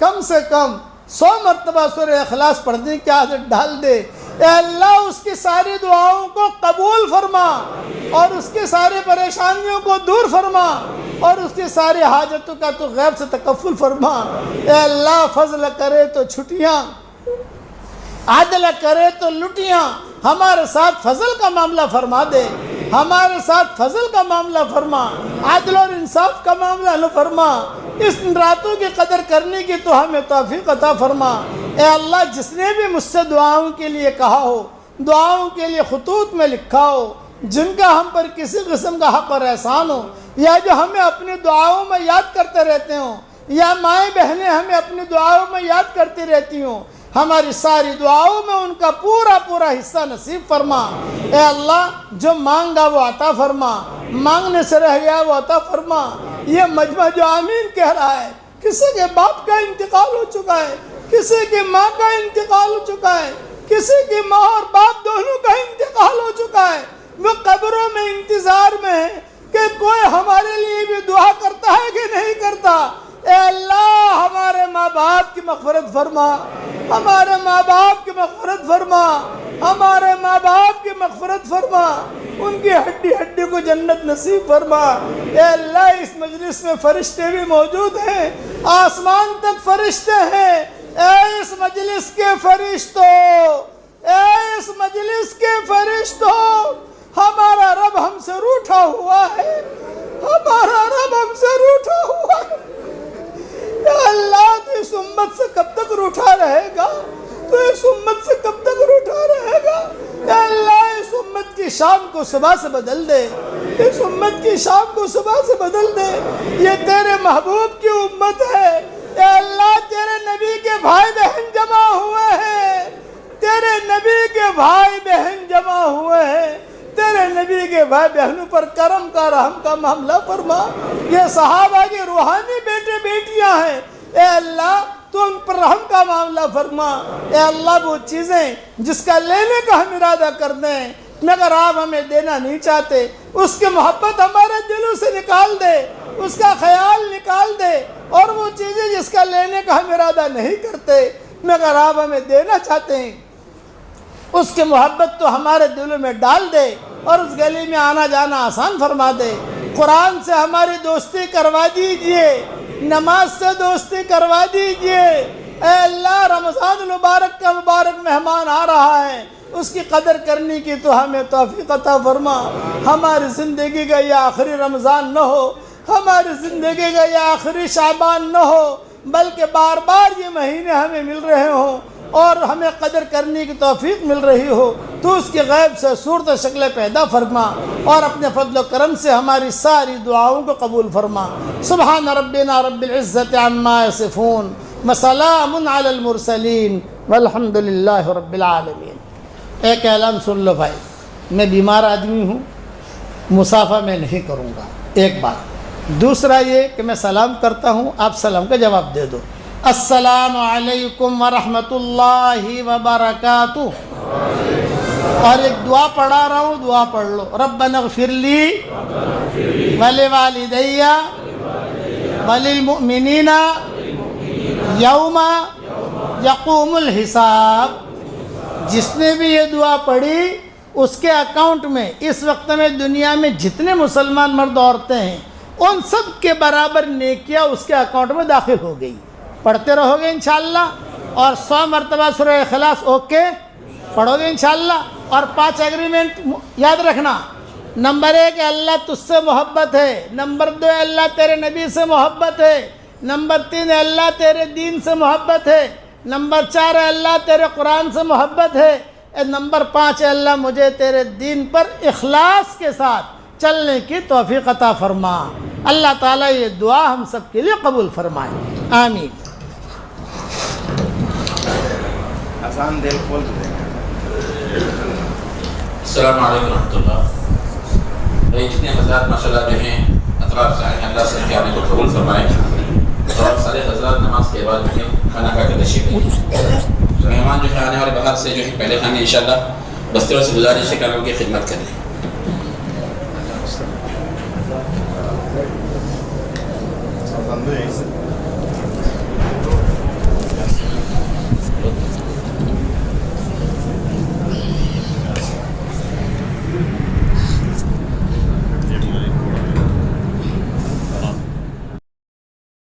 کم سے کم 100 مرتبہ سورہ اخلاص پڑھنے کی عادت ڈال دے، اے اللہ اس کی ساری دعاؤں کو قبول فرما اور اس کی ساری پریشانیوں کو دور فرما اور اس کی ساری حاجتوں کا تو غیب سے تکفل فرما۔ اے اللہ فضل کرے تو چھٹیاں، عدل کرے تو لٹیاں، ہمارے ساتھ فضل کا معاملہ فرما دے، ہمارے ساتھ فضل کا معاملہ فرما، عدل اور انصاف کا معاملہ نہ فرما۔ اس راتوں کی قدر کرنے کی تو ہمیں توفیق عطا فرما۔ اے اللہ جس نے بھی مجھ سے دعاؤں کے لیے کہا ہو، دعاؤں کے لیے خطوط میں لکھا ہو، جن کا ہم پر کسی قسم کا حق اور احسان ہو، یا جو ہمیں اپنی دعاؤں میں یاد کرتے رہتے ہوں، یا مائیں بہنیں ہمیں اپنی دعاؤں میں یاد کرتی رہتی ہوں، ہماری ساری دعاؤں میں ان کا پورا پورا حصہ نصیب فرما۔ اے اللہ جو مانگا وہ عطا فرما، مانگنے سے رہ گیا وہ عطا فرما۔ یہ مجمع جو آمین کہہ رہا ہے، کسی کے باپ کا انتقال ہو چکا ہے، کسی کی ماں کا انتقال ہو چکا ہے، کسی کی ماں اور باپ دونوں کا انتقال ہو چکا ہے، وہ قبروں میں انتظار میں ہے کہ کوئی ہمارے لیے بھی دعا کرتا ہے کہ نہیں کرتا۔ اے اللہ ہمارے ماں باپ کی مغفرت فرما، ہمارے ماں باپ کی مغفرت فرما، ہمارے ماں باپ کی مغفرت فرما، ان کی ہڈی ہڈی کو جنت نصیب فرما۔ اے اللہ اس مجلس میں فرشتے بھی موجود ہیں، آسمان تک فرشتے ہیں۔ اے اس مجلس کے فرشتوں، اے اس مجلس کے فرشتوں، ہمارا رب ہم سے روٹھا ہوا ہے، ہمارا رب ہم سے روٹھا ہوا ہے۔ اے اللہ تو اس امت سے کب تک روٹھا رہے گا؟ تو اس امت سے کب تک روٹھا رہے گا؟ اے اللہ اس امت کی شام کو صبح سے بدل دے، اس امت کی شام کو صبح سے بدل دے۔ یہ تیرے محبوب کی امت ہے۔ اے اللہ تیرے نبی کے بھائی بہن جمع ہوئے ہیں، تیرے نبی کے بھائی بہن جمع ہوئے ہیں، تیرے نبی کے بھائی بہنوں پر کرم کا رحم کا معاملہ فرما۔ یہ صحابہ کی روحانی بیٹے بیٹیاں ہیں، اے اللہ تو ان پر رحم کا معاملہ فرما۔ اے اللہ وہ چیزیں جس کا لینے کا ہم ارادہ کرتے ہیں مگر آپ ہمیں دینا نہیں چاہتے، اس کی محبت ہمارے دلوں سے نکال دے، اس کا خیال نکال دے، اور وہ چیزیں جس کا لینے کا ہم ارادہ نہیں کرتے مگر آپ ہمیں دینا چاہتے ہیں، اس کی محبت تو ہمارے دلوں میں ڈال دے اور اس گلی میں آنا جانا آسان فرما دے۔ قرآن سے ہماری دوستی کروا دیجئے، نماز سے دوستی کروا دیجئے۔ اے اللہ رمضان المبارک کا مبارک مہمان آ رہا ہے، اس کی قدر کرنے کی تو ہمیں توفیق عطا فرما۔ ہماری زندگی کا یہ آخری رمضان نہ ہو، ہماری زندگی کا یہ آخری شعبان نہ ہو، بلکہ بار بار یہ مہینے ہمیں مل رہے ہوں اور ہمیں قدر کرنے کی توفیق مل رہی ہو۔ تو تو اس کی غیب سے صورت شکل پیدا فرما اور اپنے فضل و کرم سے ہماری ساری دعاؤں کو قبول فرما. سبحان ربنا رب العزت عما یصفون وسلام علی المرسلین والحمد للہ رب العالمین. ایک اعلان سن لو بھائی، میں بیمار آدمی ہوں، مصافحہ میں نہیں کروں گا، ایک بات. دوسرا یہ کہ میں سلام کرتا ہوں، آپ سلام کا جواب دے دو. السلام علیکم ورحمۃ اللہ وبرکاتہ. اور ایک دعا پڑھا رہا ہوں، دعا پڑھ لو. ربنا اغفر لی ولوالدی وللمؤمنین یوم یقوم الحساب. جس نے بھی یہ دعا پڑھی اس کے اکاؤنٹ میں اس وقت میں دنیا میں جتنے مسلمان مرد عورتیں ہیں ان سب کے برابر نیکیاں اس کے اکاؤنٹ میں داخل ہو گئی. پڑھتے رہو گے انشاءاللہ، اور 100 مرتبہ سورہ اخلاص اوکے پڑھو گے انشاءاللہ. اور 5 ایگریمنٹ یاد رکھنا. نمبر 1 اللہ تجھ سے محبت ہے. نمبر 2 اللہ تیرے نبی سے محبت ہے. نمبر 3 اللہ تیرے دین سے محبت ہے. نمبر 4 اللہ تیرے قرآن سے محبت ہے. نمبر 5 اللہ مجھے تیرے دین پر اخلاص کے ساتھ چلنے کی توفیق عطا فرما. اللہ تعالیٰ یہ دعا ہم سب کے لیے قبول فرمائے. آمین. آسان دل کھول دیں. السلام علیکم ورحمۃ اللہ. بھائی جتنے حضرات ماشاءاللہ جو ہیں اطراف سے آئے ہیں، اللہ سب کے آنے کو قبول فرمائے. اور سارے حضرات نماز کے بعد جو ہے کھانا کھا کے تشریف لیں. مہمان جو ہے آنے والے باہر سے جو ہے پہلے کھانے انشاءاللہ بستیوں سے گزارش ہے کہ ان کی خدمت کر لیں. Sandığı